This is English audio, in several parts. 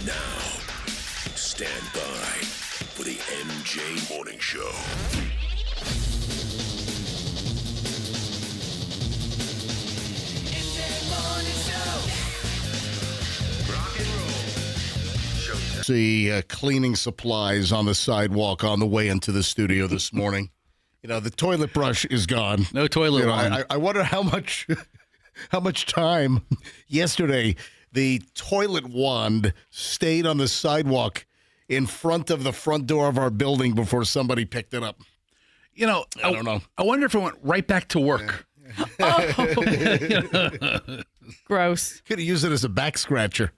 Now, stand by for the MJ Morning Show. MJ Morning Show. Rock and roll. Showtime. See cleaning supplies on the sidewalk on the way into the studio this morning. You know, the toilet brush is gone. No toilet wand. I wonder how much time yesterday the toilet wand stayed on the sidewalk in front of the front door of our building before somebody picked it up. You know, I don't know. I wonder if it went right back to work. Gross. Could have used it as a back scratcher.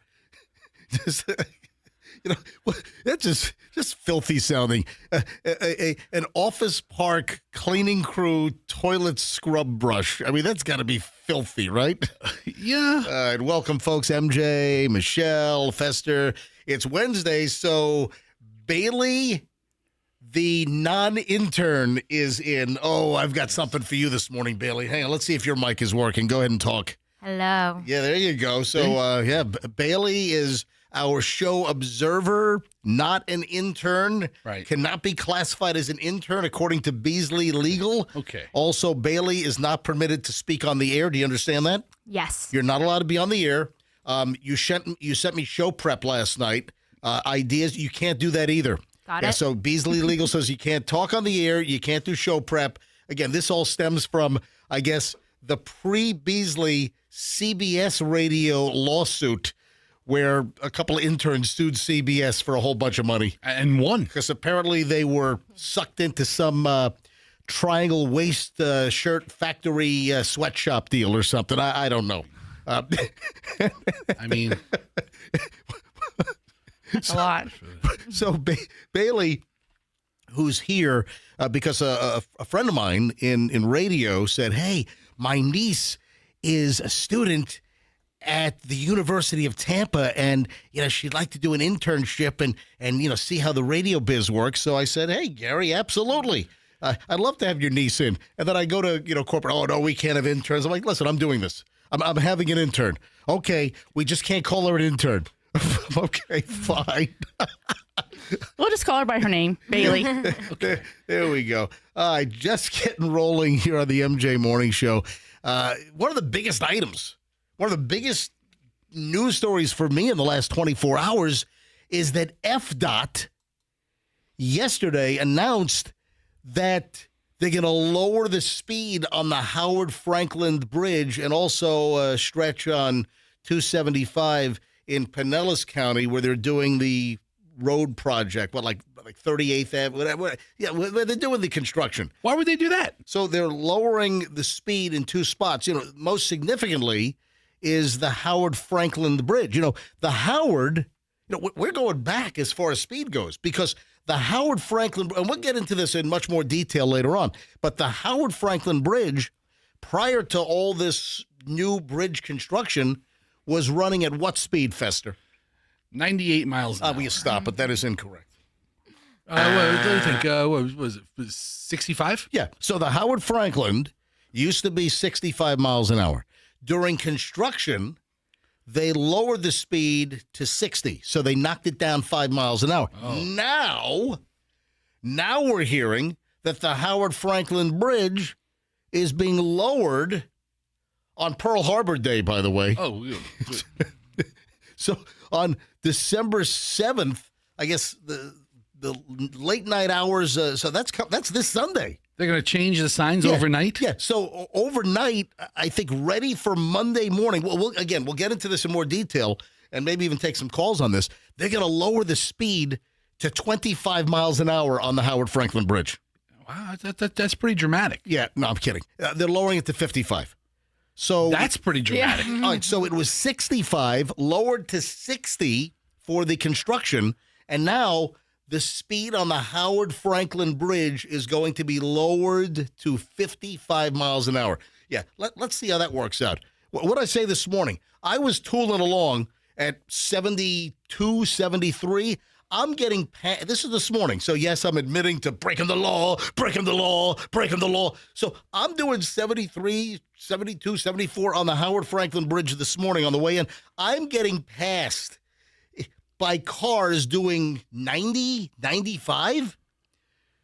That's just filthy sounding. An office park cleaning crew toilet scrub brush. I mean, that's got to be filthy, right? Yeah. All right, welcome, folks. MJ, Michelle, Fester. It's Wednesday, so Bailey, the non-intern, is in. Oh, I've got something for you this morning, Bailey. Hang on, let's see if your mic is working. Go ahead and talk. Hello. Yeah, there you go. So, Bailey is our show observer, not an intern. Right. Cannot be classified as an intern according to Beasley Legal. Okay. Also, Bailey is not permitted to speak on the air. Do you understand that? Yes. You're not allowed to be on the air. You sent me show prep last night. Ideas. You can't do that either. Got it. So Beasley Legal says you can't talk on the air. You can't do show prep. Again, this all stems from, I guess, the pre-Beasley CBS radio lawsuit where a couple of interns sued CBS for a whole bunch of money. And won. Because apparently they were sucked into some Triangle Waist shirt factory sweatshop deal or something. I don't know. I mean, That's a lot. So Bailey, who's here because a friend of mine in radio said, hey, my niece is a student at the University of Tampa, and she'd like to do an internship and see how the radio biz works. So I said, hey, Gary, absolutely. I'd love to have your niece in. And then I go to corporate. Oh no, we can't have interns. I'm like, listen, I'm doing this. I'm having an intern. Okay, we just can't call her an intern. Okay, fine. We'll just call her by her name, Bailey. Okay. There we go. Just getting rolling here on the MJ Morning Show. One of the biggest items, one of the biggest news stories for me in the last 24 hours is that FDOT yesterday announced that they're going to lower the speed on the Howard Franklin Bridge and also a stretch on 275 in Pinellas County where they're doing the road project, like 38th Ave, whatever. Yeah, where they're doing the construction. why would they do that? So they're lowering the speed in two spots. Most significantly is the Howard Franklin Bridge. The Howard, we're going back as far as speed goes because the Howard Franklin, and we'll get into this in much more detail later on, but the Howard Franklin Bridge, prior to all this new bridge construction, was running at what speed, Fester? 98 miles an hour. We stop, but that is incorrect. What do you think? What was it? 65? Yeah. So the Howard Franklin used to be 65 miles an hour. During construction, they lowered the speed to 60. So they knocked it down 5 miles an hour. Oh. Now we're hearing that the Howard Franklin Bridge is being lowered on Pearl Harbor Day, by the way. Oh, yeah. So on December 7th, I guess the late night hours, so that's this Sunday. They're going to change the signs overnight? Yeah, so overnight, I think ready for Monday morning. We'll get into this in more detail and maybe even take some calls on this. They're going to lower the speed to 25 miles an hour on the Howard Franklin Bridge. Wow, that's pretty dramatic. Yeah, no, I'm kidding. They're lowering it to 55. So That's pretty dramatic. all right, so it was 65, lowered to 60 for the construction, and now the speed on the Howard Franklin Bridge is going to be lowered to 55 miles an hour. Yeah, let's see how that works out. What did I say this morning? I was tooling along at 72, 73. I'm getting past, this is this morning, so yes, I'm admitting to breaking the law. So I'm doing 73, 72, 74 on the Howard Franklin Bridge this morning on the way in. I'm getting passed by cars doing 90, 95.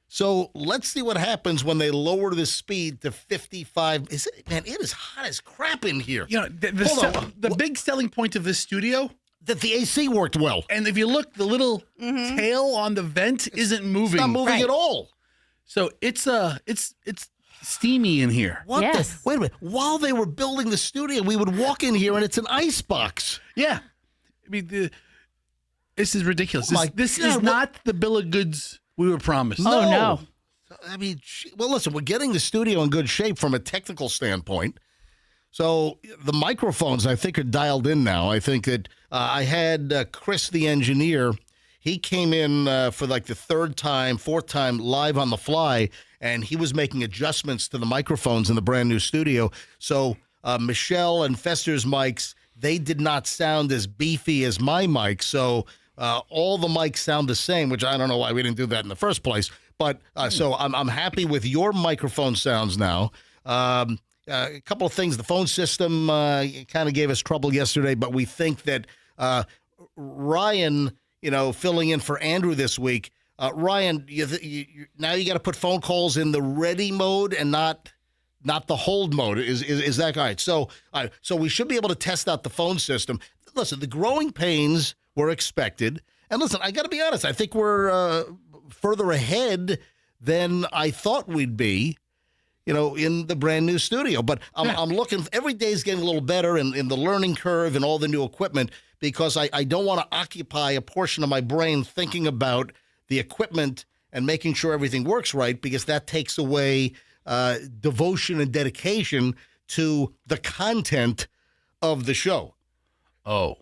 So let's see what happens when they lower the speed to 55. Man, it is hot as crap in here. You know, the big selling point of this studio, That the AC worked well. and if you look, the little tail on the vent isn't moving. It's not moving at all. So it's steamy in here. What Yes. wait a minute. While they were building the studio, we would walk in here and it's an ice box. Yeah. I mean, this is ridiculous. Oh my This God, is what- not the bill of goods we were promised. Oh, no. I mean, well, listen, we're getting the studio in good shape from a technical standpoint. So the microphones, I think, are dialed in now. I think that I had Chris, the engineer. He came in for like the third time, fourth time live on the fly, and he was making adjustments to the microphones in the brand new studio. So Michelle and Fester's mics, they did not sound as beefy as my mic. So all the mics sound the same, which I don't know why we didn't do that in the first place. But so I'm happy with your microphone sounds now. A couple of things. The phone system kind of gave us trouble yesterday, but we think that Ryan, filling in for Andrew this week. Ryan, now you got to put phone calls in the ready mode and not the hold mode. Is that right? So we should be able to test out the phone system. Listen, the growing pains were expected, and listen, I got to be honest. I think we're further ahead than I thought we'd be. In the brand new studio. But I'm looking, every day's getting a little better in the learning curve and all the new equipment, because I don't want to occupy a portion of my brain thinking about the equipment and making sure everything works right, because that takes away devotion and dedication to the content of the show. Oh.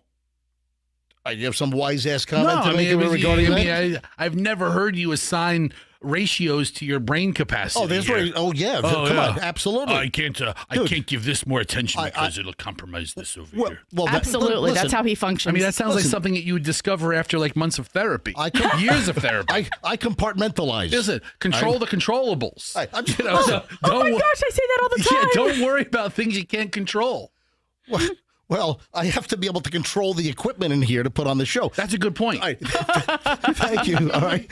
You have some wise-ass comment No, to I make mean, regarding that? I've never heard you assign ratios to your brain capacity. Oh, there's here. right. Oh, yeah. Oh, Come yeah. on. Absolutely. I can't give this more attention because it'll compromise this over here. Well, Absolutely. listen, That's how he functions. I mean, that sounds like something that you would discover after like months of therapy, years of therapy. I compartmentalize. Listen, control the controllables. I'm just- So oh my don't- gosh, I say that all the time. Yeah, don't worry about things you can't control. Well, I have to be able to control the equipment in here to put on the show. That's a good point. All right. Thank you. All right.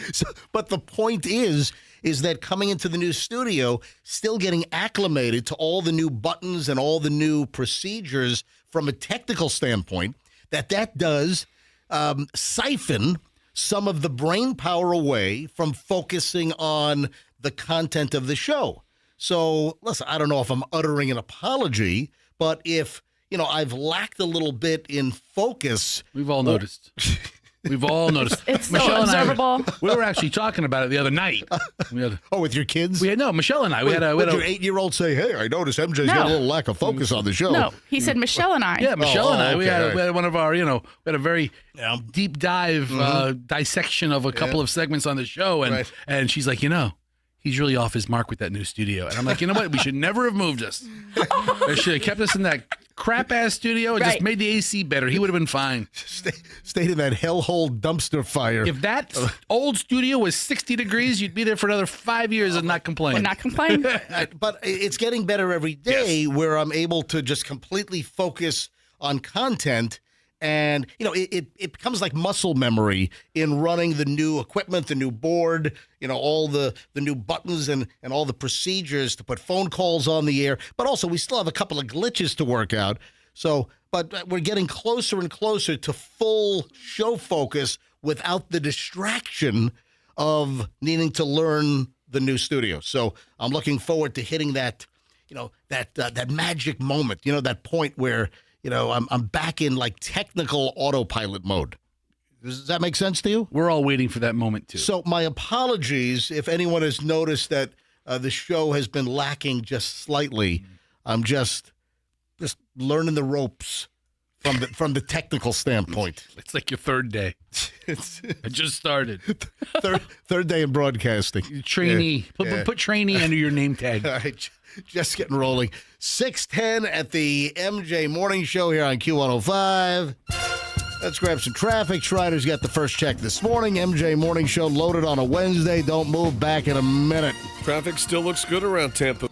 But the point is that coming into the new studio, still getting acclimated to all the new buttons and all the new procedures from a technical standpoint, that does siphon some of the brain power away from focusing on the content of the show. So, listen, I don't know if I'm uttering an apology, but if I've lacked a little bit in focus. We've all noticed. We've all noticed. It's so Michelle and I, observable. we were actually talking about it the other night. With your kids? Michelle and I. We had Would a your 8-year-old say, "Hey, I noticed MJ's got a little lack of focus on the show"? No, he said Michelle and I. Yeah, Michelle and I. We okay, had one of our, we had a very deep dive dissection of a couple of segments on the show, and she's like, he's really off his mark with that new studio. And I'm like, you know what? We should never have moved us. They should have kept us in that crap-ass studio and just made the AC better. He would have been fine. Stayed in that hellhole dumpster fire. If that old studio was 60 degrees, you'd be there for another 5 years and not complain. Would not complain. But it's getting better every day, where I'm able to just completely focus on content. And, it becomes like muscle memory in running the new equipment, the new board, all the new buttons and all the procedures to put phone calls on the air. But also, we still have a couple of glitches to work out. But we're getting closer and closer to full show focus without the distraction of needing to learn the new studio. So I'm looking forward to hitting that, that magic moment, that point where I'm back in like technical autopilot mode. Does that make sense to you? We're all waiting for that moment, too. So my apologies if anyone has noticed that the show has been lacking just slightly. I'm just just learning the ropes from the technical standpoint. It's like your third day. It's I just started. third day in broadcasting. Trainee. Yeah. Put trainee under your name tag. All right, just getting rolling. 6:10 at the MJ Morning Show here on Q105. Let's grab some traffic. Schreider's got the first check this morning. MJ Morning Show loaded on a Wednesday. Don't move, back in a minute. Traffic still looks good around Tampa.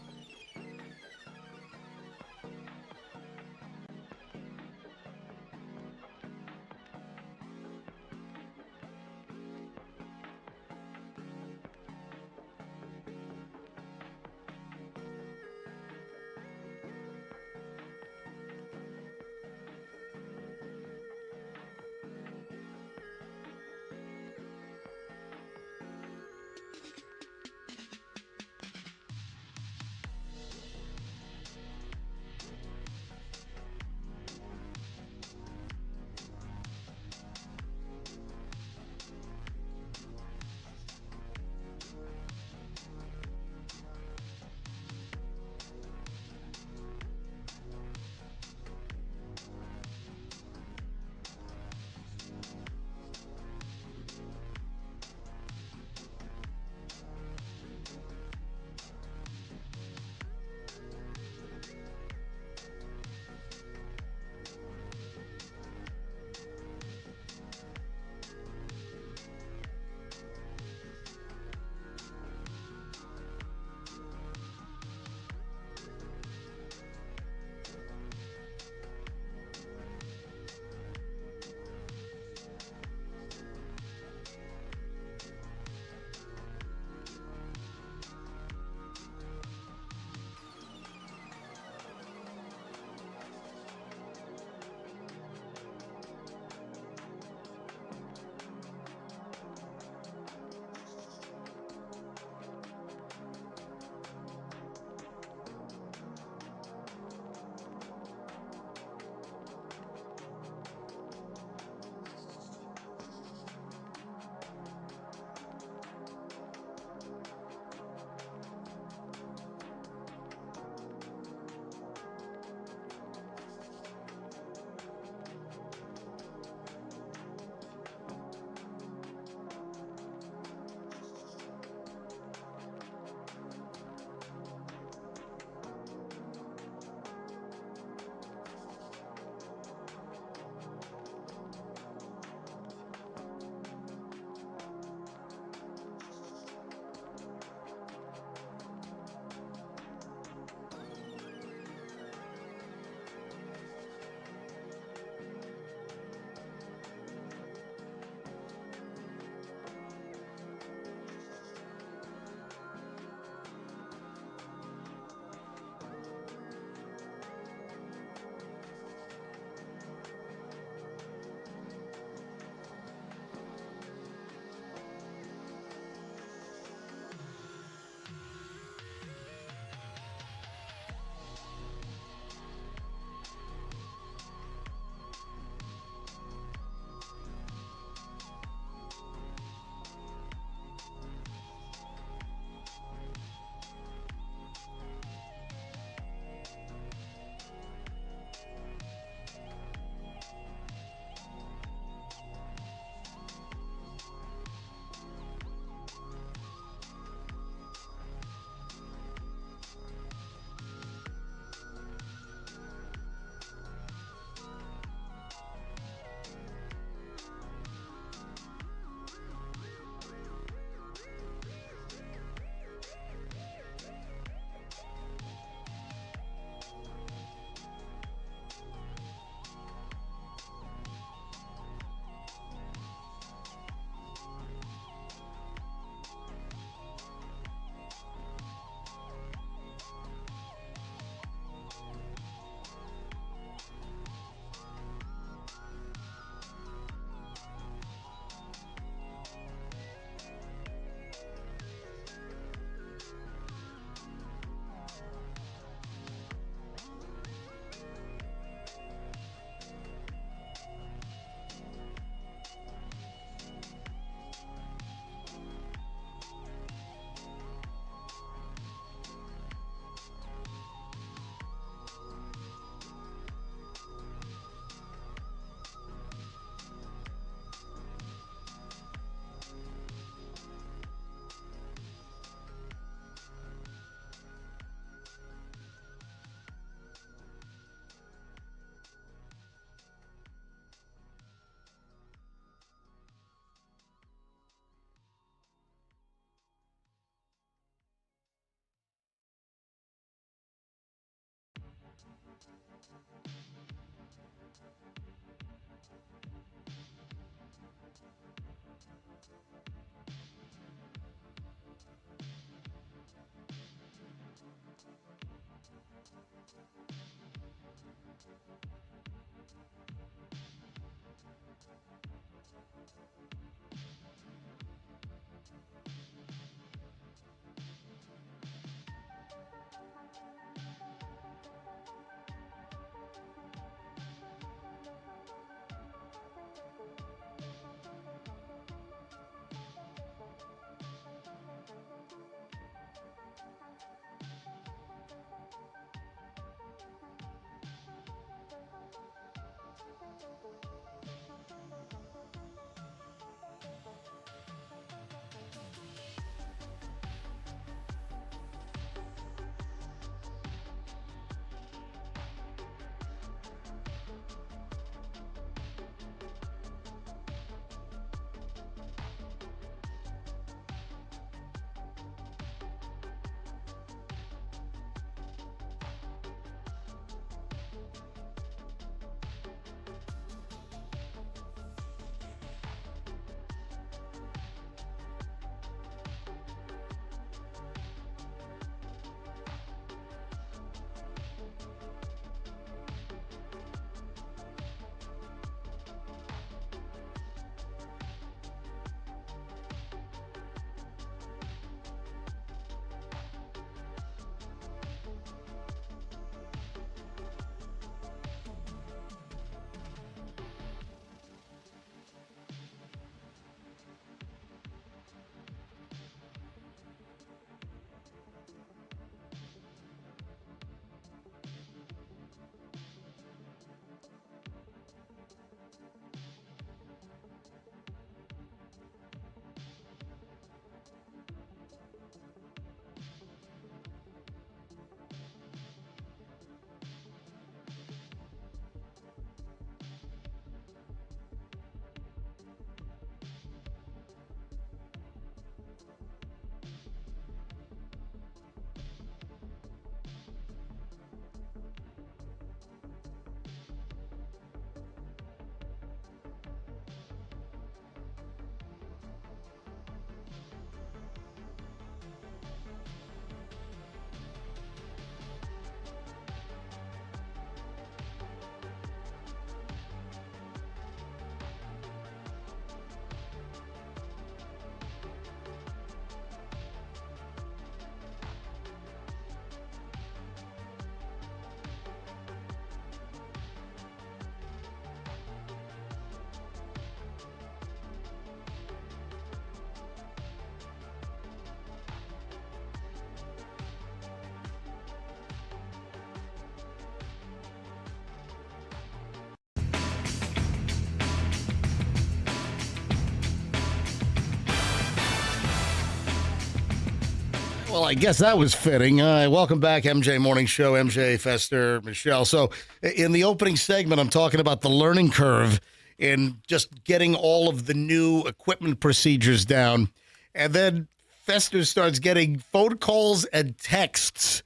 Well, I guess that was fitting. Welcome back, MJ Morning Show, MJ, Fester, Michelle. So in the opening segment, I'm talking about the learning curve in just getting all of the new equipment procedures down. And then Fester starts getting phone calls and texts.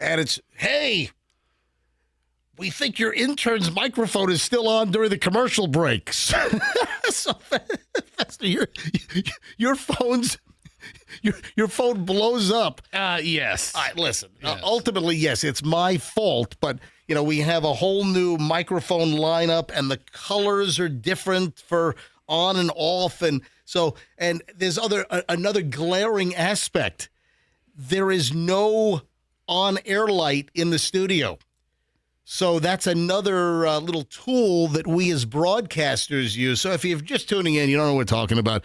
And it's, hey, we think your intern's microphone is still on during the commercial breaks. So, Fester, your phone's... Your phone blows up. Yes. All right, listen. Yes. Ultimately, yes, it's my fault, but we have a whole new microphone lineup, and the colors are different for on and off, and there's another glaring aspect. There is no on-air light in the studio. So that's another little tool that we as broadcasters use. So if you're just tuning in, you don't know what we're talking about.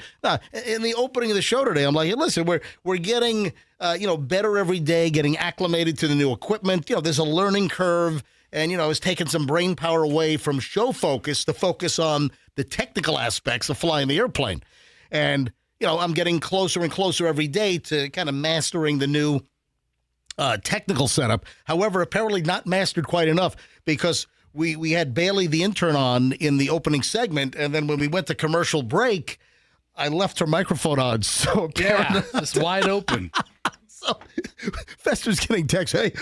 In the opening of the show today, I'm like, hey, listen, we're getting better every day, getting acclimated to the new equipment. There's a learning curve, and it's taking some brain power away from show focus to focus on the technical aspects of flying the airplane. And I'm getting closer and closer every day to kind of mastering the new technical setup. However, apparently not mastered quite enough, because we had Bailey the intern on in the opening segment, and then when we went to commercial break, I left her microphone on. So yeah, it's wide open. So Fester's getting texts. Hey,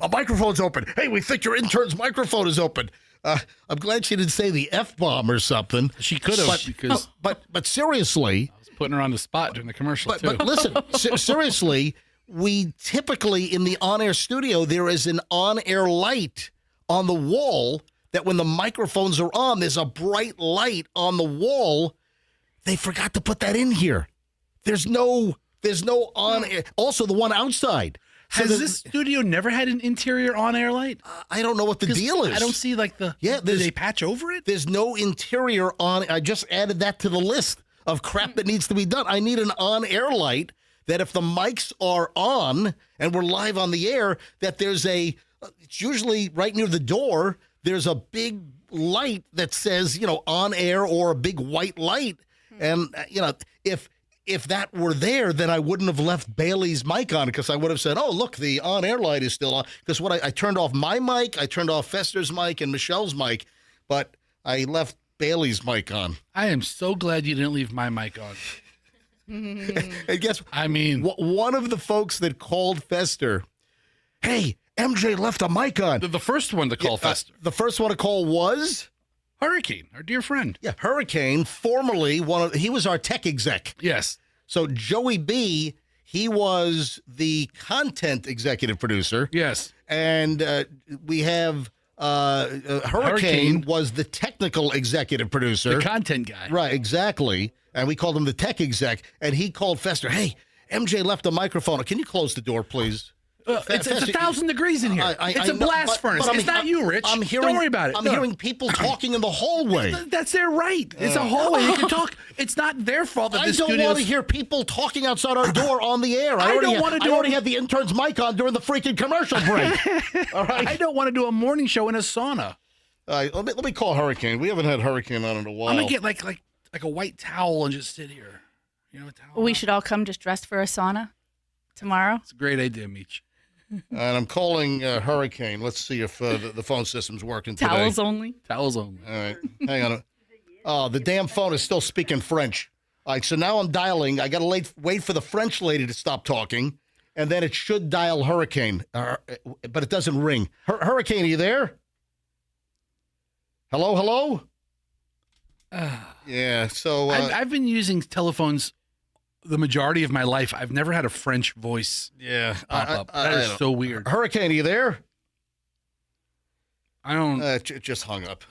a microphone's open. Hey, we think your intern's microphone is open. I'm glad she didn't say the F-bomb or something. She could have, because but seriously, I was putting her on the spot during the commercial too. But listen, seriously. We typically, in the on-air studio, there is an on-air light on the wall that when the microphones are on, there's a bright light on the wall. They forgot to put that in here. There's no on air. Also, the one outside. Has this studio never had an interior on-air light? I don't know what the deal is. I don't see like do they patch over it? There's no interior on. I just added that to the list of crap that needs to be done. I need an on-air light that if the mics are on and we're live on the air, that there's it's usually right near the door, there's a big light that says, on air, or a big white light. And, if that were there, then I wouldn't have left Bailey's mic on, because I would have said, oh, look, the on-air light is still on. Because I turned off my mic, I turned off Fester's mic and Michelle's mic, but I left Bailey's mic on. I am so glad you didn't leave my mic on. And guess one of the folks that called Fester, hey, MJ left a mic on. The first one to call Fester. The first one to call was? Hurricane, our dear friend. Yeah, Hurricane, formerly he was our tech exec. Yes. So Joey B, he was the content executive producer. Yes. And we have Hurricane was the technical executive producer. The content guy. Right, exactly. And we called him the tech exec. And he called Fester, hey, MJ left a microphone. Can you close the door, please? It's 1,000 degrees in here. It's a blast furnace. But it's not you, Rich. Don't worry about it. I'm hearing people talking in the hallway. That's their right. It's a hallway. They can talk. It's not their fault that this I don't want to hear people talking outside our door on the air. I already had the intern's mic on during the freaking commercial break. All right. I don't want to do a morning show in a sauna. Let me call Hurricane. We haven't had Hurricane on in a while. I'm gonna get like a white towel and just sit here. A towel. We should all come just dressed for a sauna tomorrow. It's a great idea, Meech. And I'm calling Hurricane. Let's see if the phone system's working today. Towels only? Towels only. All right. Hang on. Oh, the damn phone is still speaking French. All right, so now I'm dialing. I got to wait for the French lady to stop talking, and then it should dial Hurricane, but it doesn't ring. Hurricane, are you there? Hello? Yeah, so... I've been using telephones the majority of my life. I've never had a French voice pop up. That is so weird. Hurricane, are you there? I don't... Just hung up.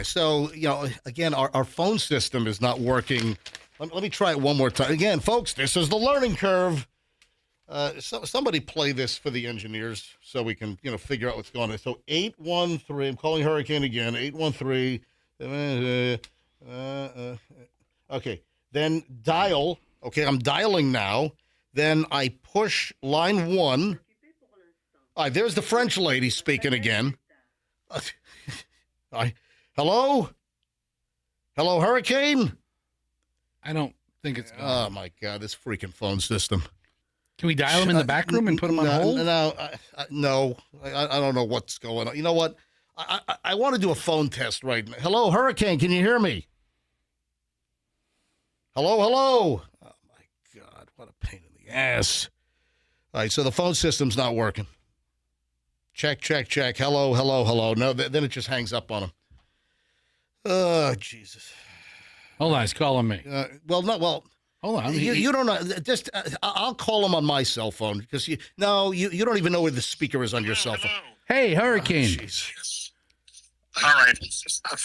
So, again, our phone system is not working. Let me try it one more time. Again, folks, this is the learning curve. Somebody play this for the engineers so we can, figure out what's going on. So 813, I'm calling Hurricane again, 813. Okay, then dial. Okay, I'm dialing now. Then I push line 1. All right, there's the French lady speaking again. Hello? Hello, Hurricane? I don't think it's... Oh, my God, this freaking phone system. Can we dial him in the back room and put him on hold? No, I don't know what's going on. You know what? I want to do a phone test right now. Hello, Hurricane, can you hear me? Hello? Oh, my God, what a pain in the ass. All right, so the phone system's not working. Check. Hello. No, then it just hangs up on him. Oh, Jesus. Hold on, he's calling me. Hold on. You don't know. Just I'll call him on my cell phone because you don't even know where the speaker is on your cell phone. Hey, Hurricane. All right.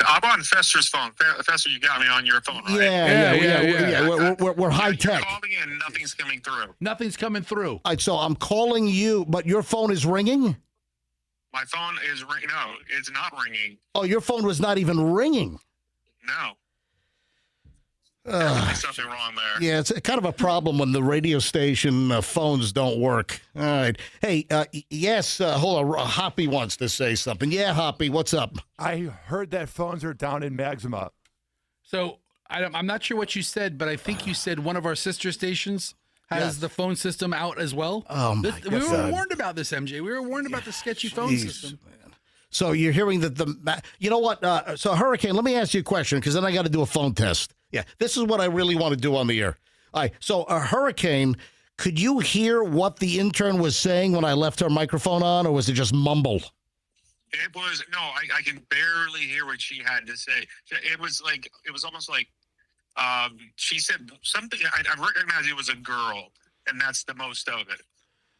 I'm on Fester's phone. Fester, you got me on your phone, right? Yeah. We're high tech. Calling in, nothing's coming through. Nothing's coming through. All right, so I'm calling you, but your phone is ringing? My phone is ringing. No, it's not ringing. Oh, your phone was not even ringing? No. There's something wrong there. Yeah, it's kind of a problem when the radio station phones don't work. All right. Hey, yes, hold on. Hoppy wants to say something. Yeah, Hoppy, what's up? I heard that phones are down in Maxima. So I'm not sure what you said, but I think you said one of our sister stations has the phone system out as well. Oh, my God. We were warned about this, MJ. We were warned about the sketchy phone system. Man. So you're hearing that you know what? So Hurricane, let me ask you a question because then I got to do a phone test. Yeah, this is what I really want to do on the air. All right, so Hurricane, could you hear what the intern was saying when I left her microphone on, or was it just mumble? It was, no, I can barely hear what she had to say. It was almost like she said something, I recognized it was a girl, and that's the most of it.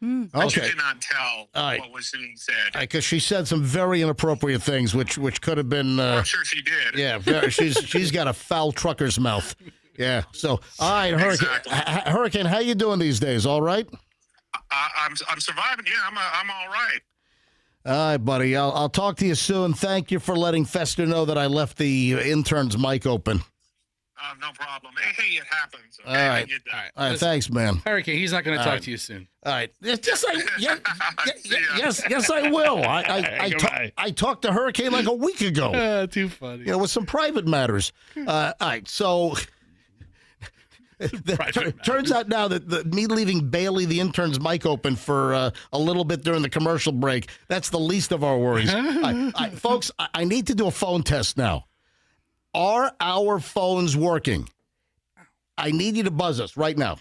I Okay. could not tell All right. what was being said. Because she said some very inappropriate things, which could have been. I'm sure she did. Yeah, she's got a foul trucker's mouth. Yeah. So, all right, Hurricane. Exactly. Hurricane, how you doing these days? All right. I'm surviving. Yeah, I'm all right. All right, buddy. I'll talk to you soon. Thank you for letting Fester know that I left the intern's mic open. No problem. Hey, it happens. Okay? All right. I get that. All right. Thanks, man. Hurricane, he's not going to All talk right. to you soon. All right. Yes, I will. I talked to Hurricane like a week ago. Too funny. With some private matters. All right. So. Turns out now that me leaving Bailey, the intern's mic open for a little bit during the commercial break, that's the least of our worries. Folks, I need to do a phone test now. Are our phones working? I need you to buzz us right now.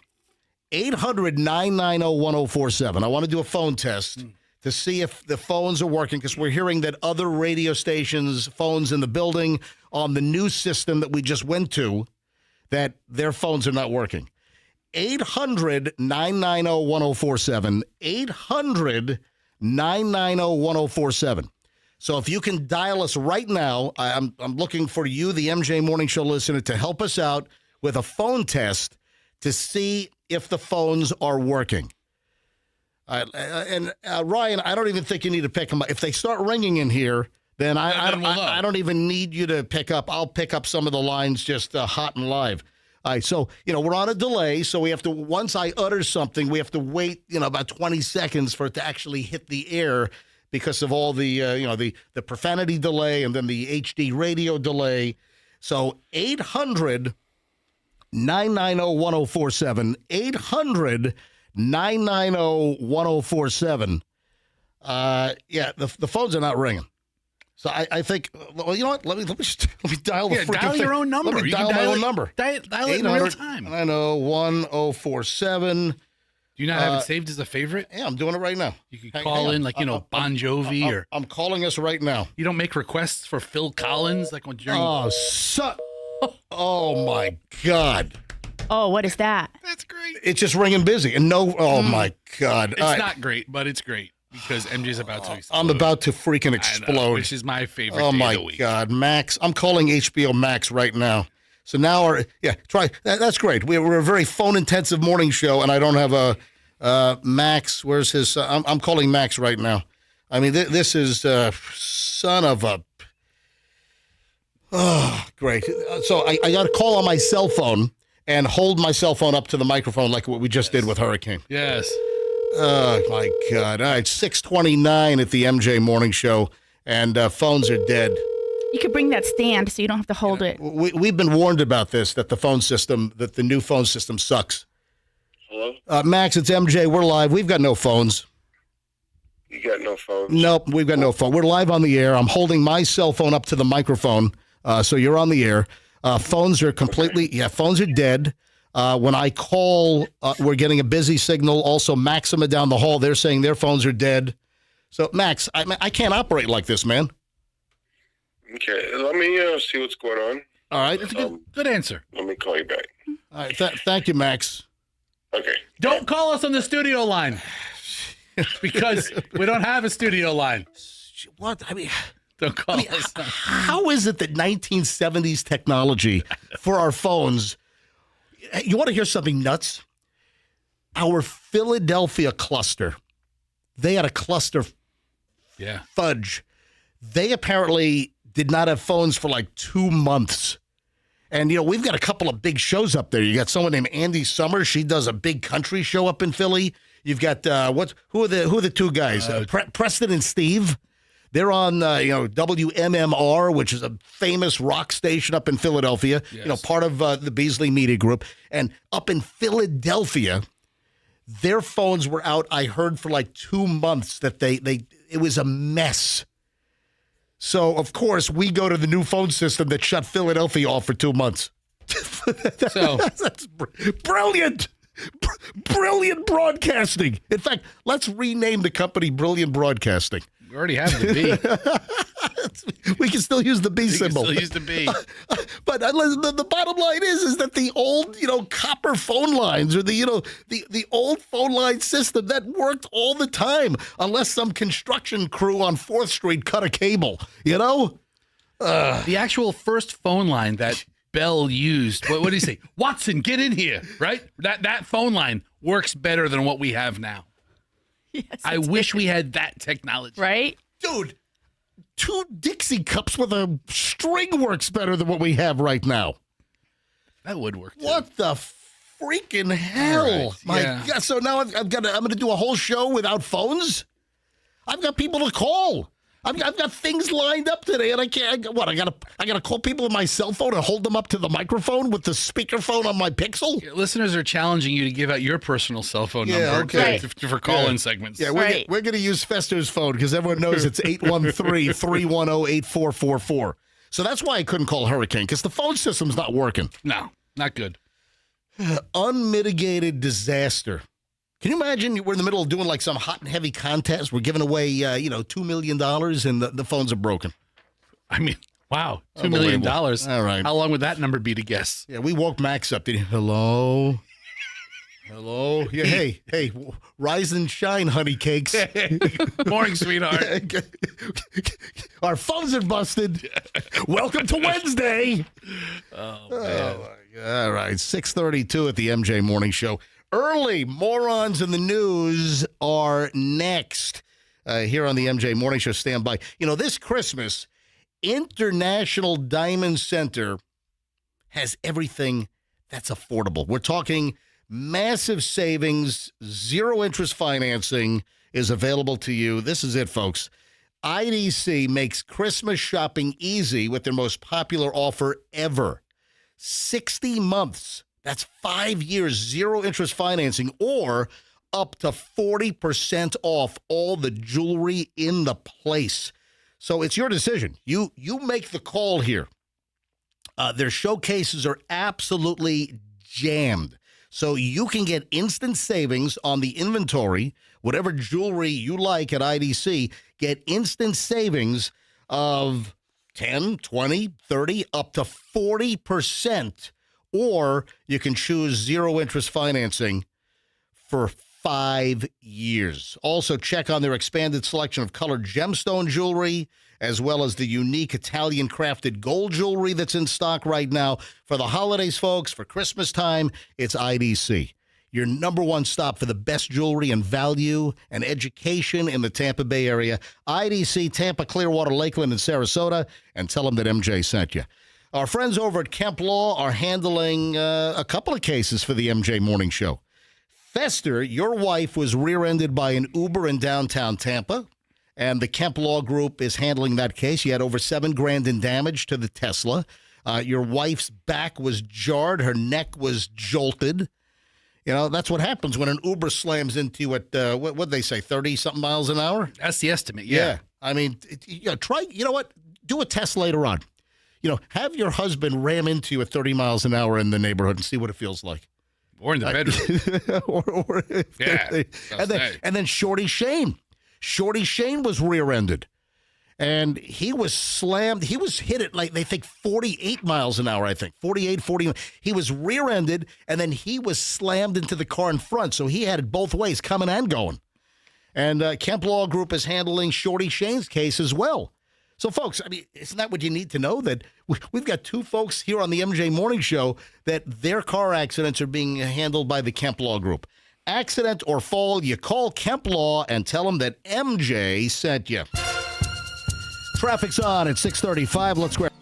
800-990-1047. I want to do a phone test to see if the phones are working, because we're hearing that other radio stations' phones in the building on the new system that we just went to, that their phones are not working. 800-990-1047. 800-990-1047. So if you can dial us right now, I'm looking for you, the MJ Morning Show listener, to help us out with a phone test to see if the phones are working. And Ryan, I don't even think you need to pick them up. If they start ringing in here, then I don't even need you to pick up. I'll pick up some of the lines just hot and live. All right, so, we're on a delay, so we have to, once I utter something, we have to wait, about 20 seconds for it to actually hit the air because of all the, the profanity delay and then the HD radio delay. So 800-990-1047, 800-990-1047. The phones are not ringing. So I think, well, you know what? Let me dial the freaking dial your own number. Let me You can dial my own it- number. Dial it in real time. 800-990-1047. Do you not have it saved as a favorite? Yeah, I'm doing it right now. You could call in like, Bon Jovi or... I'm calling us right now. You don't make requests for Phil Collins like when during... Oh, my God. Oh, what is that? That's great. It's just ringing busy. And my God. It's not great, but it's great because MJ's about to explode. I'm about to freaking I know, explode. which is my favorite Oh, day my of the week. God. Max. I'm calling HBO Max right now. So now, try. That's great. We're a very phone-intensive morning show, and I don't have a Max. Where's his? I'm calling Max right now. I mean, this is son of a. Oh, great. So I got to call on my cell phone and hold my cell phone up to the microphone like what we just did with Hurricane. Yes. Oh, my God. All right, 6:29 at the MJ Morning Show, and phones are dead. You could bring that stand so you don't have to hold it. We've been warned about this, that the new phone system sucks. Hello? Max, it's MJ. We're live. We've got no phones. You got no phone? Nope, we've got no phone. We're live on the air. I'm holding my cell phone up to the microphone, so you're on the air. Phones are phones are dead. When I call, we're getting a busy signal. Also, Maxima down the hall, they're saying their phones are dead. So, Max, I can't operate like this, man. Okay, let me see what's going on. All right. That's a good answer. Let me call you back. All right. Thank you, Max. Okay. Don't call us on the studio line because we don't have a studio line. What? I mean, Don't call us. how is it that 1970s technology for our phones? You want to hear something nuts? Our Philadelphia cluster, they had a cluster Yeah. fudge. They apparently did not have phones for like 2 months. And, we've got a couple of big shows up there. You got someone named Andy Summers. She does a big country show up in Philly. You've got, who are the two guys? Preston and Steve. They're on, WMMR, which is a famous rock station up in Philadelphia, Yes. part of the Beasley Media Group. And up in Philadelphia, their phones were out, I heard, for like 2 months that it was a mess. So, of course, we go to the new phone system that shut Philadelphia off for 2 months. So That's brilliant. Brilliant broadcasting. In fact, let's rename the company Brilliant Broadcasting. we already have the B. We can still use the B symbol. Still use the B. But the bottom line is that the old, copper phone lines or the old phone line system that worked all the time, unless some construction crew on 4th Street cut a cable, The actual first phone line that Bell used, what did he say? Watson, get in here, right? That phone line works better than what we have now. Yes, I wish we had that technology. Right? Dude, 2 Dixie cups with a string works better than what we have right now. That would work too. What the freaking hell? Right, My yeah. God. So now I'm going to do a whole show without phones? I've got people to call. I've got things lined up today, and I can't. I gotta call people with my cell phone and hold them up to the microphone with the speakerphone on my Pixel. Your listeners are challenging you to give out your personal cell phone number okay. for call-in segments. Yeah, we're going to use Fester's phone because everyone knows it's 813-310-8444. So that's why I couldn't call Hurricane, because the phone system's not working. No, not good. Unmitigated disaster. Can you imagine we're in the middle of doing like some hot and heavy contest? We're giving away, $2 million and the phones are broken. I mean, wow, $2 million. All right. How long would that number be to guess? Yeah, we woke Max up. Hello? Hello? Yeah, hey, rise and shine, honey cakes. Morning, sweetheart. Our phones are busted. Welcome to Wednesday. Oh, man. All right, 6:32 at the MJ Morning Show. Early morons in the news are next here on the MJ Morning Show. Stand by. This Christmas, International Diamond Center has everything that's affordable. We're talking massive savings, zero interest financing is available to you. This is it, folks. IDC makes Christmas shopping easy with their most popular offer ever. 60 months. That's 5 years, zero interest financing, or up to 40% off all the jewelry in the place. So it's your decision. You make the call here. Their showcases are absolutely jammed. So you can get instant savings on the inventory, whatever jewelry you like at IDC, get instant savings of 10, 20, 30, up to 40%. Or you can choose zero interest financing for 5 years. Also, check on their expanded selection of colored gemstone jewelry, as well as the unique Italian crafted gold jewelry that's in stock right now. For the holidays, folks, for Christmas time, it's IDC. Your number one stop for the best jewelry and value and education in the Tampa Bay area. IDC, Tampa, Clearwater, Lakeland, and Sarasota. And tell them that MJ sent you. Our friends over at Kemp Law are handling a couple of cases for the MJ Morning Show. Fester, your wife was rear-ended by an Uber in downtown Tampa, and the Kemp Law Group is handling that case. You had over $7,000 in damage to the Tesla. Your wife's back was jarred. Her neck was jolted. That's what happens when an Uber slams into you at, what'd they say, 30-something miles an hour? That's the estimate, yeah. I mean, try, do a test later on. Have your husband ram into you at 30 miles an hour in the neighborhood and see what it feels like. Or in the bedroom. And then Shorty Shane. Shorty Shane was rear-ended. And he was slammed. He was hit at, they think, 48 miles an hour, I think. 48, 40. He was rear-ended, and then he was slammed into the car in front. So he had it both ways, coming and going. And Kemp Law Group is handling Shorty Shane's case as well. So, folks, I mean, isn't that what you need to know? That we've got 2 folks here on the MJ Morning Show that their car accidents are being handled by the Kemp Law Group. Accident or fall, you call Kemp Law and tell them that MJ sent you. Traffic's on at 6:35. Let's grab.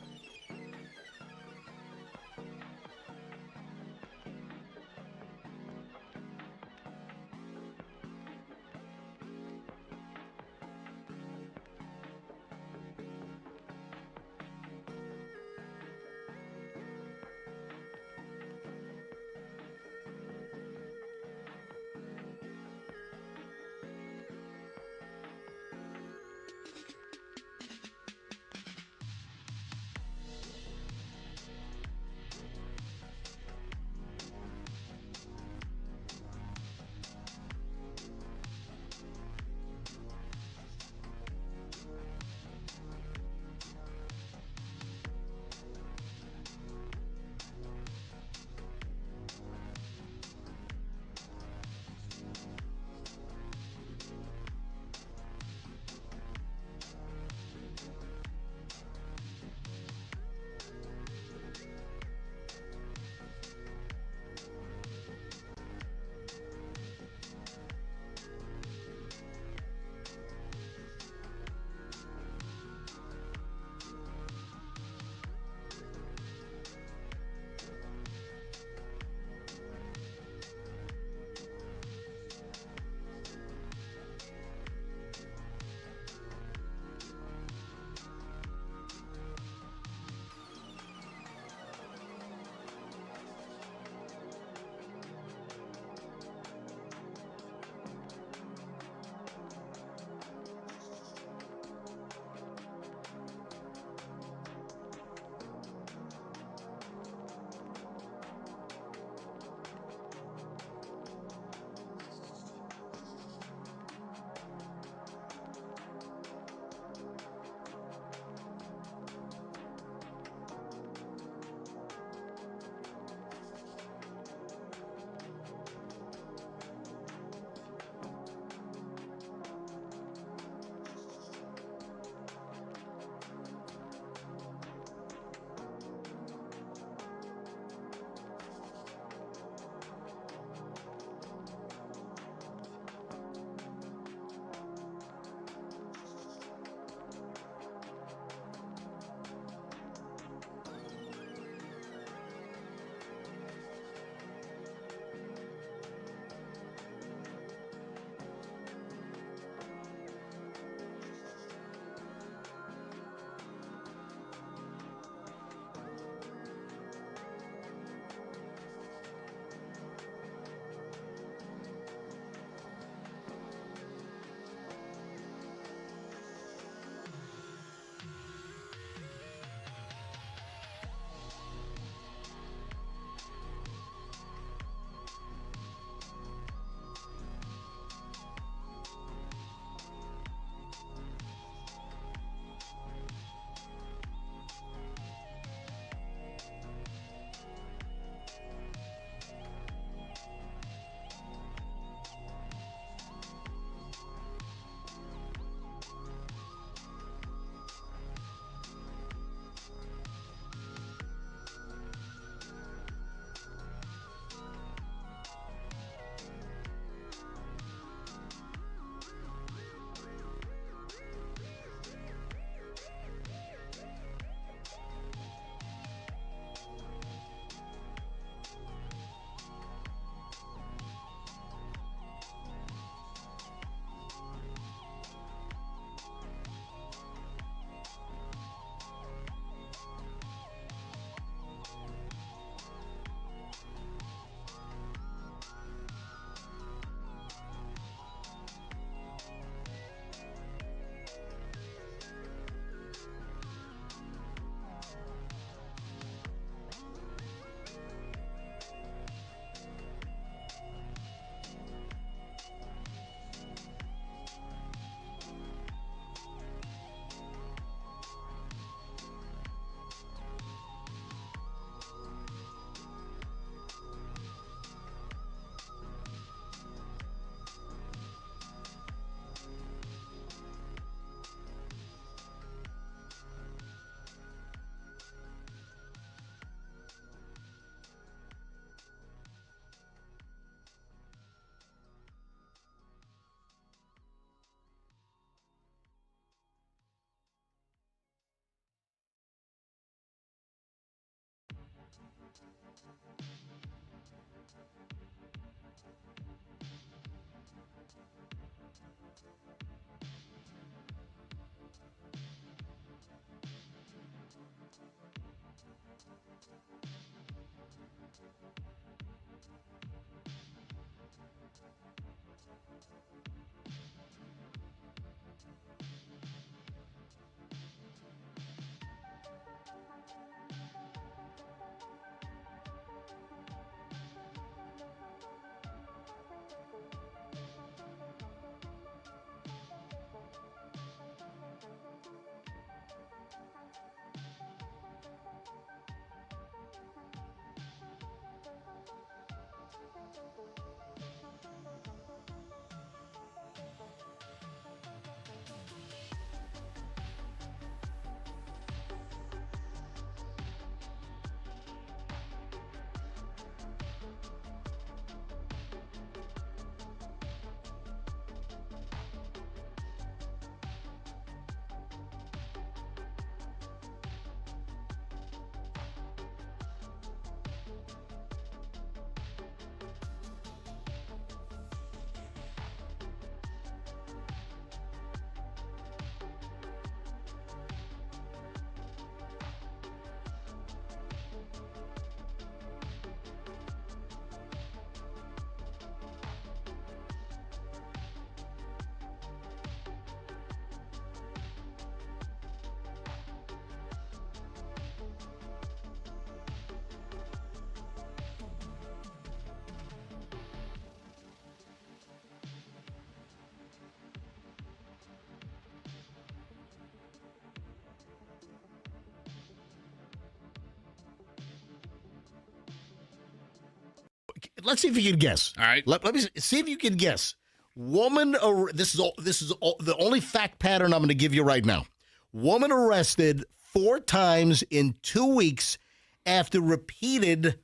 let's see if you can guess. All right. Let me see if you can guess. Woman, this is the only fact pattern I'm going to give you right now. Woman arrested 4 times in 2 weeks after repeated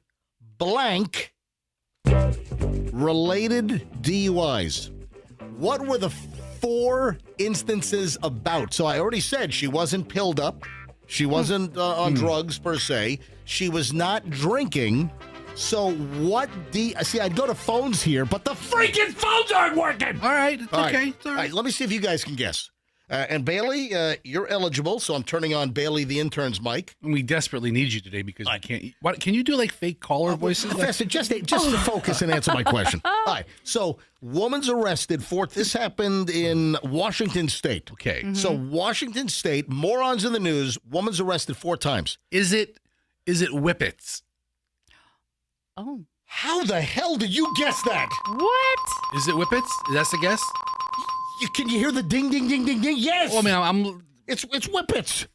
blank related DUIs. What were the 4 instances about? So I already said she wasn't pilled up. She wasn't on drugs per se. She was not drinking. So what see, I'd go to phones here, but the freaking phones aren't working. All right. It's okay. It's All right, let me see if you guys can guess. And Bailey, you're eligible, so I'm turning on Bailey, the intern's mic. We desperately need you today because we can't. What, can you do like fake caller voices? Professor, just to focus and answer my question. All right, so woman's arrested for, this happened in Washington State. Okay. Mm-hmm. So Washington State, morons in the news, woman's arrested 4 times. Is it whippets? Oh. How the hell did you guess that? What? Is it whippets? That's the guess? Can you hear the ding, ding, ding, ding, ding? Yes. Well, I mean, I'm It's whippets.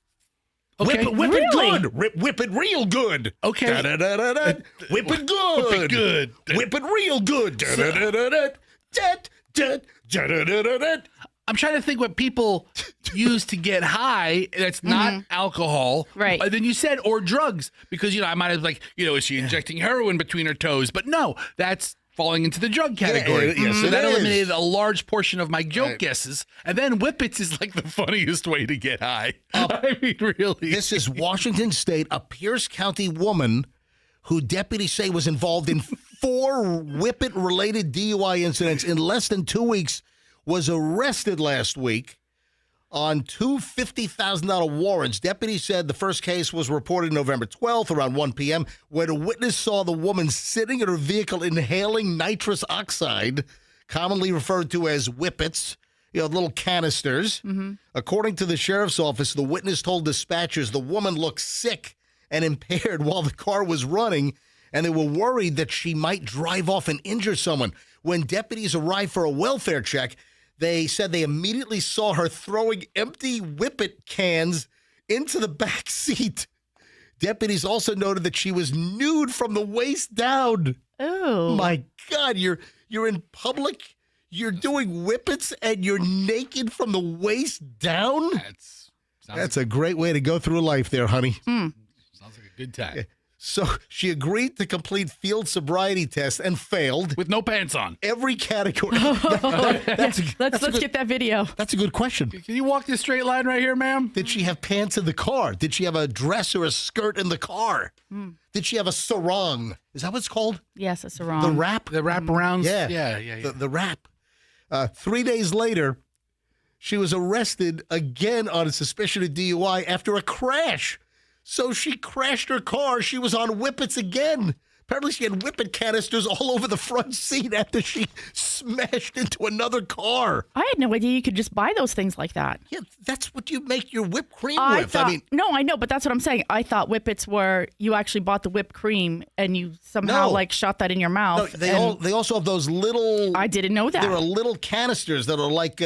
okay. Whip Really? it good. Whip it real good. Okay. Da-da-da-da-da. Whip it good. Whip it good. Whip it real good. Da-da-da-da-da. Da-da-da-da-da. I'm trying to think what people use to get high that's not alcohol. Right. Then you said or drugs because I might have is she injecting heroin between her toes? But no, that's falling into the drug category. yes, so it that is. eliminated a large portion of my joke guesses. And then whippets is like the funniest way to get high. I mean, really. This is Washington State, a Pierce County woman who deputies say was involved in 4 whippet-related DUI incidents in less than 2 weeks, was arrested last week on 2 $50,000 warrants. Deputies said the first case was reported November 12th around 1 p.m. when a witness saw the woman sitting in her vehicle inhaling nitrous oxide, commonly referred to as whippets, little canisters. According to the sheriff's office, the witness told dispatchers the woman looked sick and impaired while the car was running, and they were worried that she might drive off and injure someone. When deputies arrived for a welfare check, they said they immediately saw her throwing empty whippet cans into the back seat. Deputies also noted that she was nude from the waist down. Oh. My God, you're in public, you're doing whippets, and you're naked from the waist down? That's a great way to go through life there, honey. Sounds like a good time. So she agreed to complete field sobriety tests and failed. With no pants on. Every category. Let's get that video. That's a good question. Can you walk this straight line right here, ma'am? Did she have pants in the car? Did she have a dress or a skirt in the car? Did she have a sarong? Is that what it's called? Yes, it's wrong. The wrap? The wraparounds? Yeah. Yeah. The wrap. 3 days later, she was arrested again on a suspicion of DUI after a crash. So she crashed her car. She was on whippets again. Apparently she had whippet canisters all over the front seat after she smashed into another car. I had no idea you could just buy those things like that. Yeah, that's what you make your whipped cream with. No, I know, but that's what I'm saying. I thought whippets were you actually bought the whipped cream and you somehow shot that in your mouth. No, they also have those little. I didn't know that. There are little canisters that are like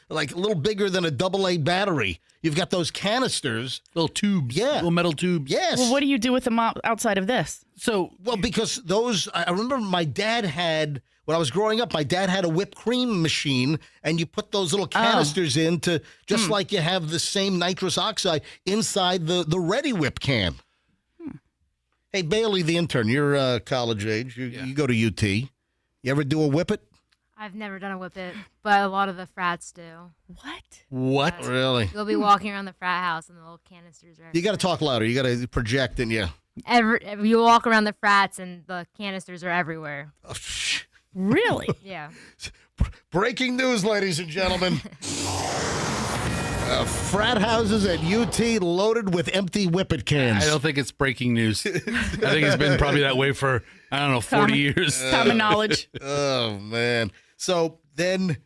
like a little bigger than a AA battery. You've got those canisters. Little tubes. Yeah. Little metal tubes. Yes. Well, what do you do with them outside of this? Well, because those, I remember my dad had, when I was growing up, my dad had a whipped cream machine, and you put those little canisters in to, just like you have the same nitrous oxide inside the Ready Whip can. Hey, Bailey, the intern, you're college age. You go to UT. You ever do a whippet? I've never done a whippet, but a lot of the frats do. What? Really? You'll be walking around the frat house and the little canisters are You got to talk louder. You got to project, and you walk around the frats and the canisters are everywhere. Really? Yeah. Breaking news, ladies and gentlemen. Frat houses at UT loaded with empty whippet cans. I don't think it's breaking news. I think it's been probably that way for, 40 years. Common knowledge. Oh, man. So then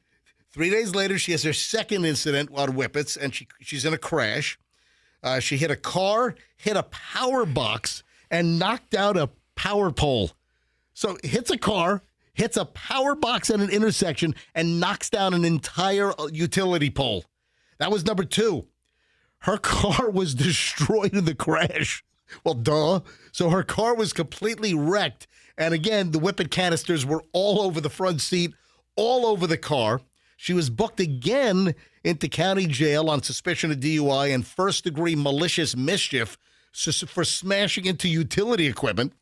3 days later, she has her second incident on whippets, and she's in a crash. She hit a car, hit a power box, and knocked out a power pole. So hits a car, hits a power box at an intersection, and knocks down an entire utility pole. That was number 2. Her car was destroyed in the crash. Well, duh. So her car was completely wrecked. And again, the Whippet canisters were all over the front seat, all over the car. She was booked again into county jail on suspicion of DUI and first-degree malicious mischief for smashing into utility equipment.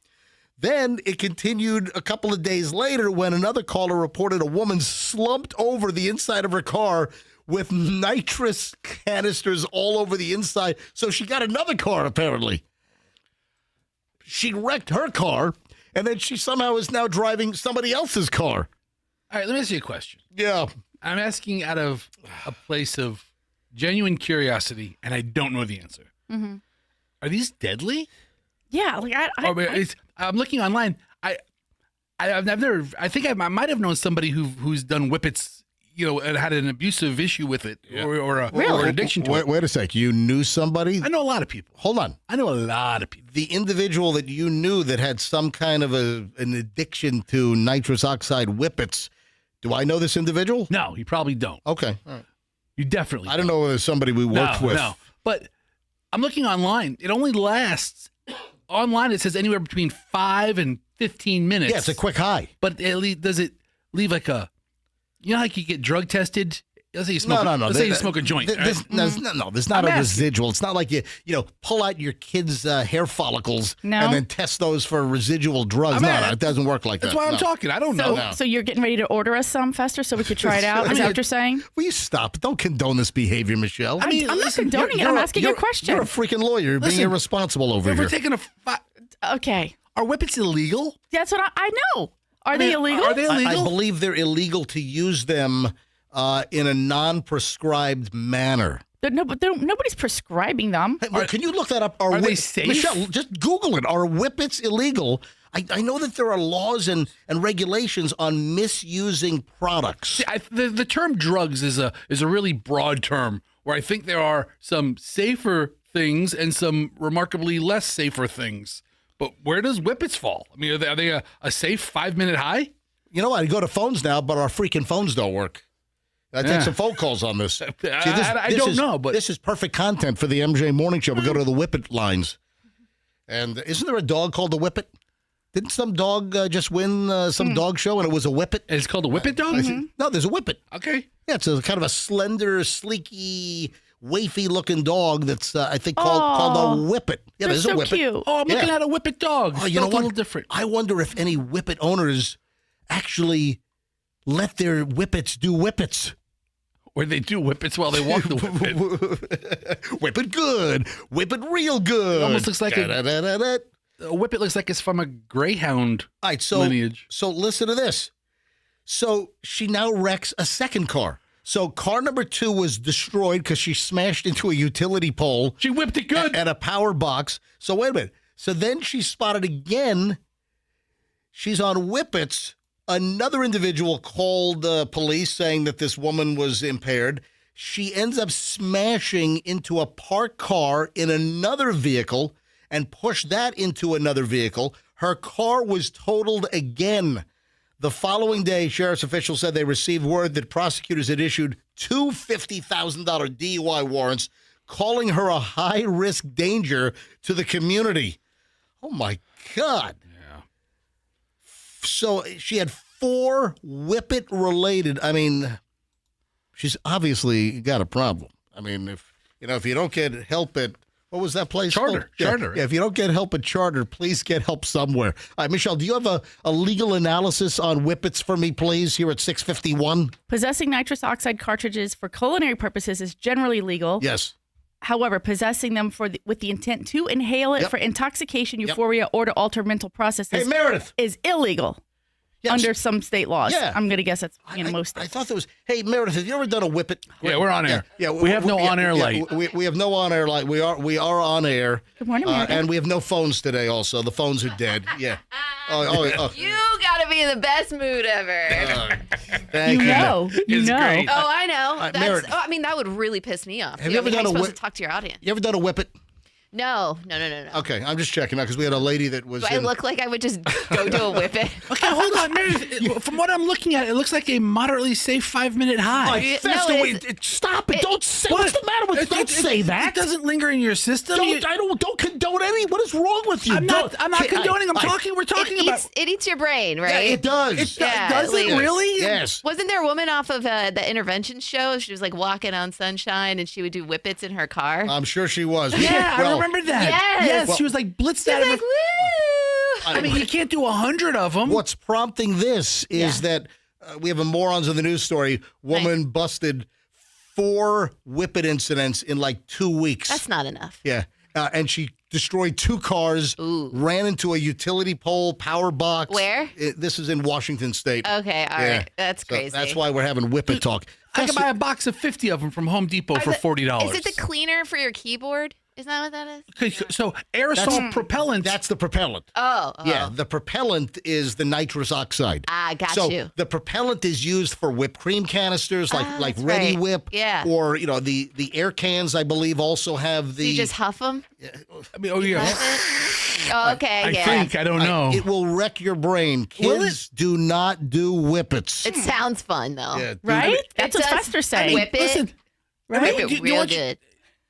Then it continued a couple of days later when another caller reported a woman slumped over the inside of her car with nitrous canisters all over the inside. So she got another car, apparently. She wrecked her car, and then she somehow is now driving somebody else's car. All right, let me ask you a question. Yeah. I'm asking out of a place of genuine curiosity, and I don't know the answer. Mm-hmm. Are these deadly? Yeah, like I'm looking online. I've never. I think I might have known somebody who's done whippets, and had an abusive issue with it, or an addiction to it. Wait a sec. You knew somebody? I know a lot of people. Hold on. I know a lot of people. The individual that you knew that had some kind of an addiction to nitrous oxide whippets. Do I know this individual? No, you probably don't. Okay. All right. You definitely. I don't know whether it's somebody we worked with. No, but I'm looking online. It only lasts. Online, it says anywhere between 5 and 15 minutes. Yeah, it's a quick high. But does it leave like a, like you get drug tested? Let's say you smoke. No. Let's say you smoke a joint. There's not a residual. It's not like you pull out your kid's hair follicles and then test those for residual drugs. No, it doesn't work like that. That's why I'm talking. I don't know. So you're getting ready to order us some, Fester, so we could try it out? Is that what you're saying? Will you stop? Don't condone this behavior, Michelle. I'm not condoning it. I'm asking you a question. You're a freaking lawyer. You're being irresponsible over here. We're taking Okay. Are whippets illegal? That's what I know. Are they illegal? Are they illegal? I believe they're illegal to use them in a non-prescribed manner. But nobody's prescribing them. Hey, can you look that up? Are they safe? Michelle, just Google it. Are whippets illegal? I know that there are laws and regulations on misusing products. See, the term drugs is a really broad term where I think there are some safer things and some remarkably less safer things. But where does whippets fall? I mean, are they a safe 5-minute high? You know what? I go to phones now, but our freaking phones don't work. I take some phone calls on this. See, I don't know, but this is perfect content for the MJ Morning Show. We go to the Whippet lines. And isn't there a dog called the Whippet? Didn't some dog just win some dog show and it was a Whippet? It's called a Whippet dog? No, there's a Whippet. Okay. Yeah, it's a kind of a slender, sleeky, wafy-looking dog that's, I think, called a Whippet. Yeah, there's a Whippet. Cute. Oh, I'm looking at a Whippet dog. Oh, you know what? A little different. I wonder if any Whippet owners actually let their Whippets do Whippets. Or they do whippets while they walk the whippet. Whip it good. Whip it real good. It almost looks like a whippet looks like it's from a greyhound lineage. So listen to this. So she now wrecks a second car. So car number 2 was destroyed because she smashed into a utility pole. She whipped it good. And a power box. So wait a minute. So then she's spotted again. She's on whippets. Another individual called the police saying that this woman was impaired. She ends up smashing into a parked car in another vehicle and pushed that into another vehicle. Her car was totaled again. The following day, sheriff's officials said they received word that prosecutors had issued 2 $50,000 DUI warrants, calling her a high-risk danger to the community. Oh, my God. So she had 4 whippet-related. I mean, she's obviously got a problem. I mean, if you don't get help at, what was that place? Charter. Yeah, if you don't get help at Charter, please get help somewhere. All right, Michelle, do you have a legal analysis on whippets for me, please, here at 651? Possessing nitrous oxide cartridges for culinary purposes is generally legal. Yes. However, possessing them with the intent to inhale it for intoxication, euphoria, or to alter mental processes is illegal under some state laws. Yeah. I'm going to guess that's most states. I thought there was, hey, Meredith, have you ever done a whippet? Yeah, we're on air. Yeah, we have no on-air light. We have no on-air light. We are on air. Good morning, Meredith. And we have no phones today also. The phones are dead. Yeah. Oh. You got to be in the best mood ever. Thank you. You know. Great. Oh, I know. Meredith. I mean, that would really piss me off. Have you ever done how are you a supposed to talk to your audience? You ever done a whippet? No. Okay, I'm just checking out because we had a lady that was. Do I look like I would just go do a whippet? Okay, hold on, Meredith. From what I'm looking at, it looks like a moderately safe 5-minute high. Fester, stop it! Don't say. What's the matter with you? Don't say that. It doesn't linger in your system. Don't condone any. What is wrong with you? I'm not condoning. We're talking about. It eats your brain, right? Yeah, it does. Does it really? Yes. Wasn't there a woman off of the intervention show? She was like walking on sunshine, and she would do whippets in her car. I'm sure she was. Yeah, I remember that. Yes, she was like blitzed out of her. Woo! I mean, you can't do 100 of them. What's prompting this is that we have a morons of the news story. Woman busted 4 whippet incidents in like 2 weeks. That's not enough. Yeah. And she destroyed 2 cars, ran into a utility pole, power box. Where? This is in Washington State. Okay, all right. That's crazy. That's why we're having whippet talk. I can buy a box of 50 of them from Home Depot for $40. Is it the cleaner for your keyboard? Isn't that what that is? So aerosol propellant. That's the propellant. Oh. Yeah, the propellant is the nitrous oxide. Got so you. The propellant is used for whipped cream canisters, like Ready right. Whip. Yeah. Or, the air cans, I believe, also have the... So you just huff them? I mean, yeah. Oh, okay, I think. I don't know. It will wreck your brain. Kids do not do whippets. It sounds fun, though. Yeah, Right? That's what Fester saying. Whip it. Listen, right? Whip it real good.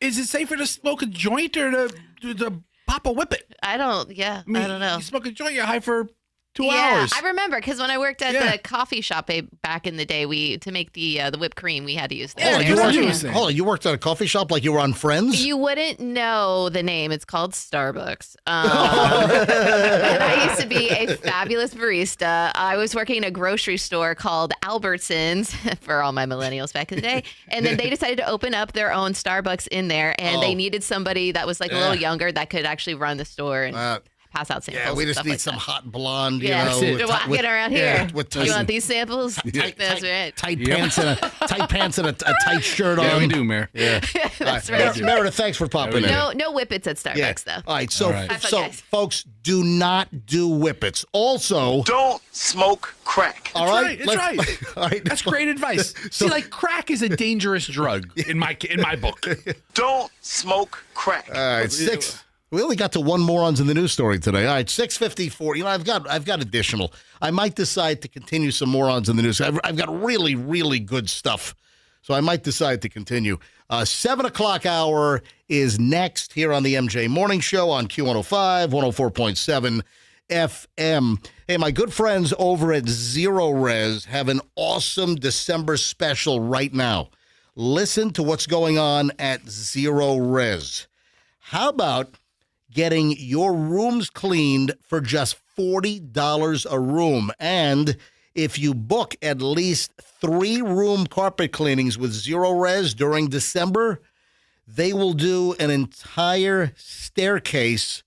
Is it safer to smoke a joint or to pop a whippet? I don't know. You smoke a joint, you're high for 2 Yeah, hours. I remember because when I worked at the coffee shop back in the day, to make the whipped cream, we had to use that. You worked at a coffee shop like you were on Friends? You wouldn't know the name. It's called Starbucks. And I used to be a fabulous barista. I was working in a grocery store called Albertsons for all my millennials back in the day. And then they decided to open up their own Starbucks in there. And they needed somebody that was like a little younger that could actually run the store and pass out samples. Yeah, we just need like some that. hot blonde, Walking around here. With You want these samples? That's right. tight pants and a tight shirt on. Yeah, we do, Mayor. Yeah. That's right. Meredith, thanks for popping in. No whippets at Starbucks, though. All right, so guys. folks, do not do whippets. Also, don't smoke crack. All right, that's right. All right, that's great advice. See, like crack is a dangerous drug in my book. Don't smoke crack. All right, 6. We only got to one morons in the news story today. All right, 6:54. I've got additional. I might decide to continue some morons in the news. I've got really, really good stuff, so I might decide to continue. 7 o'clock hour is next here on the MJ Morning Show on Q105, 104.7 FM. Hey, my good friends over at Zero Res have an awesome December special right now. Listen to what's going on at Zero Res. How about getting your rooms cleaned for just $40 a room? And if you book at least 3 room carpet cleanings with Zero Res during December, they will do an entire staircase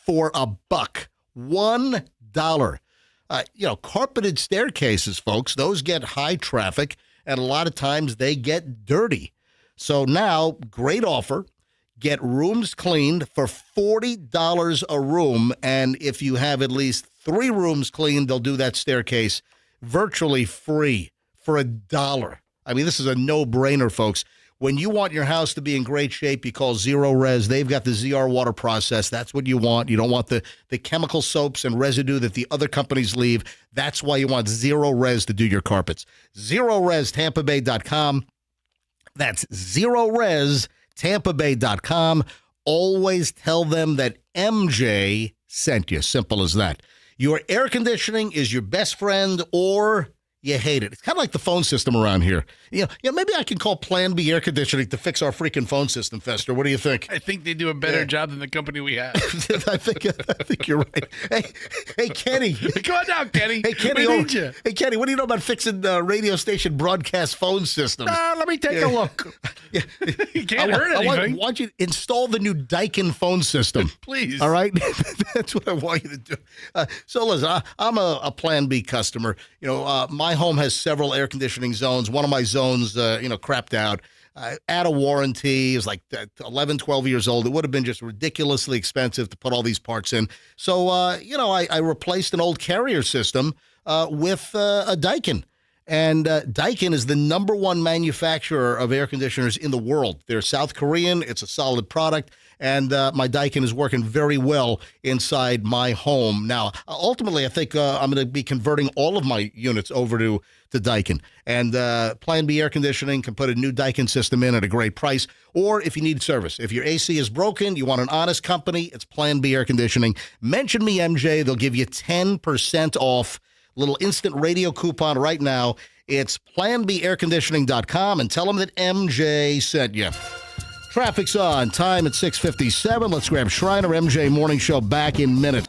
for $1. $1. Carpeted staircases, folks, those get high traffic, and a lot of times they get dirty. So now, great offer. Get rooms cleaned for $40 a room, and if you have at least 3 rooms cleaned, they'll do that staircase virtually free for $1. I mean, this is a no-brainer, folks. When you want your house to be in great shape, you call Zero Res. They've got the ZR water process. That's what you want. You don't want the chemical soaps and residue that the other companies leave. That's why you want Zero Res to do your carpets. ZeroResTampaBay.com. That's ZeroResTampaBay.com. Always tell them that MJ sent you. Simple as that. Your air conditioning is your best friend, or you hate it. It's kind of like the phone system around here. Maybe I can call Plan B Air Conditioning to fix our freaking phone system, Fester. What do you think? I think they do a better job than the company we have. I think you're right. Hey, Kenny. Come on down, Kenny. Hey, Kenny. We need you. Hey, Kenny, what do you know about fixing radio station broadcast phone systems? Let me take a look. You can't hurt anything. I want you to install the new Daikin phone system. Please. All right? That's what I want you to do. So listen, I'm a Plan B customer. My home has several air conditioning zones. One of my zones, crapped out. Out of warranty. It was like 11, 12 years old. It would have been just ridiculously expensive to put all these parts in. So, I replaced an old Carrier system with a Daikin. And Daikin is the #1 manufacturer of air conditioners in the world. They're South Korean. It's a solid product. And my Daikin is working very well inside my home. Now, ultimately, I think I'm going to be converting all of my units over to Daikin. And Plan B Air Conditioning can put a new Daikin system in at a great price. Or if you need service, if your AC is broken, you want an honest company, it's Plan B Air Conditioning. Mention me, MJ. They'll give you 10% off. Little instant radio coupon right now. It's planbairconditioning.com and tell them that MJ sent you. Traffic's on. Time at 6:57. Let's grab Shriner MJ Morning Show back in minutes.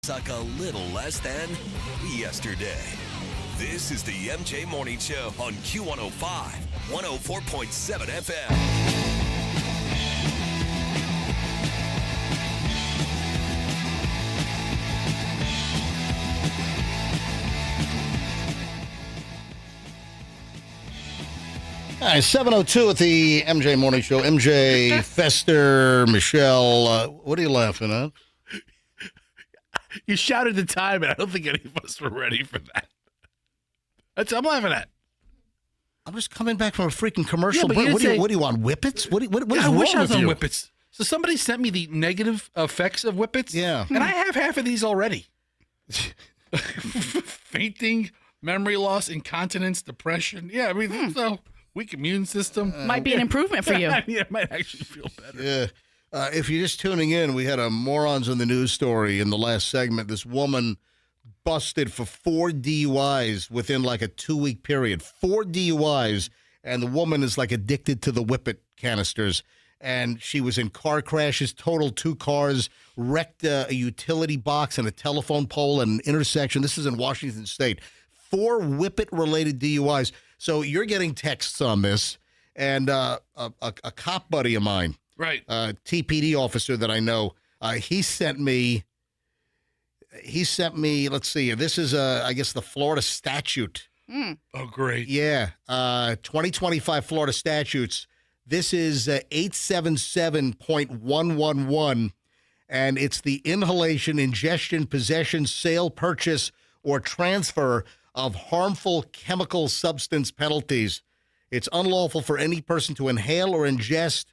suck a little less than yesterday. This is the MJ Morning Show on Q105, 104.7 FM. All right, 7:02 at the MJ Morning Show. MJ, Fester, Michelle, what are you laughing at? You shouted the time, and I don't think any of us were ready for that. That's what I'm laughing at. I'm just coming back from a freaking commercial. Yeah, break. What do you want, Whippets? What is wrong with you? I wish I was on Whippets. So somebody sent me the negative effects of Whippets. Yeah. And I have half of these already. Fainting, memory loss, incontinence, depression. Yeah, I mean, so weak immune system. Might be an improvement for you. Yeah, it might actually feel better. Yeah. If you're just tuning in, we had a morons in the news story in the last segment. This woman busted for 4 DUIs within like a 2-week period. 4 DUIs, and the woman is like addicted to the Whippet canisters. And she was in car crashes, totaled 2 cars, wrecked a utility box and a telephone pole at an intersection. This is in Washington State. 4 Whippet-related DUIs. So you're getting texts on this, and a cop buddy of mine, right, TPD officer that I know, he sent me, let's see, this is, I guess, the Florida statute. Oh, great. Yeah, 2025 Florida statutes. This is 877.111, and it's the inhalation, ingestion, possession, sale, purchase, or transfer of harmful chemical substance penalties. It's unlawful for any person to inhale or ingest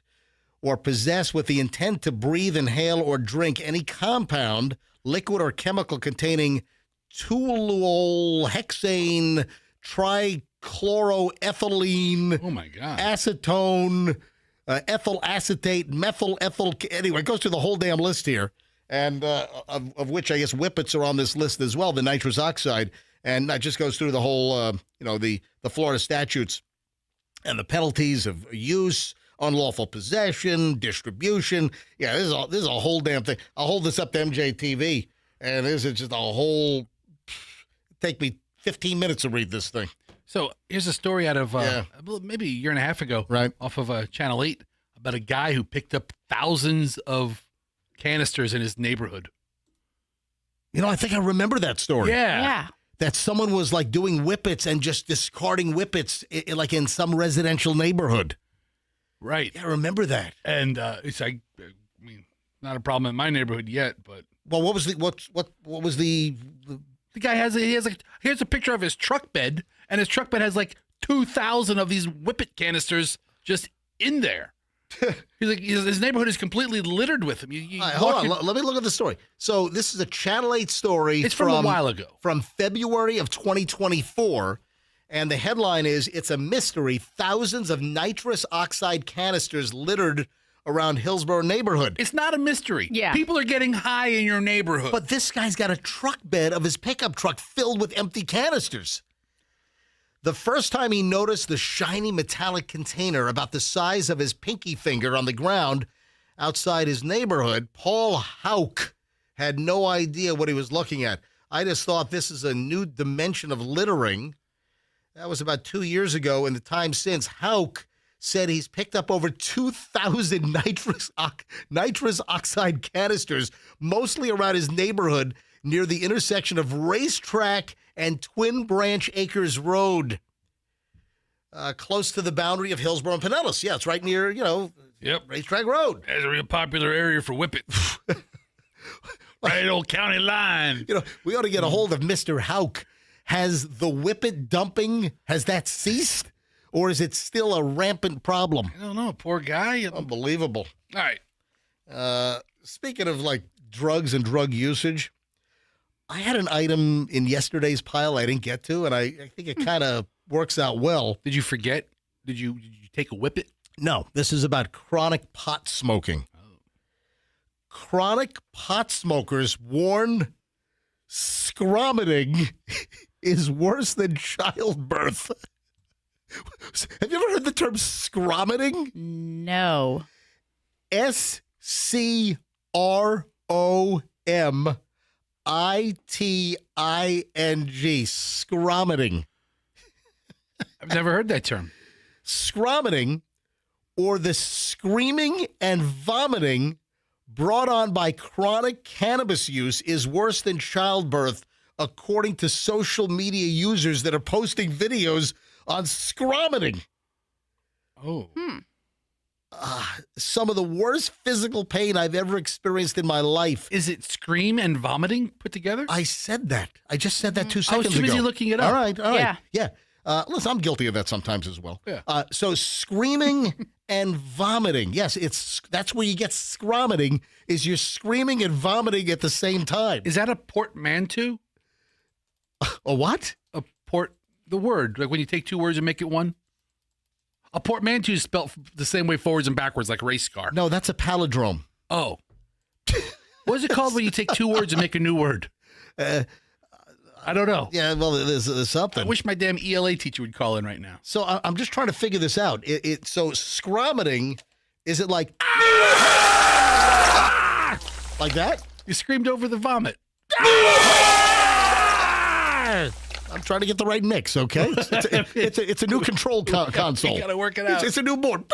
or possess with the intent to breathe, inhale, or drink any compound, liquid, or chemical containing toluol, hexane, trichloroethylene, oh my God, acetone, ethyl acetate, methyl ethyl. Anyway, it goes through the whole damn list here, and of which I guess Whippets are on this list as well, the nitrous oxide, and that just goes through the whole, the Florida statutes and the penalties of use, unlawful possession, distribution. Yeah, this is a whole damn thing. I'll hold this up to MJTV, and this is just a whole. Take me 15 minutes to read this thing. So here's a story out of maybe a year and a half ago, right, off of Channel 8, about a guy who picked up thousands of canisters in his neighborhood. I think I remember that story. Yeah. That someone was like doing Whippets and just discarding Whippets like in some residential neighborhood. Right. Yeah, I remember that. And it's like, I mean, not a problem in my neighborhood yet, but. Well, what was the The guy here's a picture of his truck bed, and his truck bed has like 2,000 of these Whippet canisters just in there. He's like, his neighborhood is completely littered with them. Hold on, let me look at the story. So this is a Channel 8 story. It's from a while ago. From February of 2024, and the headline is, "It's a mystery. Thousands of nitrous oxide canisters littered around Hillsborough neighborhood." It's not a mystery. Yeah. People are getting high in your neighborhood. But this guy's got a truck bed of his pickup truck filled with empty canisters. The first time he noticed the shiny metallic container about the size of his pinky finger on the ground outside his neighborhood, Paul Hauk had no idea what he was looking at. "I just thought this is a new dimension of littering." That was about 2 years ago. In the time since, Hauk said he's picked up over 2,000 nitrous oxide canisters, mostly around his neighborhood near the intersection of Racetrack and Twin Branch Acres Road, close to the boundary of Hillsborough and Pinellas. Yeah, it's right near, Racetrack Road. That's a real popular area for Whippets. Right, old county line. We ought to get a hold of Mr. Hauk. Has the Whippet dumping, has that ceased? Or is it still a rampant problem? I don't know. Poor guy. Unbelievable. All right. Speaking of like drugs and drug usage, I had an item in yesterday's pile I didn't get to, and I think it kind of works out well. Did you forget? Did you take a Whippet? No. This is about chronic pot smoking. Oh. Chronic pot smokers warn scromiting is worse than childbirth. Have you ever heard the term scromiting? No. SCROM Scromiting. I've never heard that term. Scromiting, or the screaming and vomiting brought on by chronic cannabis use, is worse than childbirth, according to social media users that are posting videos on scromiting. Oh. Some of the worst physical pain I've ever experienced in my life. Is it scream and vomiting put together? I said that. I just said that 2 seconds ago. I was too busy looking it up. All right. Yeah. Listen, I'm guilty of that sometimes as well. Yeah. So screaming and vomiting. Yes, that's where you get scromiting, is you're screaming and vomiting at the same time. Is that a portmanteau? A what? The word, like when you take 2 words and make it one? A portmanteau is spelled the same way forwards and backwards, like race car. No, that's a palindrome. Oh. What is it called when you take 2 words and make a new word? I don't know. Yeah, well, there's something. I wish my damn ELA teacher would call in right now. So I'm just trying to figure this out. So scromiting, is it like like that? You screamed over the vomit. I'm trying to get the right mix, okay? It's a new control console. You gotta work it out. It's a new board.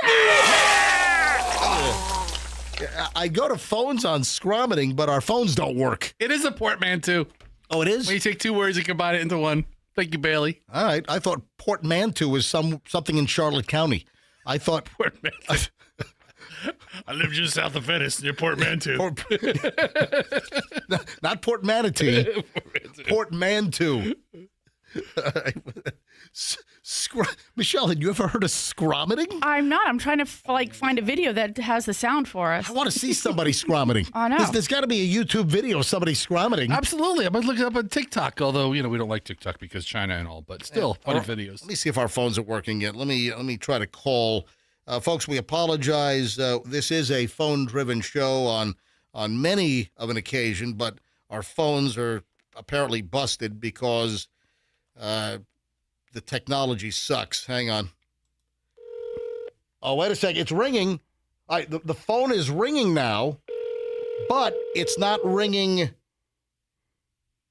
I go to phones on scromiting, but our phones don't work. It is a portmanteau. Oh, it is? When you take 2 words and combine it into one. Thank you, Bailey. All right. I thought portmanteau was something in Charlotte County. I thought portmanteau. I live just south of Venice, near Portmanteau. Not Portmanatee. Portmanteau. Michelle, had you ever heard of scromiting? I'm not. I'm trying to find a video that has the sound for us. I want to see somebody scromiting. I know. There's got to be a YouTube video of somebody scromiting. Absolutely. I might look it up on TikTok, although, we don't like TikTok because China and all, but still, funny videos. Let me see if our phones are working yet. Let me try to call. Folks, we apologize. This is a phone-driven show on many of an occasion, but our phones are apparently busted because the technology sucks. Hang on. Oh, wait a second. It's ringing. All right, the phone is ringing now, but it's not ringing.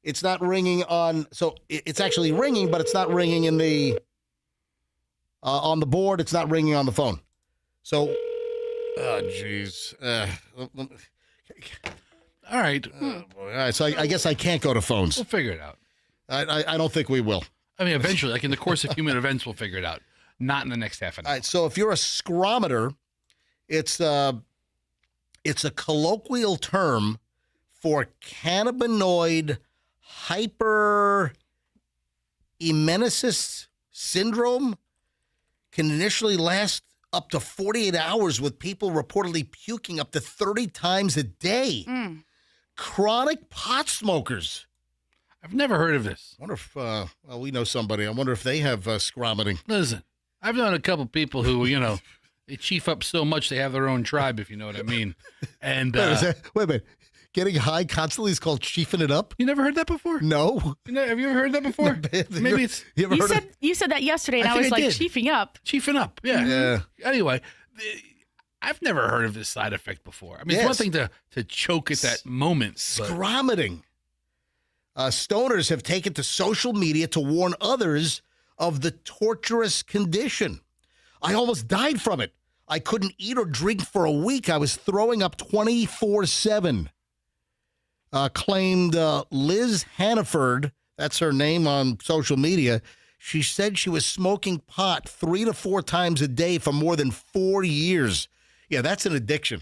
It's not ringing on. So it's actually ringing, but it's not ringing in the on the board. It's not ringing on the phone. So, oh, jeez. All right. All right. So I guess I can't go to phones. We'll figure it out. I don't think we will. I mean, eventually, like in the course of human events, we'll figure it out. Not in the next half an hour. All right. So if you're a scrometer, it's a colloquial term for cannabinoid hyperemesis syndrome. Can initially last up to 48 hours, with people reportedly puking up to 30 times a day. Chronic pot smokers. I've never heard of this. I wonder if, we know somebody. I wonder if they have scromiting. Listen, I've known a couple people who, they chief up so much they have their own tribe, if you know what I mean. And wait a minute. Getting high constantly is called chiefing it up? You never heard that before? No. Have you ever heard that before? Maybe it's... You said that yesterday, and I was like, chiefing up. Chiefing up, yeah. Anyway, I've never heard of this side effect before. I mean, it's one thing to choke at that moment. Scromiting. Stoners have taken to social media to warn others of the torturous condition. I almost died from it. I couldn't eat or drink for a week. I was throwing up 24/7. Claimed Liz Hannaford, that's her name on social media. She said she was smoking pot 3 to 4 times a day for more than 4 years. Yeah, that's an addiction.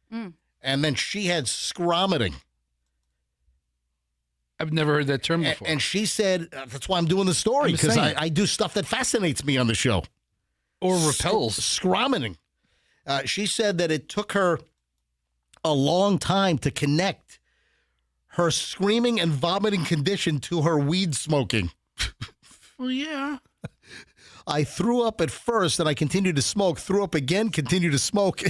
And then she had scromiting. I've never heard that term before. And she said, that's why I'm doing the story, because I do stuff that fascinates me on the show. Or repels. Scromiting. She said that it took her a long time to connect her screaming and vomiting condition to her weed smoking. Well, yeah. I threw up at first, and I continued to smoke. Threw up again, continued to smoke.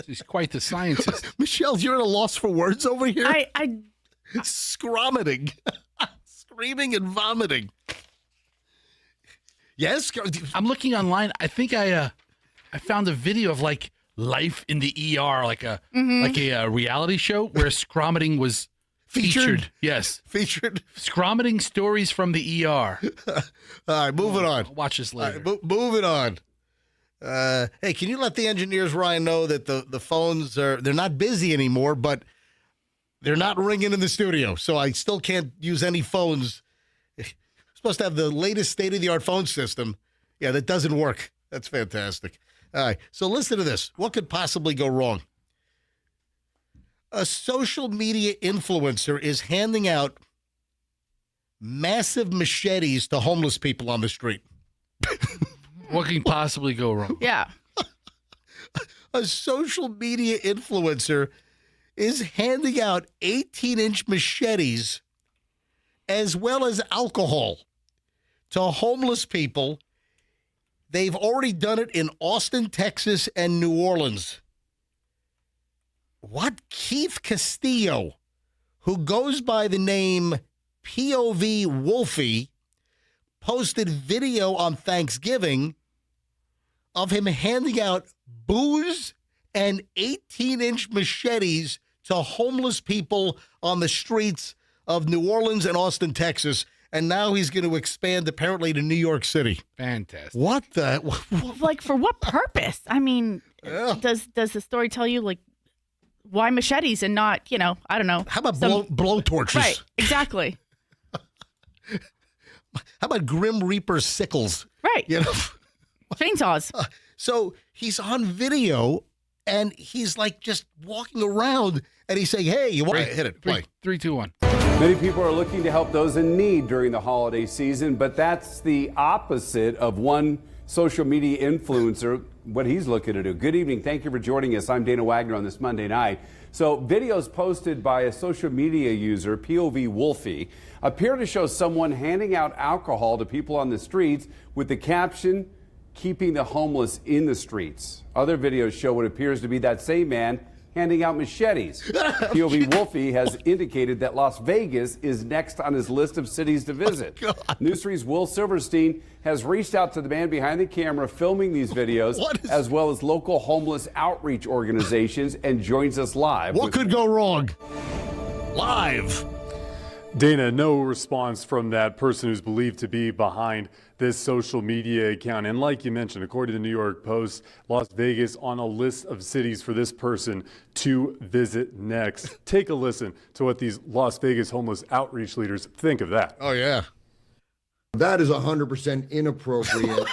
She's quite the scientist. Michelle, you're at a loss for words over here? I Scromiting. Screaming and vomiting. Yes? I'm looking online. I think I found a video of like Life in the ER, like a reality show where scromiting was featured. Yes, featured scromiting stories from the ER. All right, moving on. Watch this later. Right, moving on. Hey, can you let the engineers, Ryan, know that the phones they're not busy anymore, but they're not ringing in the studio, so I still can't use any phones. Supposed to have the latest state-of-the-art phone system. Yeah, that doesn't work. That's fantastic. All right, so listen to this. What could possibly go wrong? A social media influencer is handing out massive machetes to homeless people on the street. What can possibly go wrong? Yeah. A social media influencer is handing out 18-inch machetes as well as alcohol to homeless people. They've already done it in Austin, Texas, and New Orleans. What? Keith Castillo, who goes by the name POV Wolfie, posted video on Thanksgiving of him handing out booze and 18-inch machetes to homeless people on the streets of New Orleans and Austin, Texas. And now he's going to expand apparently to New York City. Fantastic. What the? Like, for what purpose? I mean, does the story tell you, like, why machetes and not, I don't know. How about blow torches? Right, exactly. How about Grim Reaper sickles? Right. Chainsaws. So he's on video, and he's like just walking around, and he's saying, hey, you want to hit it? Play. 3, 2, 1. Many people are looking to help those in need during the holiday season, but that's the opposite of one social media influencer, what he's looking to do. Good evening. Thank you for joining us. I'm Dana Wagner on this Monday night. So videos posted by a social media user, POV Wolfie, appear to show someone handing out alcohol to people on the streets with the caption, keeping the homeless in the streets. Other videos show what appears to be that same man handing out machetes. POV Wolfie has indicated that Las Vegas is next on his list of cities to visit. News 3's Will Silverstein has reached out to the man behind the camera filming these videos, as well as local homeless outreach organizations, and joins us live. What could go wrong? Live. Dana, no response from that person who's believed to be behind this social media account. And like you mentioned, according to the New York Post, Las Vegas on a list of cities for this person to visit next. Take a listen to what these Las Vegas homeless outreach leaders think of that. Oh, yeah. That is 100% inappropriate.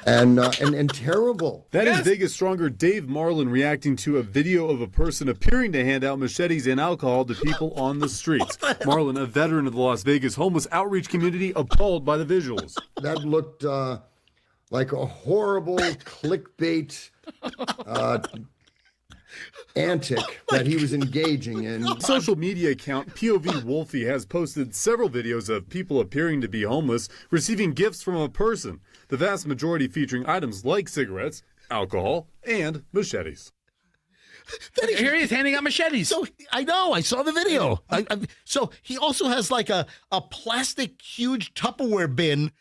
And terrible. That is Vegas Stronger Dave Marlin reacting to a video of a person appearing to hand out machetes and alcohol to people on the streets. Marlin, a veteran of the Las Vegas homeless outreach community, appalled by the visuals. That looked like a horrible clickbait antic that he was engaging in. Social media account POV Wolfie has posted several videos of people appearing to be homeless receiving gifts from a person, the vast majority featuring items like cigarettes, alcohol, and machetes. Here he is handing out machetes. So I know, I saw the video. So he also has like a plastic huge Tupperware bin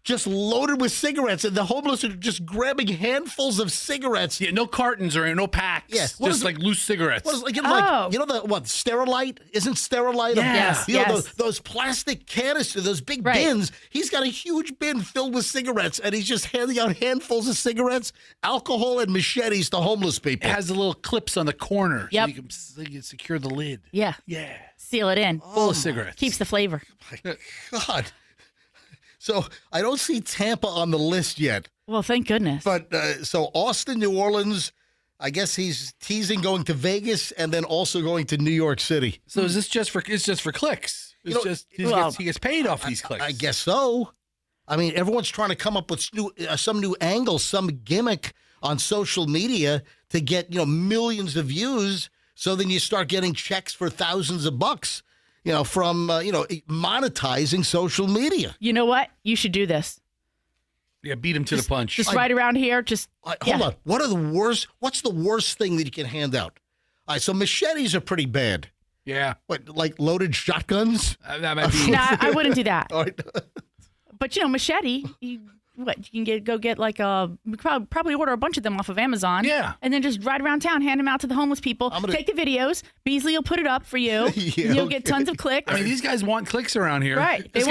just loaded with cigarettes, and the homeless are just grabbing handfuls of cigarettes. Yeah, no cartons or no packs. Yeah, just like loose cigarettes. What is, like, Sterilite? Isn't Sterilite? Yes. Those plastic canisters, those big bins. He's got a huge bin filled with cigarettes, and he's just handing out handfuls of cigarettes, alcohol, and machetes to homeless people. It has the little clips on the corner. Yep. So you can secure the lid. Yeah. Yeah. Seal it in. Full of cigarettes. Keeps the flavor. My God. So I don't see Tampa on the list yet. Well, thank goodness. But so Austin, New Orleans, I guess he's teasing going to Vegas and then also going to New York City. So is this just for clicks? He gets paid off these clicks. I guess so. I mean, everyone's trying to come up with some new angle, some gimmick on social media to get millions of views. So then you start getting checks for thousands of bucks. From monetizing social media. You know what? You should do this. Yeah, beat him to the punch. Just right around here. Hold on. What's the worst thing that you can hand out? All right, so machetes are pretty bad. Yeah. What, like loaded shotguns? That might be. Nah, I wouldn't do that. All right. But machete. you can go get like probably order a bunch of them off of Amazon. Yeah. And then just ride around town, hand them out to the homeless people. Take the videos. Beasley will put it up for you. And you'll get tons of clicks. I mean, these guys want clicks around here. Right. This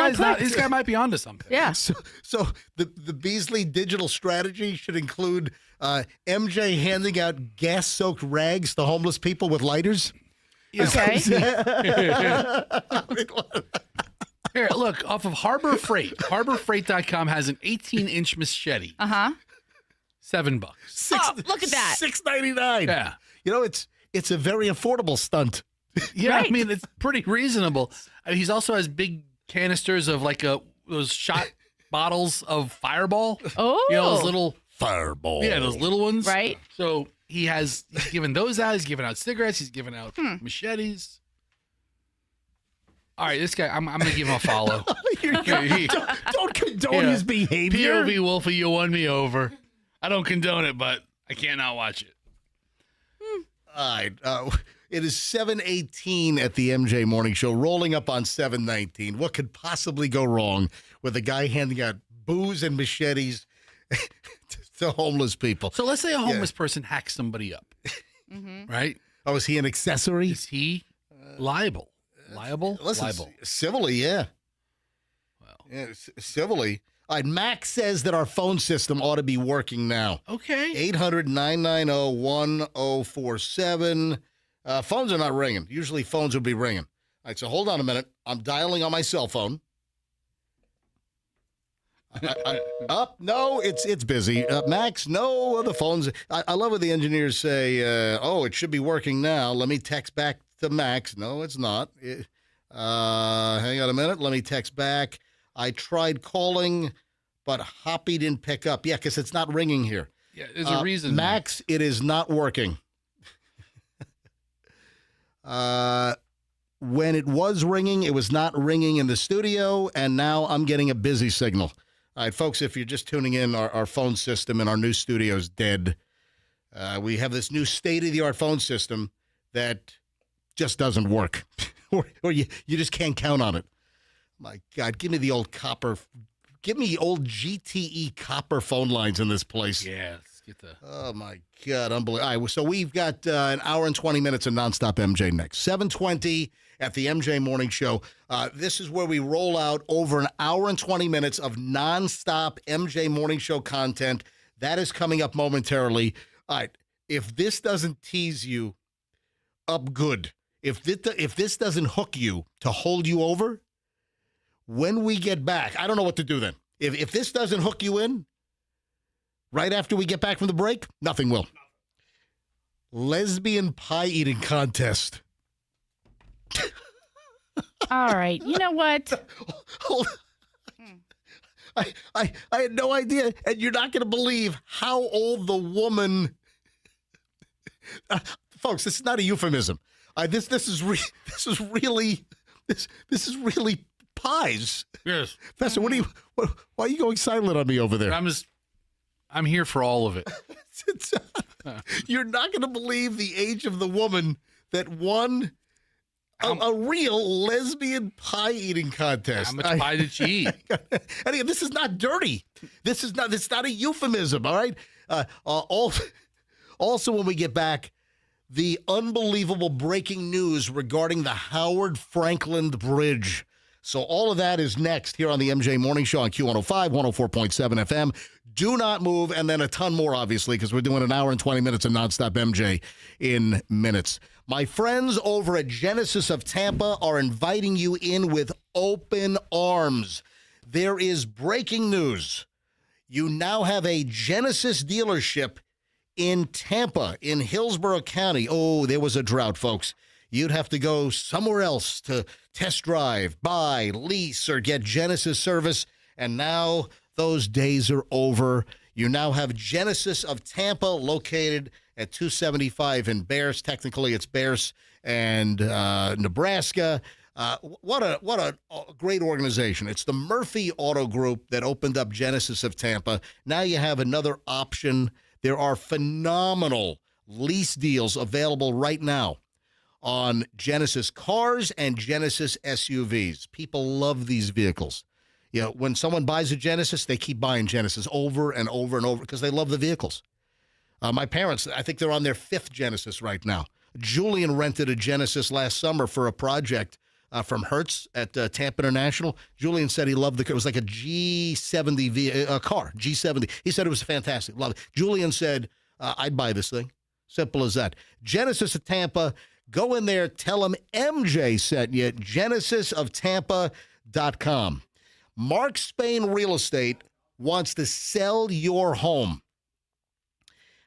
guy might be onto something. Yeah. So the Beasley digital strategy should include MJ handing out gas-soaked rags to homeless people with lighters. Okay. Here, look, off of Harbor Freight. HarborFreight.com has an 18-inch machete. Uh-huh. $7. Look at that. $6.99. Yeah. You know, it's a very affordable stunt. Yeah, Right. I mean, it's pretty reasonable. I mean, he also has big canisters of like those shot bottles of Fireball. Oh. You know, those little Fireball. Yeah, those little ones. Right. So he's given those out. He's giving out cigarettes. He's giving out machetes. All right, this guy, I'm going to give him a follow. Don't condone his behavior. POV Wolfie, you won me over. I don't condone it, but I can't not watch it. All right. It is 7:18 at the MJ Morning Show, rolling up on 7:19. What could possibly go wrong with a guy handing out booze and machetes to homeless people? So let's say a homeless person hacks somebody up, right? Oh, is he an accessory? Is he liable? Listen, Liable. Civilly, yeah. Well, yeah, civilly. All right, Max says that our phone system ought to be working now. Okay. 800-990-1047. Phones are not ringing. Usually phones would be ringing. All right, so hold on a minute. I'm dialing on my cell phone. No, it's busy. Max, no, the phone's. I love what the engineers say. It should be working now. Let me text back to Max. No, it's not. Hang on a minute. Let me text back. I tried calling, but Hoppy didn't pick up. Yeah, because it's not ringing here. Yeah, there's a reason. Max, it is not working. When it was ringing, it was not ringing in the studio, and now I'm getting a busy signal. All right, folks, if you're just tuning in, our phone system in our new studio is dead. We have this new state-of-the-art phone system that just doesn't work, or you just can't count on it. My God, give me the old copper. Give me old GTE copper phone lines in this place. Yes. Get the. Oh, my God. Unbelievable. All right, so we've got an hour and 20 minutes of nonstop MJ next. 7:20 at the MJ Morning Show. This is where we roll out over an hour and 20 minutes of nonstop MJ Morning Show content. That is coming up momentarily. All right, if this doesn't tease you up good, if this doesn't hook you to hold you over, when we get back, I don't know what to do then. If this doesn't hook you in, right after we get back from the break, nothing will. Lesbian pie eating contest. All right. You know what? Hold on. I had no idea, and you're not going to believe how old the woman. Folks, this is not a euphemism. This is really pies. Yes. Pastor, why are you going silent on me over there? I'm here for all of it. You're not going to believe the age of the woman that won a real lesbian pie eating contest. How much pie did she eat? And again, this is not dirty. It's not a euphemism, all right? Also, when we get back, the unbelievable breaking news regarding the Howard Franklin Bridge. So all of that is next here on the MJ Morning Show on Q105, 104.7 FM. Do not move, and then a ton more, obviously, because we're doing an hour and 20 minutes of nonstop MJ in minutes. My friends over at Genesis of Tampa are inviting you in with open arms. There is breaking news. You now have a Genesis dealership in Tampa, in Hillsborough County. Oh, there was a drought, folks. You'd have to go somewhere else to test drive, buy, lease, or get Genesis service. And now those days are over. You now have Genesis of Tampa located at 275 in Bears. Technically, it's Bears and Nebraska. What a great organization. It's the Murphy Auto Group that opened up Genesis of Tampa. Now you have another option. There are phenomenal lease deals available right now on Genesis cars and Genesis SUVs. People love these vehicles. You know, when someone buys a Genesis, they keep buying Genesis over and over and over because they love the vehicles. My parents, I think they're on their 5th Genesis right now. Julian rented a Genesis last summer for a project from Hertz at Tampa International. Julian said he loved the car. It was like a G70 car, G70. He said it was fantastic. Love it. Julian said, I'd buy this thing. Simple as that. Genesis of Tampa. Go in there. Tell them MJ sent you. GenesisofTampa.com. Mark Spain Real Estate wants to sell your home.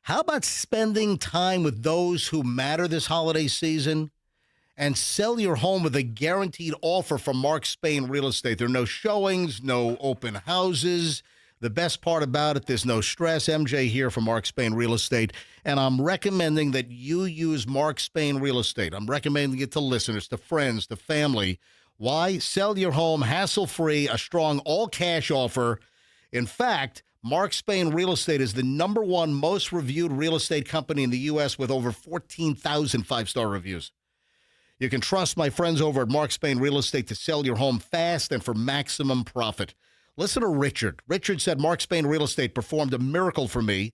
How about spending time with those who matter this holiday season and sell your home with a guaranteed offer from Mark Spain Real Estate? There are no showings, no open houses. The best part about it, there's no stress. MJ here from Mark Spain Real Estate, and I'm recommending that you use Mark Spain Real Estate. I'm recommending it to listeners, to friends, to family. Why? Sell your home hassle-free, a strong all-cash offer. In fact, Mark Spain Real Estate is the #1 most reviewed real estate company in the U.S. with over 14,000 five-star reviews. You can trust my friends over at Mark Spain Real Estate to sell your home fast and for maximum profit. Listen to Richard. Richard said, Mark Spain Real Estate performed a miracle for me.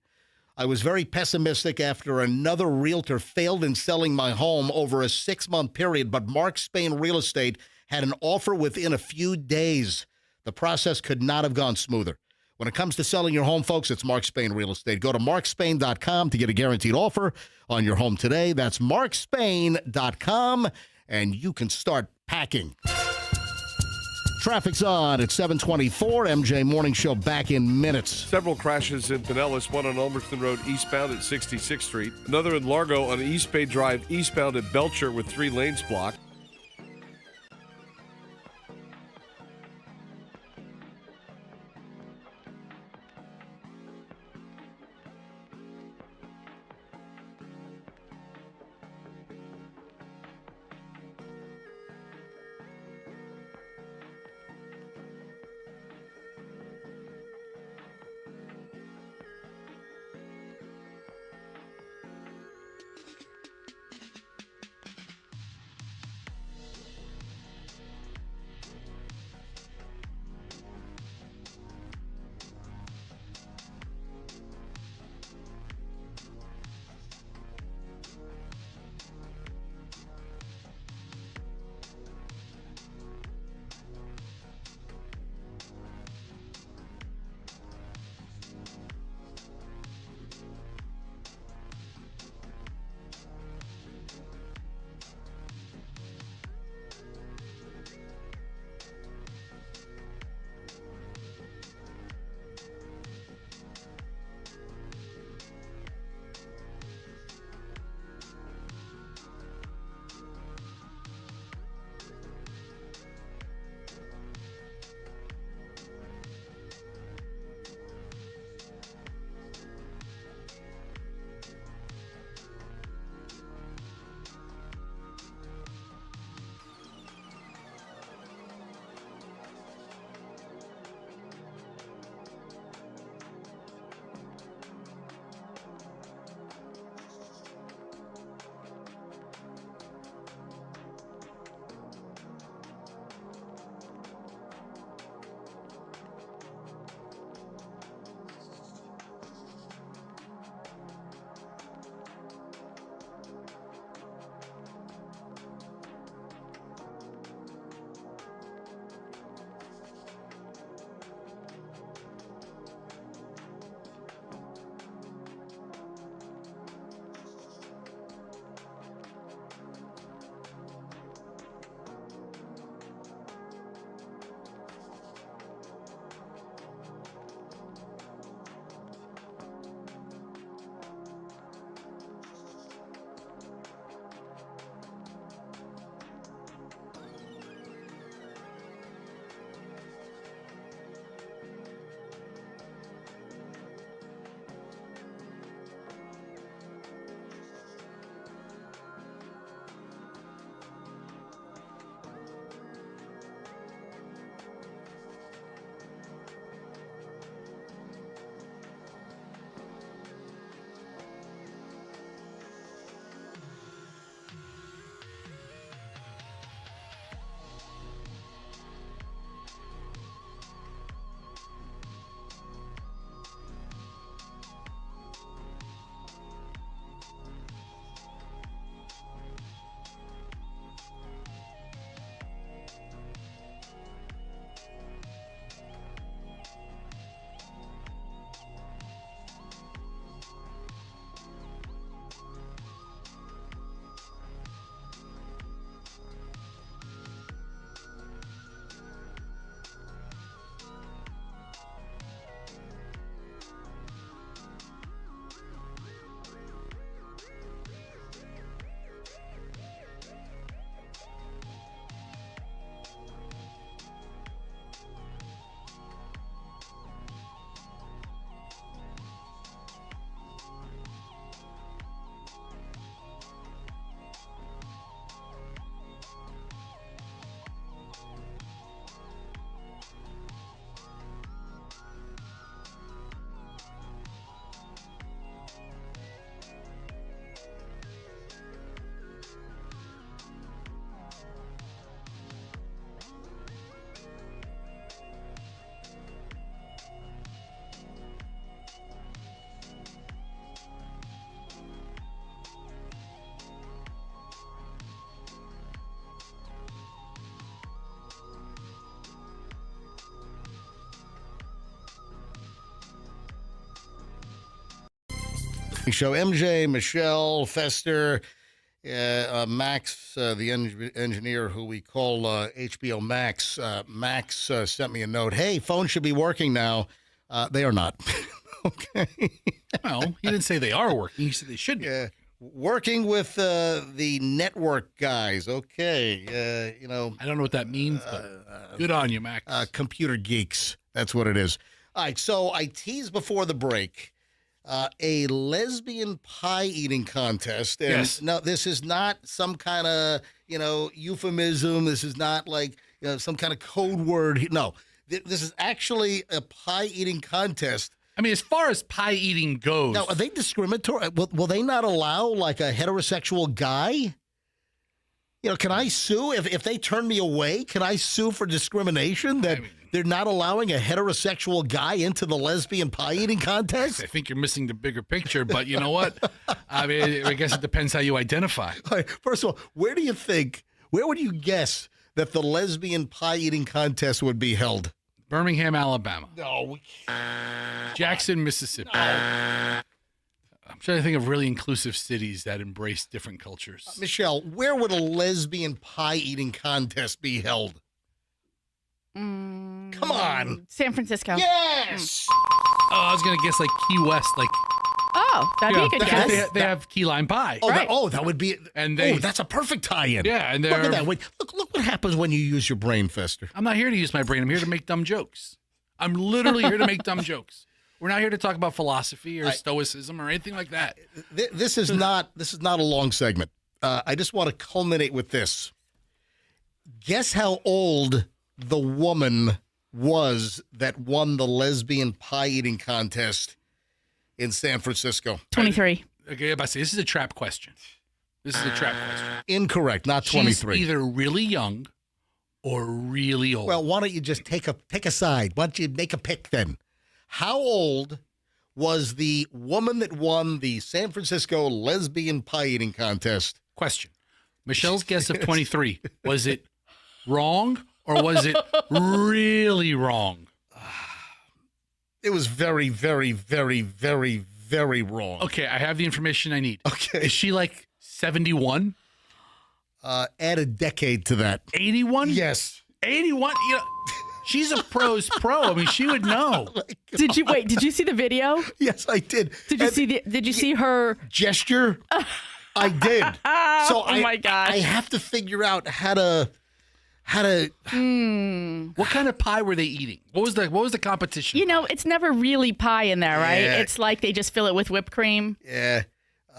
I was very pessimistic after another realtor failed in selling my home over a 6-month period, but Mark Spain Real Estate had an offer within a few days. The process could not have gone smoother. When it comes to selling your home, folks, it's Mark Spain Real Estate. Go to markspain.com to get a guaranteed offer on your home today. That's markspain.com, and you can start packing. Traffic's on at 7:24. MJ Morning Show back in minutes. Several crashes in Pinellas, one on Ulmerton Road eastbound at 66th Street. Another in Largo on East Bay Drive eastbound at Belcher with 3 lanes blocked. Show MJ, Michelle, Fester, Max, the engineer who we call HBO Max. Max sent me a note. Hey, phone should be working now. They are not. Okay. Well, he didn't say they are working. He said they should be. Working with the network guys. Okay. I don't know what that means, but good on you, Max. Computer geeks. That's what it is. All right. So I teased before the break a lesbian pie eating contest. And yes. No, this is not some kind of, euphemism. This is not like some kind of code word. No, this is actually a pie eating contest. I mean, as far as pie eating goes. Now, are they discriminatory? Will they not allow like a heterosexual guy? Can I sue if they turn me away? Can I sue for discrimination that they're not allowing a heterosexual guy into the lesbian pie eating contest? I think you're missing the bigger picture, but you know what? I mean, I guess it depends how you identify. All right, first of all, where would you guess that the lesbian pie eating contest would be held? Birmingham, Alabama. No. Jackson, Mississippi. No. I'm trying to think of really inclusive cities that embrace different cultures. Michelle, where would a lesbian pie eating contest be held? Come on. San Francisco. Yes. Oh, I was going to guess like Key West. That'd be a good guess. They have key lime pie. Oh, right. that would be. And that's a perfect tie-in. Yeah, and look at that. Look what happens when you use your brain, Fester. I'm not here to use my brain. I'm here to make dumb jokes. I'm literally here to make dumb jokes. We're not here to talk about philosophy or stoicism or anything like that. This is not a long segment. I just want to culminate with this. Guess how old the woman was that won the lesbian pie eating contest in San Francisco? 23. Okay, I say this is a trap question. Incorrect, not 23. She's either really young or really old. Well, why don't you just take a side? Why don't you make a pick then? How old was the woman that won the San Francisco lesbian pie eating contest? Question. Michelle's guess of 23. Was it wrong or was it really wrong? It was very, very, very, very, very wrong. Okay, I have the information I need. Okay. Is she like 71? Add a decade to that. 81? Yes. 81? She's a pro's pro. I mean, she would know. Oh Did you see the video? Yes, I did. Did you see her gesture? I did. So my gosh. I have to figure out how to What kind of pie were they eating? What was the competition? It's never really pie in there, right? Yeah. It's like they just fill it with whipped cream. Yeah.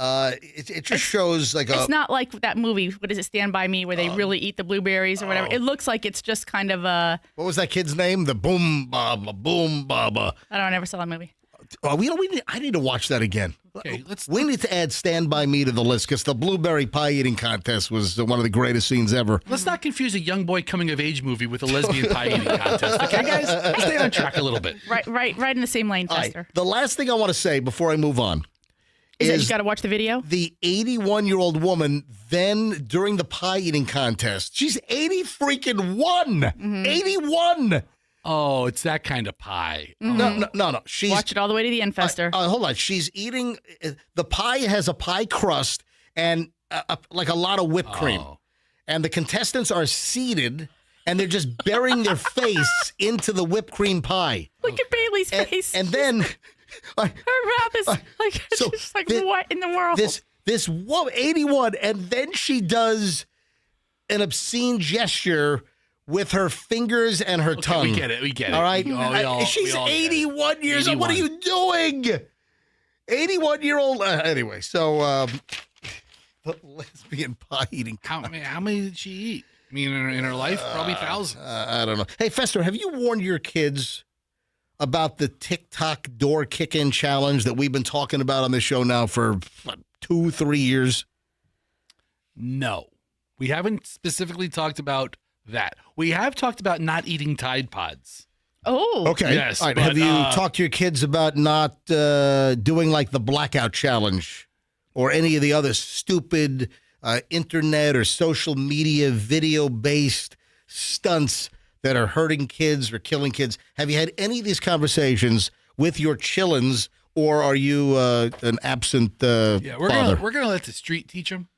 It just shows like it's not like that movie, what is it, Stand By Me, where they really eat the blueberries or whatever. It looks like it's just kind of a... What was that kid's name? The Boom Baba. I don't know, I never saw that movie. I need to watch that again. Okay, we need to add Stand By Me to the list because the blueberry pie eating contest was one of the greatest scenes ever. Let's not confuse a young boy coming of age movie with a lesbian pie eating contest. Okay, guys? Let's stay on track a little bit. Right in the same lane, Fester. The last thing I want to say before I move on is that you got to watch the video? The 81-year-old woman then during the pie eating contest, she's 80 freaking one. Mm-hmm. 81. Oh, it's that kind of pie. Mm-hmm. No. She's watch it all the way to the end, Fester. Hold on. She's eating the pie has a pie crust and like a lot of whipped cream. And the contestants are seated and they're just burying their face into the whipped cream pie. Look at Bailey's face. And then her mouth is just like, what in the world? This woman, 81, and then she does an obscene gesture with her fingers and her tongue. We get it. All right? She's 81 years old. What are you doing? 81-year-old. Anyway, so the lesbian pie eating. How many did she eat? I mean, in her life, probably thousands. I don't know. Hey, Fester, have you warned your kids about the TikTok door kick-in challenge that we've been talking about on this show now for 2-3 years? No. We haven't specifically talked about that. We have talked about not eating Tide Pods. Oh. Okay. Yes. All right. But, have you talked to your kids about not doing like the blackout challenge or any of the other stupid internet or social media video-based stunts that are hurting kids or killing kids? Have you had any of these conversations with your chillins or are you an absent father? We're gonna let the street teach them.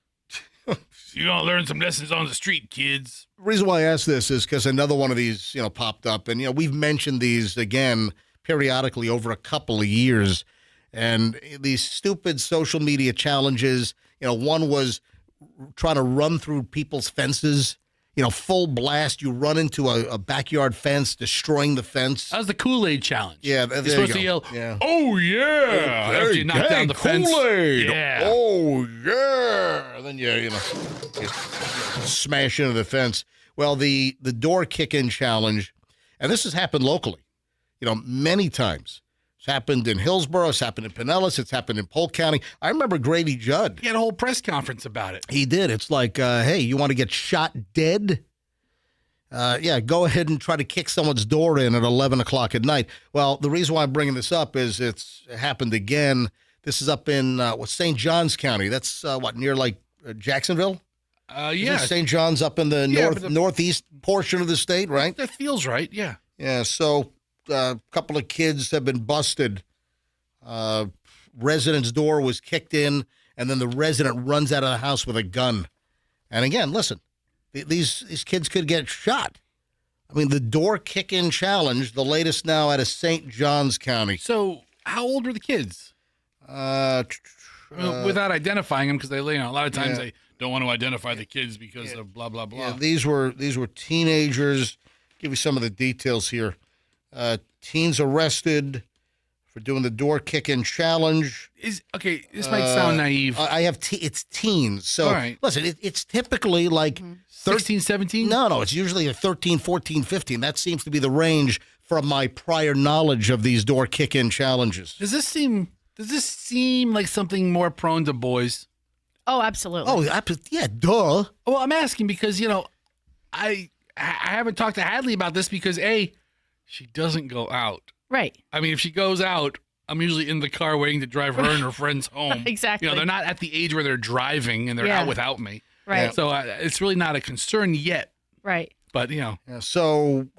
You're gonna learn some lessons on the street, kids. The reason why I asked this is because another one of these, popped up, and we've mentioned these again periodically over a couple of years, and these stupid social media challenges. One was trying to run through people's fences. Full blast. You run into a backyard fence, destroying the fence. That was the Kool-Aid challenge. Yeah, you're supposed to yell, yeah. "Oh yeah!" after you knock down the fence. Kool-Aid. Yeah. Oh yeah. And then you smash into the fence. Well, the door kick-in challenge, and this has happened locally, many times. It's happened in Hillsborough. It's happened in Pinellas. It's happened in Polk County. I remember Grady Judd. He had a whole press conference about it. He did. It's like, hey, you want to get shot dead? Go ahead and try to kick someone's door in at 11 o'clock at night. Well, the reason why I'm bringing this up is it happened again. This is up in St. Johns County. That's near Jacksonville? Yeah. St. John's up in the northeast portion of the state, right? That feels right, yeah. Yeah, so a couple of kids have been busted. Resident's door was kicked in, and then the resident runs out of the house with a gun. And again, listen, these kids could get shot. I mean, the door kick-in challenge, the latest now out of St. Johns County. So how old were the kids? Without identifying them, because they, a lot of times they don't want to identify the kids because of blah, blah, blah. Yeah, these were teenagers. Give you some of the details here. Teens arrested for doing the door kick-in challenge. This might sound naive. It's teens. So all right. Listen, it's typically like 16, 17? No, it's usually a 13, 14, 15. That seems to be the range from my prior knowledge of these door kick-in challenges. Does this seem like something more prone to boys? Oh, absolutely. Oh, yeah, duh. Well, I'm asking because, I haven't talked to Hadley about this because, A, she doesn't go out. Right. I mean, if she goes out, I'm usually in the car waiting to drive her and her friends home. Exactly. They're not at the age where they're driving and they're out without me. Right. So it's really not a concern yet. Right. But, So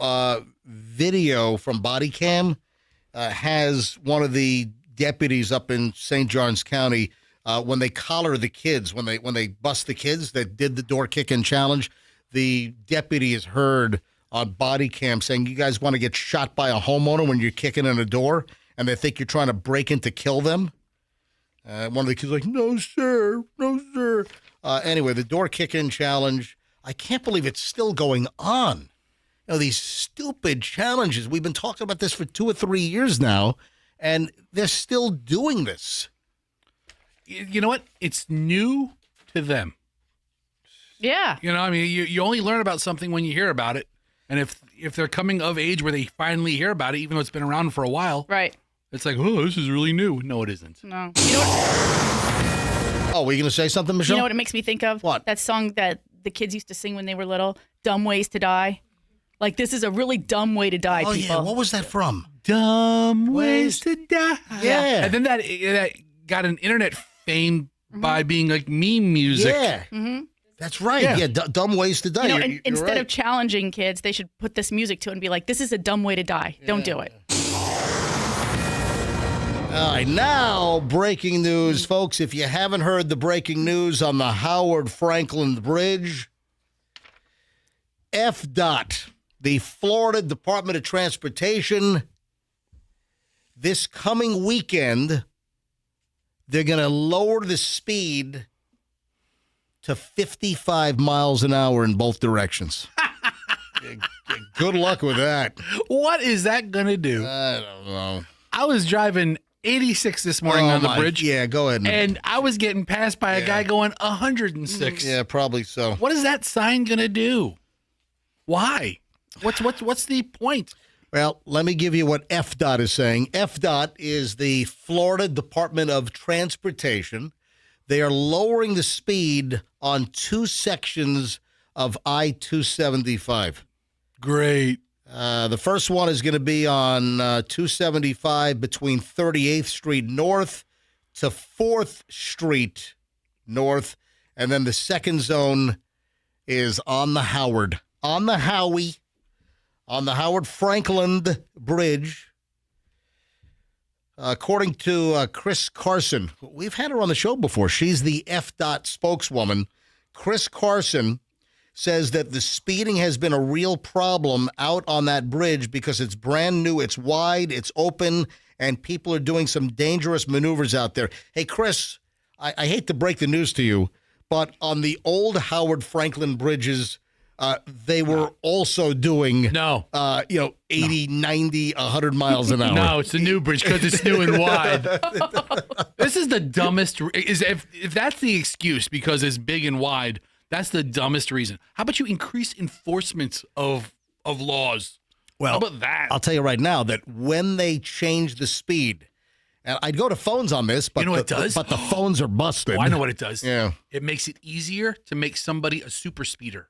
video from body cam has one of the deputies up in St. Johns County when they collar the kids, when they bust the kids that did the door kick-in challenge, the deputy is heard on body cam saying, you guys want to get shot by a homeowner when you're kicking in a door and they think you're trying to break in to kill them? One of the kids is like, no, sir. No, sir. Anyway, the door kick-in challenge, I can't believe it's still going on. These stupid challenges. We've been talking about this for 2 or 3 years now, and they're still doing this. You know what? It's new to them. Yeah. You only learn about something when you hear about it. And if they're coming of age where they finally hear about it, even though it's been around for a while, right? It's like, oh, this is really new. No, it isn't. No. Oh, were you going to say something, Michelle? You know what it makes me think of? What? That song that the kids used to sing when they were little, "Dumb Ways to Die." Like, this is a really dumb way to die, people. Yeah, what was that from? Dumb Ways to Die. Yeah. And then that got an internet fame by being like meme music. Yeah. Mm-hmm. That's right. Yeah, Dumb Ways to Die. You're instead right. of challenging kids, they should put this music to it and be like, this is a dumb way to die. Don't do it. All right, now breaking news, folks. If you haven't heard the breaking news on the Howard Franklin Bridge, FDOT, the Florida Department of Transportation, this coming weekend, they're going to lower the speed to 55 miles an hour in both directions. Good luck with that. What is that going to do? I don't know. I was driving 86 this morning on the bridge. Yeah, go ahead. And I was getting passed by a guy going 106. Yeah, probably so. What is that sign going to do? Why? What's the point? Well, let me give you what FDOT is saying. FDOT is the Florida Department of Transportation. They are lowering the speed on 2 sections of I-275. Great. The first one is going to be on 275 between 38th Street North to 4th Street North. And then the second zone is on the Howard. On the Howard Franklin Bridge. According to Chris Carson, we've had her on the show before. She's the FDOT spokeswoman. Chris Carson says that the speeding has been a real problem out on that bridge because it's brand new, it's wide, it's open, and people are doing some dangerous maneuvers out there. Hey, Chris, I hate to break the news to you, but on the old Howard Franklin bridges, they were also doing 80, 90, 100 miles an hour. No, it's the new bridge because it's new and wide. This is the dumbest. If that's the excuse because it's big and wide, that's the dumbest reason. How about you increase enforcement of laws? Well, how about that? I'll tell you right now that when they change the speed, and I'd go to phones on this, but you know what it does? But the phones are busted. Oh, I know what it does. Yeah, it makes it easier to make somebody a super speeder.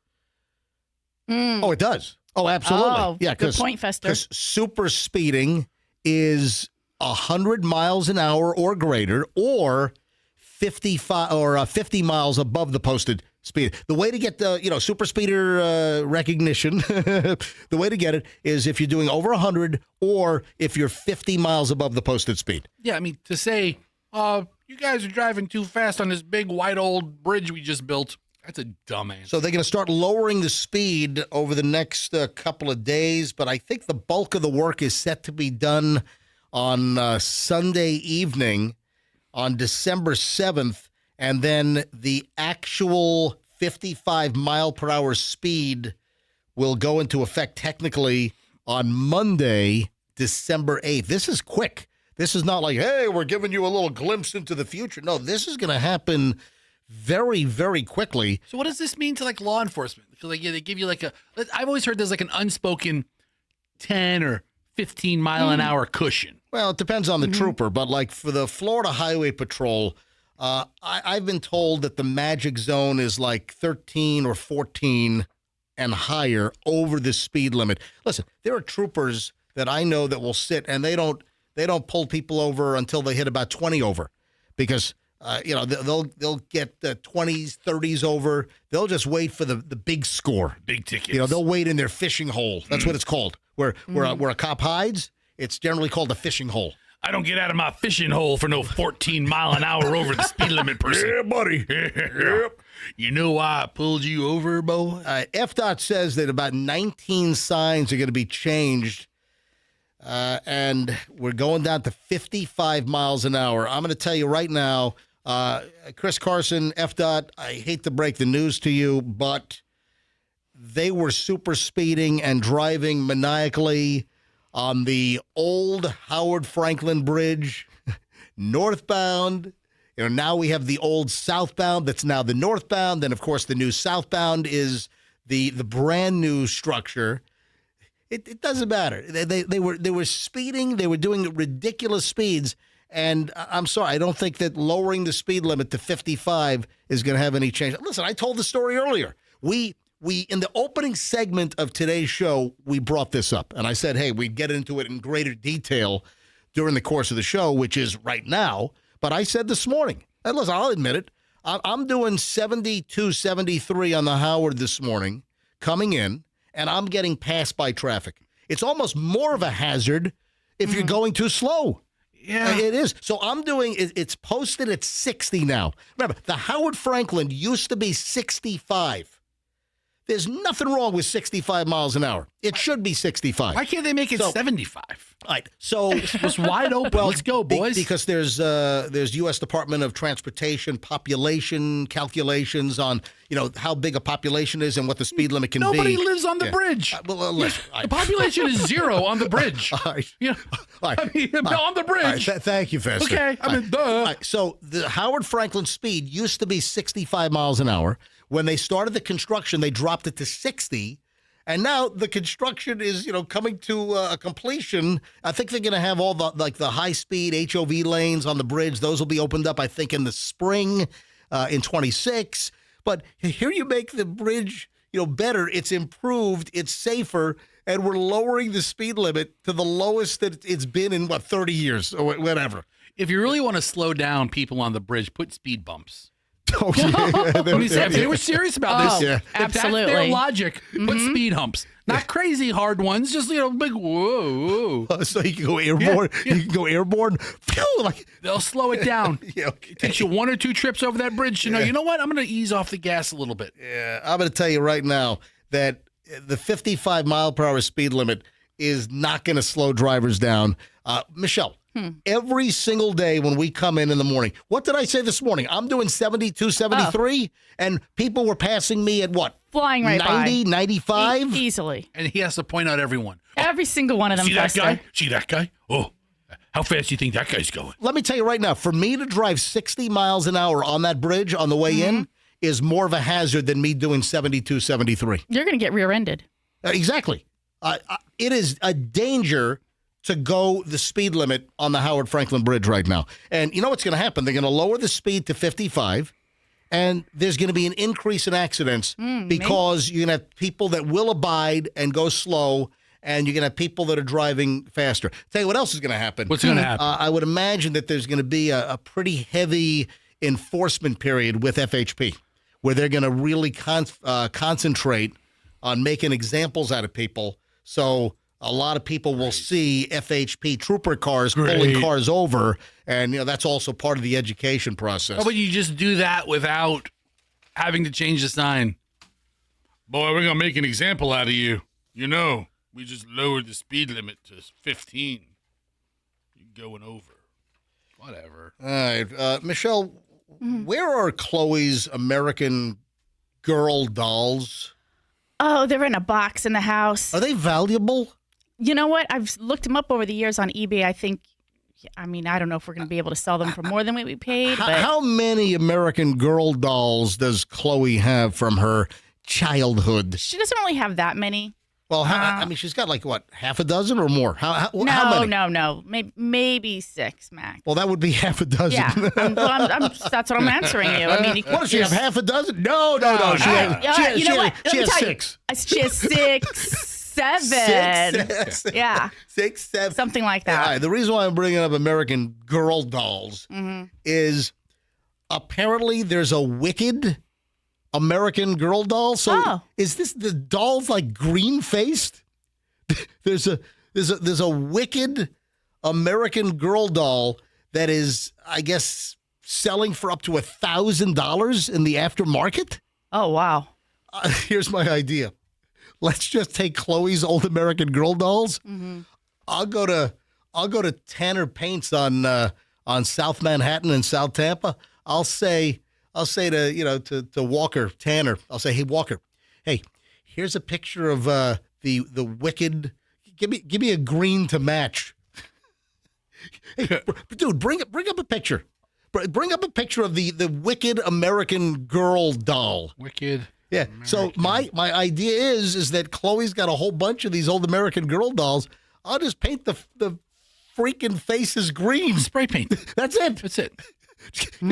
Oh, it does. Oh, absolutely. Oh, yeah, good point, Fester. Because super speeding is 100 miles an hour or greater, or 55 or 50 miles above the posted speed. The way to get the super speeder recognition, the way to get it is if you're doing over 100 or if you're 50 miles above the posted speed. Yeah, I mean to say, you guys are driving too fast on this big white old bridge we just built. That's a dumb answer. So they're going to start lowering the speed over the next couple of days, but I think the bulk of the work is set to be done on Sunday evening on December 7th, and then the actual 55 mile per hour speed will go into effect technically on Monday, December 8th. This is quick. This is not like, hey, we're giving you a little glimpse into the future. No, this is going to happen very, very quickly. So what does this mean to like law enforcement? Because they give you like I've always heard there's like an unspoken 10 or 15 mile an hour cushion. Well, it depends on the trooper, but like for the Florida Highway Patrol, I've been told that the magic zone is like 13 or 14 and higher over the speed limit. Listen, there are troopers that I know that will sit and they don't pull people over until they hit about 20 over because they'll get the 20s, 30s over. They'll just wait for the big score. Big tickets. They'll wait in their fishing hole. That's what it's called. Where a cop hides, it's generally called a fishing hole. I don't get out of my fishing hole for no 14 mile an hour over the speed limit person. Yeah, buddy. Yep. You know why I pulled you over, Bo? FDOT says that about 19 signs are going to be changed. And we're going down to 55 miles an hour. I'm going to tell you right now, Chris Carson, FDOT, I hate to break the news to you, but they were super speeding and driving maniacally on the old Howard Franklin Bridge, northbound. Now we have the old southbound that's now the northbound. And, of course, the new southbound is the brand new structure. It doesn't matter. They were speeding. They were doing ridiculous speeds. And I'm sorry, I don't think that lowering the speed limit to 55 is going to have any change. Listen, I told the story earlier. We in the opening segment of today's show, we brought this up. And I said, hey, we'd get into it in greater detail during the course of the show, which is right now. But I said this morning, and listen, I'll admit it, I'm doing 72, 73 on the Howard this morning, coming in, and I'm getting passed by traffic. It's almost more of a hazard if you're going too slow. Yeah, it is. So I'm doing, it's posted at 60 now. Remember, the Howard Franklin used to be 65. There's nothing wrong with 65 miles an hour. It should be 65. Why can't they make it 75? All right, so it's wide open. Well, let's go, boys. Because there's U.S. Department of Transportation population calculations on how big a population is and what the speed limit can be. Nobody lives on the bridge. Listen, the population is 0 on the bridge. All right. On the bridge. All right, thank you, Fester. Okay, I mean, duh. All right, so the Howard Franklin speed used to be 65 miles an hour. When they started the construction, they dropped it to 60. And now the construction is, coming to a completion. I think they're going to have all the high-speed HOV lanes on the bridge. Those will be opened up, I think, in the spring in 26. But here you make the bridge, better. It's improved. It's safer. And we're lowering the speed limit to the lowest that it's been in, 30 years or whatever. If you really want to slow down people on the bridge, put speed bumps. Oh, yeah. They were serious about this. Yeah. Absolutely. That's their logic. Put speed humps. Not crazy hard ones, just big whoa. So you can go airborne. Yeah. You can go airborne. They'll slow it down. Yeah, okay. It takes you 1 or 2 trips over that bridge to know, you know what? I'm going to ease off the gas a little bit. Yeah, I'm going to tell you right now that the 55 mile per hour speed limit is not going to slow drivers down. Michelle, every single day when we come in the morning, what did I say this morning? I'm doing 72, 73, and people were passing me at what? Flying right 90, by. 95? Easily. And he has to point out everyone. Every single one of them. See that guy? See that guy? Oh, how fast do you think that guy's going? Let me tell you right now, for me to drive 60 miles an hour on that bridge on the way in is more of a hazard than me doing 72, 73. You're going to get rear-ended. Exactly. It is a danger to go the speed limit on the Howard Franklin Bridge right now. And you know what's going to happen? They're going to lower the speed to 55, and there's going to be an increase in accidents because you're going to have people that will abide and go slow, and you're going to have people that are driving faster. Tell you what else is going to happen. What's going to happen? I would imagine that there's going to be a pretty heavy enforcement period with FHP, where they're going to really concentrate on making examples out of people. So a lot of people will see FHP trooper cars pulling cars over, and that's also part of the education process. How about you just do that without having to change the sign? Boy, we're going to make an example out of you. We just lowered the speed limit to 15. You're going over. Whatever. All right. Michelle, where are Chloe's American Girl dolls? Oh, they're in a box in the house. Are they valuable? You know what? I've looked them up over the years on eBay. I don't know if we're going to be able to sell them for more than what we paid. But How many American Girl dolls does Chloe have from her childhood? she doesn't really have that many. Well, she's got half a dozen or more? How many? No. Maybe 6 max. Well, that would be half a dozen. Yeah, that's what I'm answering you. What does she have? Half a dozen? No. She has 6. She has 6, 7. Yeah. 6, 7. Something like that. Yeah, the reason why I'm bringing up American Girl dolls is apparently there's a Wicked American Girl doll. So is this the doll's green faced? There's a Wicked American Girl doll that is, I guess, selling for up to $1,000 in the aftermarket. Oh wow! Here's my idea. Let's just take Chloe's old American Girl dolls. I'll go to Tanner Paints on South Manhattan and South Tampa. I'll say to Walker Tanner. I'll say, hey Walker, hey, here's a picture of the Wicked. Give me a green to match. Hey, dude, bring up a picture. Bring up a picture of the Wicked American Girl doll. Wicked. Yeah. American. So my idea is that Chloe's got a whole bunch of these old American Girl dolls. I'll just paint the freaking faces green. Spray paint. That's it. Give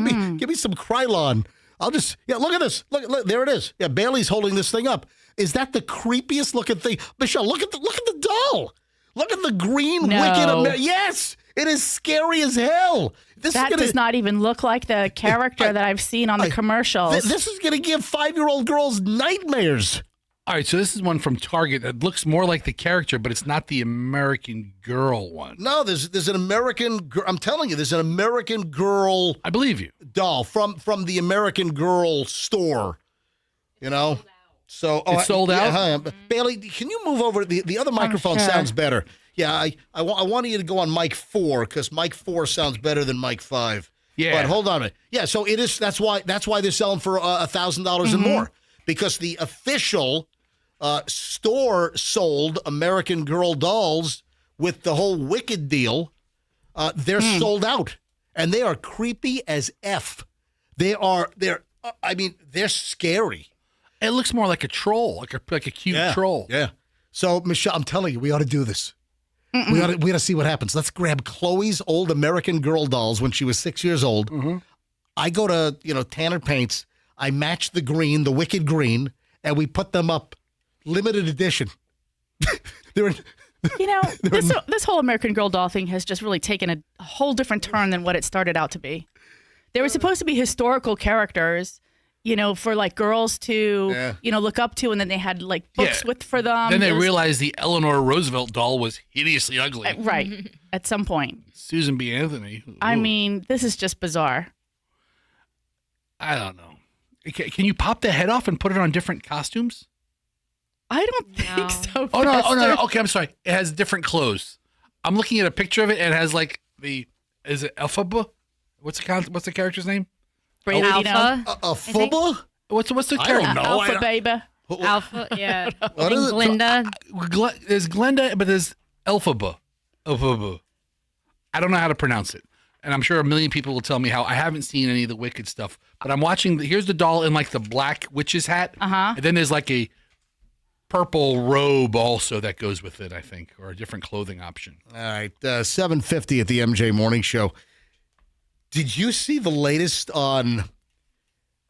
me some Krylon. I'll just look at this. Look, there it is. Yeah, Bailey's holding this thing up. Is that the creepiest looking thing? Michelle, look at the doll. Look at the green Wicked. Yes, it is scary as hell. That does not even look like the character that I've seen on the commercials. This is going to give 5-year-old girls nightmares. All right, so this is one from Target that looks more like the character, but it's not the American Girl one. No, there's an American. I'm telling you, there's an American Girl. I believe you. Doll from the American Girl store. So it's sold out. Hi, Bailey, can you move over? The other microphone sounds better. Yeah, I wanted you to go on mic 4 because mic 4 sounds better than mic 5. Yeah. But hold on a minute. Yeah, so it is. That's why they're selling for $1,000 and more, because the official store sold American Girl dolls with the whole Wicked deal. They're sold out, and they are creepy as F. They're scary. It looks more like a troll, like a cute troll. Yeah. So Michelle, I'm telling you, we ought to do this. We ought to see what happens. Let's grab Chloe's old American Girl dolls when she was 6 years old. I go to Tanner Paints. I match the green, the Wicked green, and we put them up, limited edition. This whole American Girl doll thing has just really taken a whole different turn than what it started out to be. They were supposed to be historical characters, for like girls to, look up to, and then they had like books for them. Then they realized the Eleanor Roosevelt doll was hideously ugly. Right. At some point. Susan B. Anthony. Ooh. I mean, this is just bizarre. I don't know. Can you pop the head off and put it on different costumes? I don't think so. Oh no. Okay, I'm sorry. It has different clothes. I'm looking at a picture of it, and it has like is it Elphaba? What's the character's name? Alpha. Alphaba? What's the character? I don't know. Alpha Baby. Alpha, yeah. What is it? Glinda. There's Glenda, but there's Elphaba. Elphaba. I don't know how to pronounce it. And I'm sure a million people will tell me how I haven't seen any of the Wicked stuff. But I'm watching, here's the doll in like the black witch's hat. Uh-huh. And then there's like a purple robe also that goes with it, I think, or a different clothing option. All right, 7:50 at the MJ Morning Show. Did you see the latest on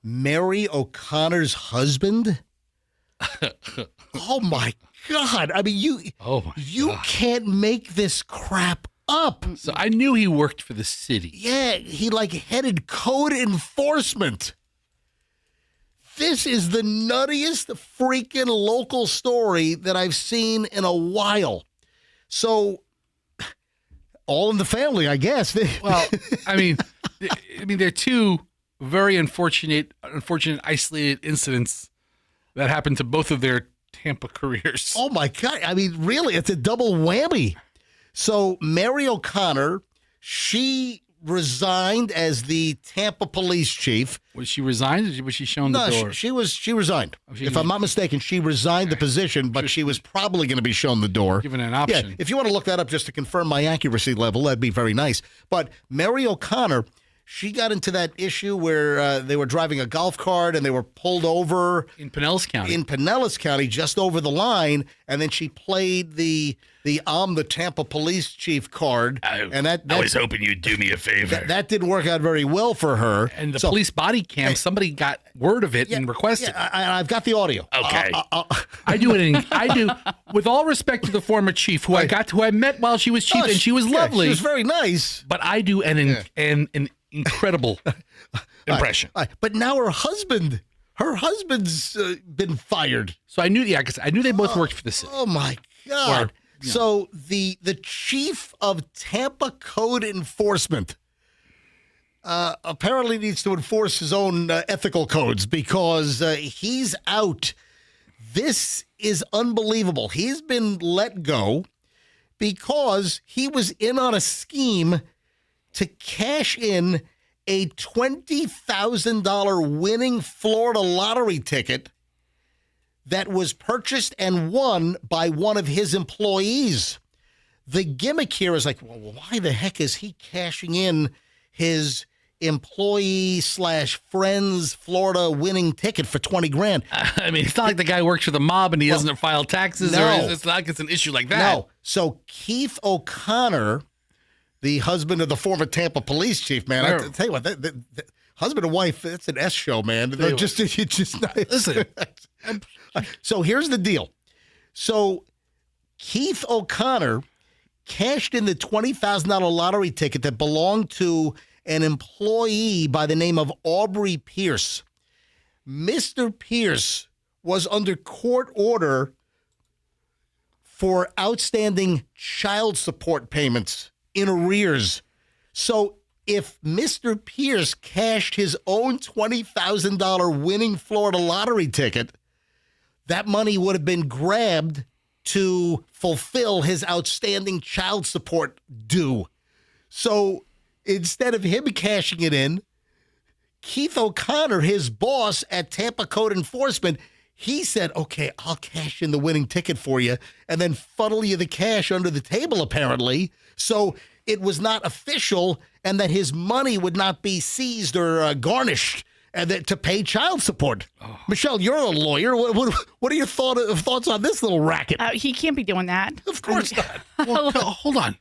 Mary O'Connor's husband? Oh my God! I mean, you can't make this crap up. So I knew he worked for the city. Yeah, he like headed code enforcement. This is the nuttiest freaking local story that I've seen in a while. So, all in the family, I guess. Well, I mean, they're two very unfortunate, isolated incidents that happened to both of their Tampa careers. Oh my God! I mean, really, it's a double whammy. So, Mary O'Connor, she resigned as the Tampa police chief. Was she resigned? Or was she shown the door? She resigned. If I'm not mistaken, she resigned the position, but she was probably going to be shown the door. Given an option. Yeah, if you want to look that up just to confirm my accuracy level, that'd be very nice. But Mary O'Connor, she got into that issue where they were driving a golf cart and they were pulled over. In Pinellas County. In Pinellas County, just over the line, and then she played the I'm the Tampa police chief card. I was hoping you'd do me a favor. That didn't work out very well for her. And the police body cam, somebody got word of it and requested. Yeah, I've got the audio. Okay. I do. With all respect to the former chief, who I met while she was chief, and she was lovely. She was very nice. But I do an incredible impression. But now her husband's been fired. So I knew, because I knew they both worked for the city. Oh my God. So the chief of Tampa Code Enforcement apparently needs to enforce his own ethical codes because he's out. This is unbelievable. He's been let go because he was in on a scheme to cash in a $20,000 winning Florida lottery ticket that was purchased and won by one of his employees. The gimmick here is like, well, why the heck is he cashing in his employee/friend's Florida winning ticket for $20,000? I mean, it's not like the guy works for the mob and he doesn't file taxes. No. Or it's not like it's an issue like that. No. So Keith O'Connor, the husband of the former Tampa police chief, man, I tell you what, the husband and wife, it's an S show, man. They're just listen. So here's the deal. So Keith O'Connor cashed in the $20,000 lottery ticket that belonged to an employee by the name of Aubrey Pierce. Mr. Pierce was under court order for outstanding child support payments in arrears. So if Mr. Pierce cashed his own $20,000 winning Florida lottery ticket, that money would have been grabbed to fulfill his outstanding child support due. So instead of him cashing it in, Keith O'Connor, his boss at Tampa Code Enforcement, he said, okay, I'll cash in the winning ticket for you and then funnel you the cash under the table, apparently. So it was not official and that his money would not be seized or garnished and that to pay child support. Oh. Michelle, you're a lawyer. What are your thoughts on this little racket? He can't be doing that. Of course not. Well, hold on.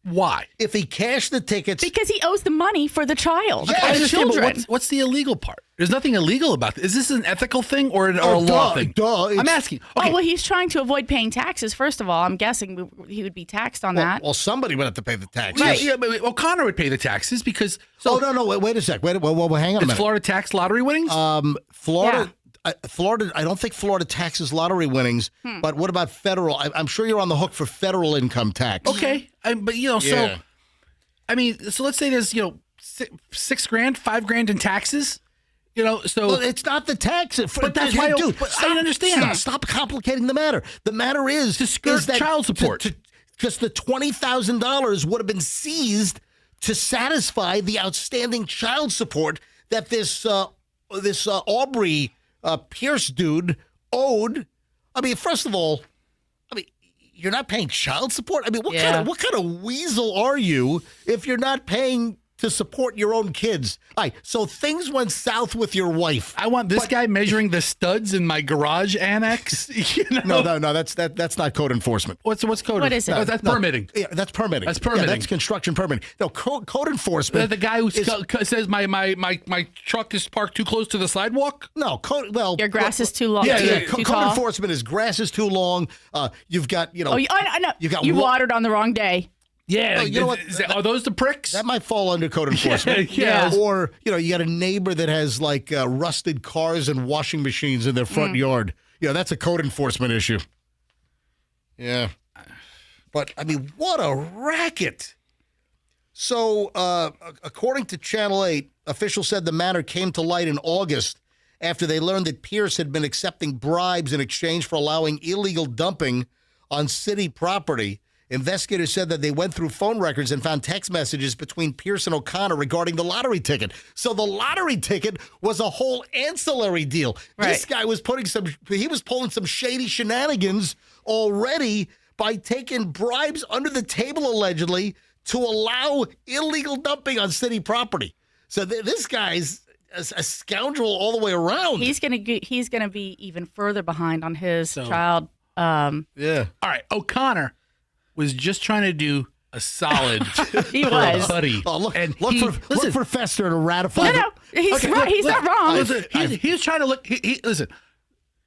Why? If he cashed the tickets. Because he owes the money for the child. I the understand, but children. what's the illegal part? There's nothing illegal about this. Is this an ethical thing or a law thing? I'm asking. Okay. Oh, well, he's trying to avoid paying taxes, first of all. I'm guessing he would be taxed on that. Well, somebody would have to pay the taxes. Right. Yeah, but O'Connor would pay the taxes because. So, no. Wait a sec. Wait, hang on a minute. Florida tax lottery winnings? Florida. Yeah. Florida. I don't think Florida taxes lottery winnings. But what about federal? I'm sure you're on the hook for federal income tax. Okay, but so. I mean, so let's say there's, $6,000, $5,000 in taxes, so. Well, it's not the tax. But that's why, dude, I understand. Stop complicating the matter. The matter is. To skirt child support. Because the $20,000 would have been seized to satisfy the outstanding child support that this Aubrey Pierce dude owed. I mean, first of all, you're not paying child support? I mean, what kind of weasel are you if you're not paying to support your own kids? All right, so things went south with your wife. I want this guy measuring the studs in my garage annex. No, that's not code enforcement. What's code? What is it? No, that's permitting. Yeah, that's permitting. That's permitting. Yeah, that's construction permitting. No, code enforcement. The guy who says my truck is parked too close to the sidewalk. No, your grass is too long. Code enforcement is grass is too long. You've got I know. You watered on the wrong day. Yeah, you know what? Are those the pricks? That might fall under code enforcement. Yeah. Or, you got a neighbor that has rusted cars and washing machines in their front yard. That's a code enforcement issue. Yeah. But, I mean, what a racket. So, according to Channel 8, officials said the matter came to light in August after they learned that Pierce had been accepting bribes in exchange for allowing illegal dumping on city property. Investigators said that they went through phone records and found text messages between Pierce and O'Connor regarding the lottery ticket. So the lottery ticket was a whole ancillary deal. Right. This guy was pulling some shady shenanigans already by taking bribes under the table, allegedly, to allow illegal dumping on city property. So this guy's a scoundrel all the way around. He's gonna be even further behind on his child. Yeah. All right, O'Connor was just trying to do a solid. He was, buddy. Oh, look for Fester to ratify. No, he's right. He's not wrong. Listen, he's trying to look. Listen,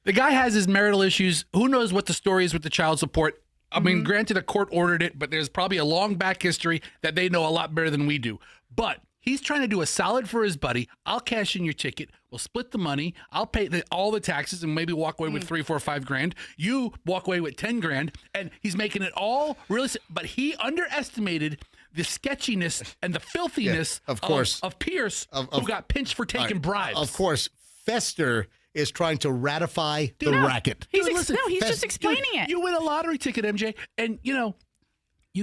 the guy has his marital issues. Who knows what the story is with the child support? I mean, granted, a court ordered it, but there's probably a long back history that they know a lot better than we do. But he's trying to do a solid for his buddy. I'll cash in your ticket. We'll split the money. I'll pay all the taxes and maybe walk away with $3, $4, $5,000. You walk away with $10,000, and he's making it all really. But he underestimated the sketchiness and the filthiness, of course, of Pierce, who got pinched for taking bribes. Of course, Fester is trying to ratify the racket. He's just explaining it. You win a lottery ticket, MJ, and you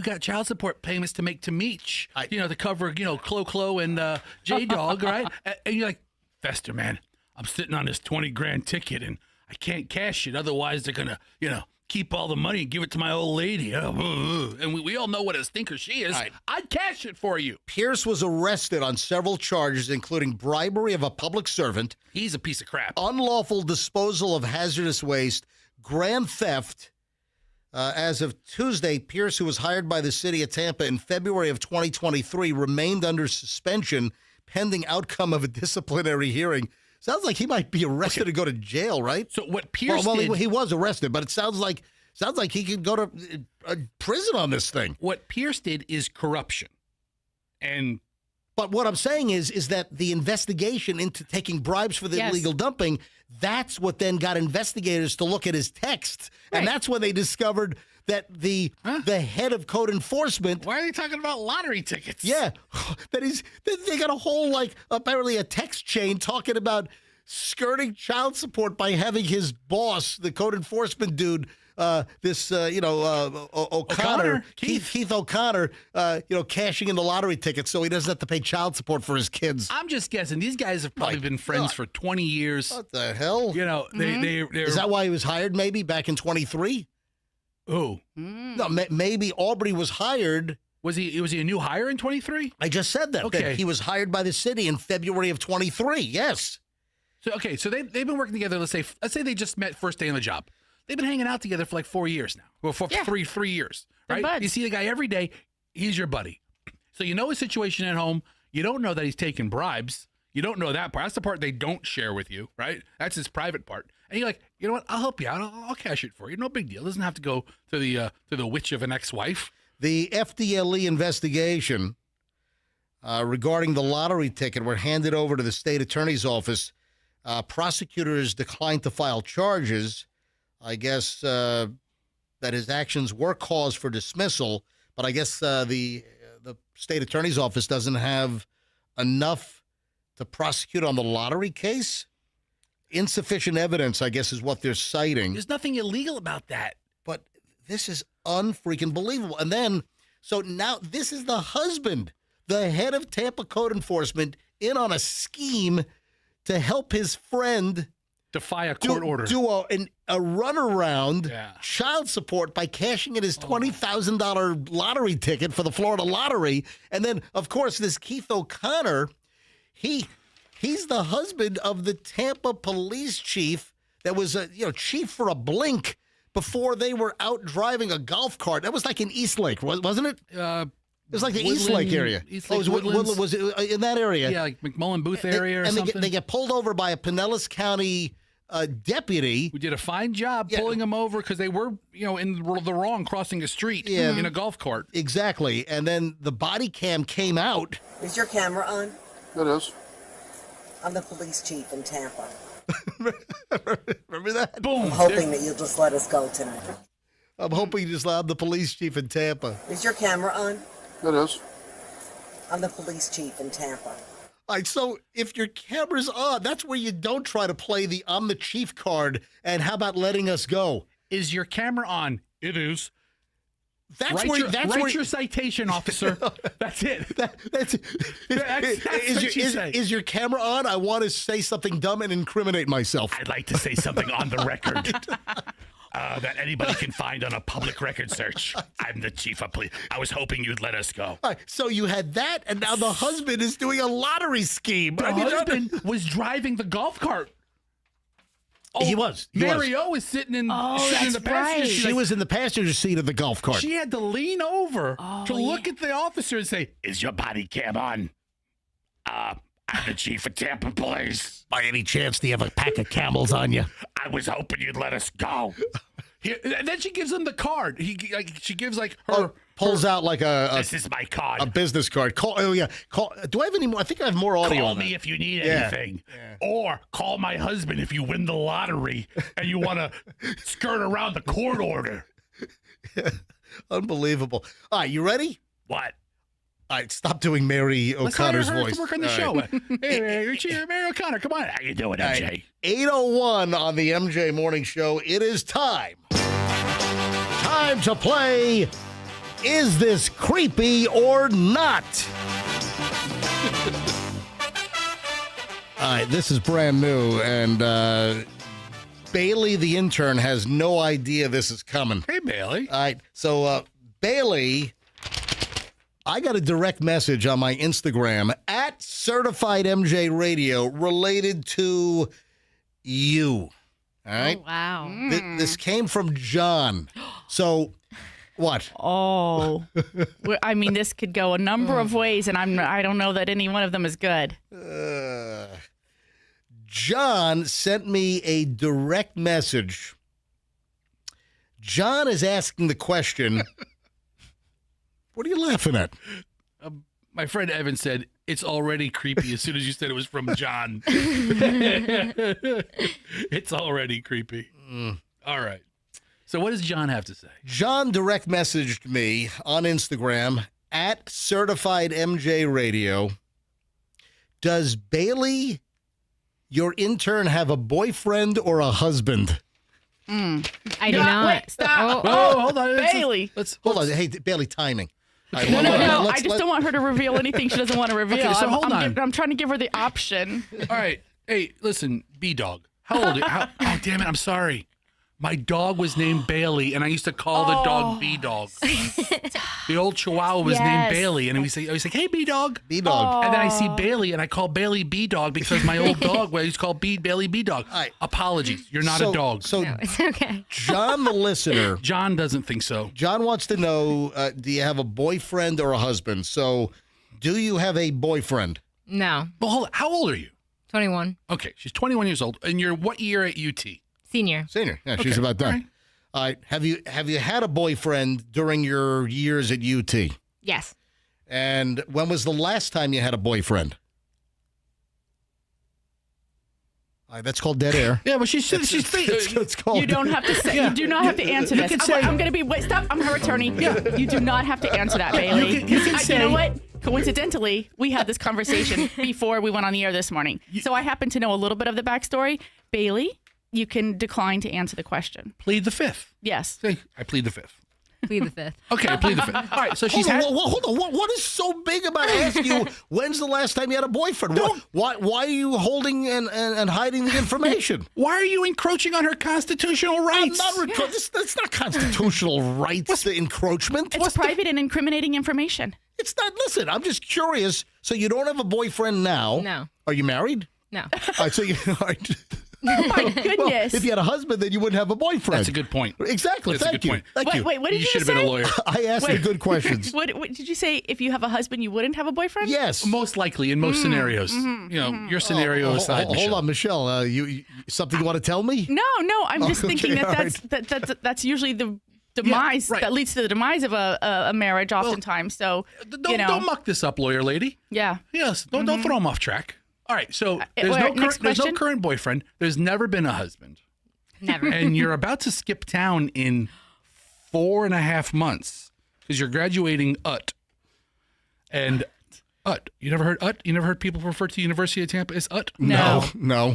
got child support payments to make to Meech, to cover, Clo and J-Dog, right? And you're like, Fester, man, I'm sitting on this $20,000 ticket and I can't cash it. Otherwise, they're going to, keep all the money and give it to my old lady. And we all know what a stinker she is. Right. I'd cash it for you. Pierce was arrested on several charges, including bribery of a public servant. He's a piece of crap. Unlawful disposal of hazardous waste, grand theft. As of Tuesday, Pierce, who was hired by the city of Tampa in February of 2023, remained under suspension pending outcome of a disciplinary hearing. Sounds like he might be arrested and go to jail, right? So what Pierce did... he was arrested, but it sounds like he could go to prison on this thing. What Pierce did is corruption. But what I'm saying is that the investigation into taking bribes for the illegal dumping, that's what then got investigators to look at his texts. Right. And that's when they discovered that the head of code enforcement... Why are they talking about lottery tickets? Yeah. That they got a whole, apparently a text chain talking about skirting child support by having his boss, the code enforcement dude, O'Connor, Keith O'Connor, cashing in the lottery tickets so he doesn't have to pay child support for his kids. I'm just guessing. These guys have probably been friends for 20 years. What the hell? They're... Is that why he was hired maybe back in 23? Oh. No, maybe Aubrey was hired. Was he a new hire in 23? I just said that. Okay. That he was hired by the city in February of 23. Yes. So they've been working together. Let's say they just met first day on the job. They've been hanging out together for 4 years now. Well, for 3 years, right? You see the guy every day. he's your buddy. So you know his situation at home. You don't know that he's taking bribes. You don't know that part. That's the part they don't share with you, right? That's his private part. And you're like, you know what? I'll help you out. I'll cash it for you. No big deal. It doesn't have to go to the witch of an ex-wife. The FDLE investigation regarding the lottery ticket were handed over to the state attorney's office. Prosecutors declined to file charges. I guess that his actions were cause for dismissal, but I guess the state attorney's office doesn't have enough to prosecute on the lottery case. Insufficient evidence, I guess, is what they're citing. There's nothing illegal about that. But this is unfreaking believable. And then, so now this is the husband, the head of Tampa Code Enforcement, in on a scheme to help his friend defy a court order. Do a runaround child support by cashing in his $20,000 lottery ticket for the Florida lottery. And then, of course, this Keith O'Connor, he's the husband of the Tampa police chief that was chief for a blink before they were out driving a golf cart. That was like in Eastlake, wasn't it? It was like the Eastlake area. Woodlands. Was it in that area? Yeah, like McMullen Booth area or something. They get pulled over by a Pinellas County deputy. We did a fine job pulling them over because they were, in the wrong crossing a street in a golf cart. Exactly. And then the body cam came out. Is your camera on? It is. I'm the police chief in Tampa. Remember that? Boom. I'm hoping that you'll just let us go tonight. I'm hoping you just allowed the police chief in Tampa. Is your camera on? It is. I'm the police chief in Tampa. All right, so if your camera's on, that's where you don't try to play the I'm the chief card, and how about letting us go? Is your camera on? It is. Write your citation, officer. That's it. That's is your camera on? I want to say something dumb and incriminate myself. I'd like to say something on the record that anybody can find on a public record search. I'm the chief of police. I was hoping you'd let us go. All right, so you had that, and now the husband is doing a lottery scheme. The husband was driving the golf cart. He was. Mary O was sitting in the passenger seat. She was in the passenger seat of the golf cart. She had to lean over to look at the officer and say, "Is your body cam on?" I'm the chief of Tampa Police. By any chance, do you have a pack of Camels on you? I was hoping you'd let us go. And then she gives him the card. She gives her pulls out like a this is my card, a business card. Call. Do I have any more? I think I have more audio. Call on me that. if you need anything, or call my husband if you win the lottery and you want to skirt around the court order. Unbelievable. All right, you ready? What? All right, stop doing Mary O'Connor's voice. To work on the show. Hey, Mary O'Connor, come on. How you doing, MJ? Right, 8:01 on the MJ Morning Show. It is time. Time to play Is This Creepy or Not? All right, this is brand new, and Bailey, the intern, has no idea this is coming. Hey, Bailey. All right, so Bailey, I got a direct message on my Instagram at Certified MJ Radio related to you. All right? Oh, wow. This came from John. So, what? Oh. I mean, this could go a number of ways, and I don't know that any one of them is good. John sent me a direct message. John is asking the question, what are you laughing at? My friend Evan said, it's already creepy as soon as you said it was from John. It's already creepy. All right. So what does John have to say? John direct messaged me on Instagram at Certified MJ Radio. Does Bailey, your intern, have a boyfriend or a husband? I do not. Wait, stop. Oh, hold on. Bailey. Hold on. Hey, Bailey, timing. Right, No. I just don't want her to reveal anything she doesn't want to reveal. Okay, so hold on. I'm trying to give her the option. All right. Hey, listen, B-Dog. How old are you? Oh, damn it. I'm sorry. My dog was named Bailey, and I used to call the dog B-Dog. The old Chihuahua was named Bailey, and I was like, hey, B-Dog. B-Dog. And then I see Bailey, and I call Bailey B-Dog because my old dog, I used to call Bailey B-Dog. Right. Apologies. You're not a dog. So No, it's okay. John, the listener. John doesn't think so. John wants to know, do you have a boyfriend or a husband? So do you have a boyfriend? No. Well, hold on. How old are you? 21. Okay, she's 21 years old. And you're what year at UT? Senior. Yeah, she's about done. All right. Have you had a boyfriend during your years at UT? Yes. And when was the last time you had a boyfriend? All right, that's called dead air. Yeah, but she's it's called. You don't have to say. You do not have to answer this. I'm going to be. Stop. I'm her attorney. Yeah. You do not have to answer that, Bailey. You can say. You know what? Coincidentally, we had this conversation before we went on the air this morning. So I happen to know a little bit of the backstory. Bailey, you can decline to answer the question. Plead the fifth. Yes. Say, I plead the fifth. Plead the fifth. Okay, I plead the fifth. All right, so she's hold on. What is so big about asking you when's the last time you had a boyfriend? Why are you holding and hiding the information? Why are you encroaching on her constitutional rights? That's not constitutional rights, the encroachment. It's private and incriminating information. It's not. Listen, I'm just curious. So you don't have a boyfriend now? No. Are you married? No. All right, so you. All right. Oh my goodness! Well, if you had a husband, then you wouldn't have a boyfriend. That's a good point. Exactly. That's Thank a good you. point. Thank you. Wait, what did you should have say? been a lawyer. I asked the good questions. What did you say? If you have a husband, you wouldn't have a boyfriend? Yes. Most likely in most scenarios. You know, your scenario aside. Hold on, Michelle. You something you want to tell me? No. I'm just thinking okay, that's usually the demise that leads to the demise of a marriage oftentimes. So don't muck this up, lawyer lady. Yeah. Yes. Don't throw him off track. All right. So there's no current boyfriend. There's never been a husband. Never. And you're about to skip town in 4.5 months because you're graduating UT. And UT. You never heard UT? You never heard people refer to University of Tampa as UT? No.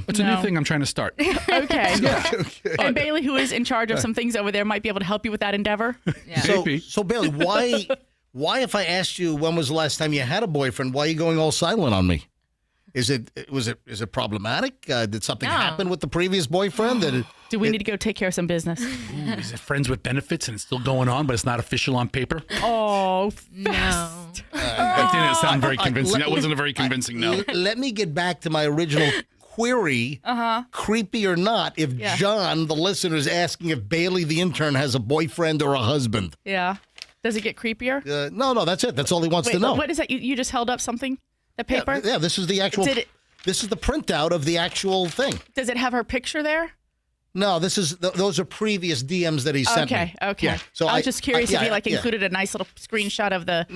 It's a new thing I'm trying to start. Okay. Okay. And Bailey, who is in charge of some things over there, might be able to help you with that endeavor. Yeah. So Bailey, why if I asked you when was the last time you had a boyfriend, why are you going all silent on me? Is it problematic? Did something happen with the previous boyfriend? Do we need to go take care of some business? Ooh, is it friends with benefits and it's still going on, but it's not official on paper? Oh, no. That didn't sound very convincing. That wasn't a very convincing no. Let me get back to my original query. Creepy or not, if John, the listener, is asking if Bailey, the intern, has a boyfriend or a husband. Yeah. Does it get creepier? No, that's it. That's all he wants to know. What is that? You just held up something? The paper? Yeah, this is the actual. This is the printout of the actual thing. Does it have her picture there? No, those are previous DMs that he sent me. Okay. Yeah. So I was just curious if he included a nice little screenshot of the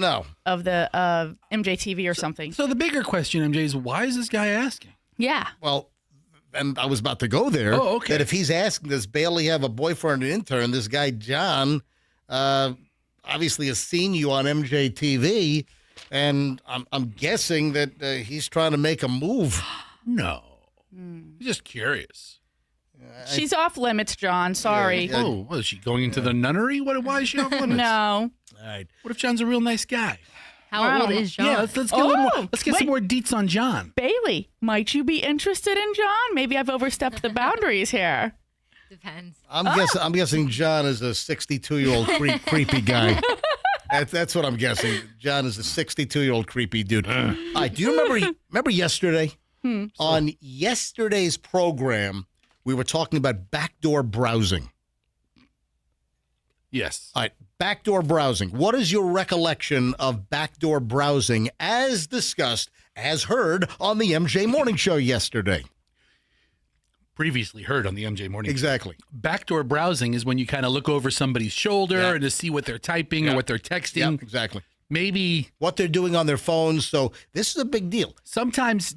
MJTV or something. So the bigger question, MJ, is why is this guy asking? Yeah. Well, and I was about to go there. Oh, okay. That if he's asking, does Bailey have a boyfriend or intern? This guy John, obviously has seen you on MJTV. And I'm guessing that he's trying to make a move. No. He's just curious. She's off limits, John. Sorry. Oh, is she going into the nunnery? Why is she off limits? No. All right. What if John's a real nice guy? How old is John? Yeah, let's get a little more. Let's get some more deets on John. Bailey, might you be interested in John? Maybe I've overstepped the boundaries here. Depends. I'm guessing John is a 62-year-old creepy guy. That's what I'm guessing. John is a 62-year-old creepy dude. All right, do you remember yesterday? On yesterday's program, we were talking about backdoor browsing. Yes. All right, backdoor browsing. What is your recollection of backdoor browsing as discussed, as heard on the MJ Morning Show yesterday? Previously heard on the MJ Morning Show. Exactly. Backdoor browsing is when you kind of look over somebody's shoulder and to see what they're typing or what they're texting. Yeah, exactly. Maybe what they're doing on their phones. So this is a big deal. Sometimes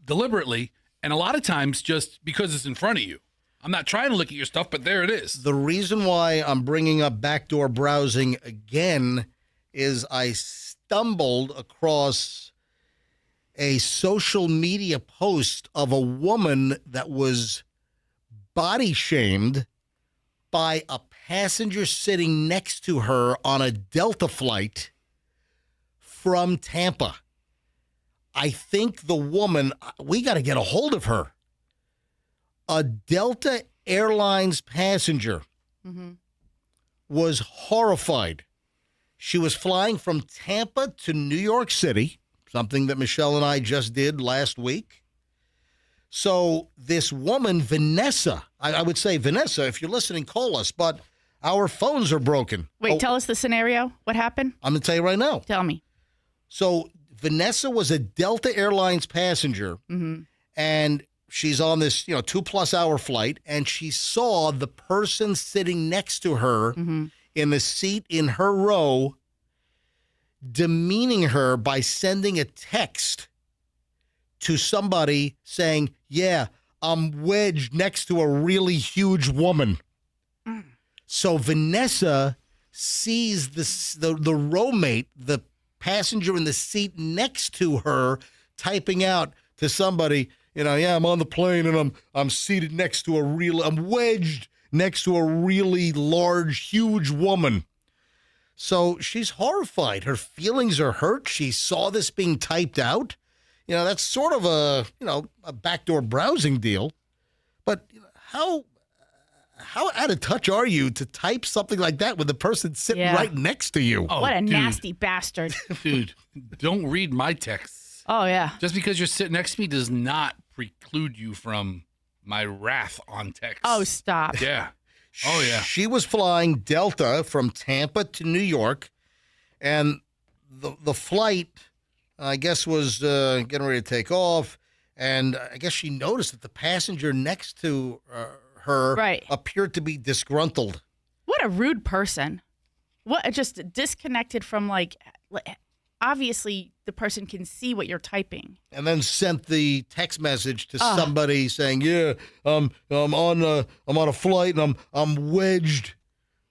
deliberately, and a lot of times just because it's in front of you. I'm not trying to look at your stuff, but there it is. The reason why I'm bringing up backdoor browsing again is I stumbled across a social media post of a woman that was body shamed by a passenger sitting next to her on a Delta flight from Tampa. I think the woman, we got to get a hold of her. A Delta Airlines passenger Mm-hmm. was horrified. She was flying from Tampa to New York City, something that Michelle and I just did last week. So this woman, Vanessa, I would say, Vanessa, if you're listening, call us, but our phones are broken. Wait, tell us the scenario. What happened? I'm going to tell you right now. Tell me. So Vanessa was a Delta Airlines passenger, and she's on this 2+ hour flight, and she saw the person sitting next to her in the seat in her row demeaning her by sending a text to somebody saying, yeah, I'm wedged next to a really huge woman. So Vanessa sees the roommate, the passenger in the seat next to her, typing out to somebody, yeah, I'm on the plane and I'm seated next to I'm wedged next to a really large, huge woman. So she's horrified. Her feelings are hurt. She saw this being typed out. That's sort of a backdoor browsing deal. But how out of touch are you to type something like that with the person sitting right next to you? Oh, what a nasty bastard. Dude, don't read my texts. Oh, yeah. Just because you're sitting next to me does not preclude you from my wrath on text. Oh, stop. Yeah. Oh, yeah. She was flying Delta from Tampa to New York, and the flight, I guess, was getting ready to take off, and I guess she noticed that the passenger next to her appeared to be disgruntled. What a rude person. What just disconnected from obviously the person can see what you're typing. And then sent the text message to somebody saying, "Yeah, I'm on a flight and I'm wedged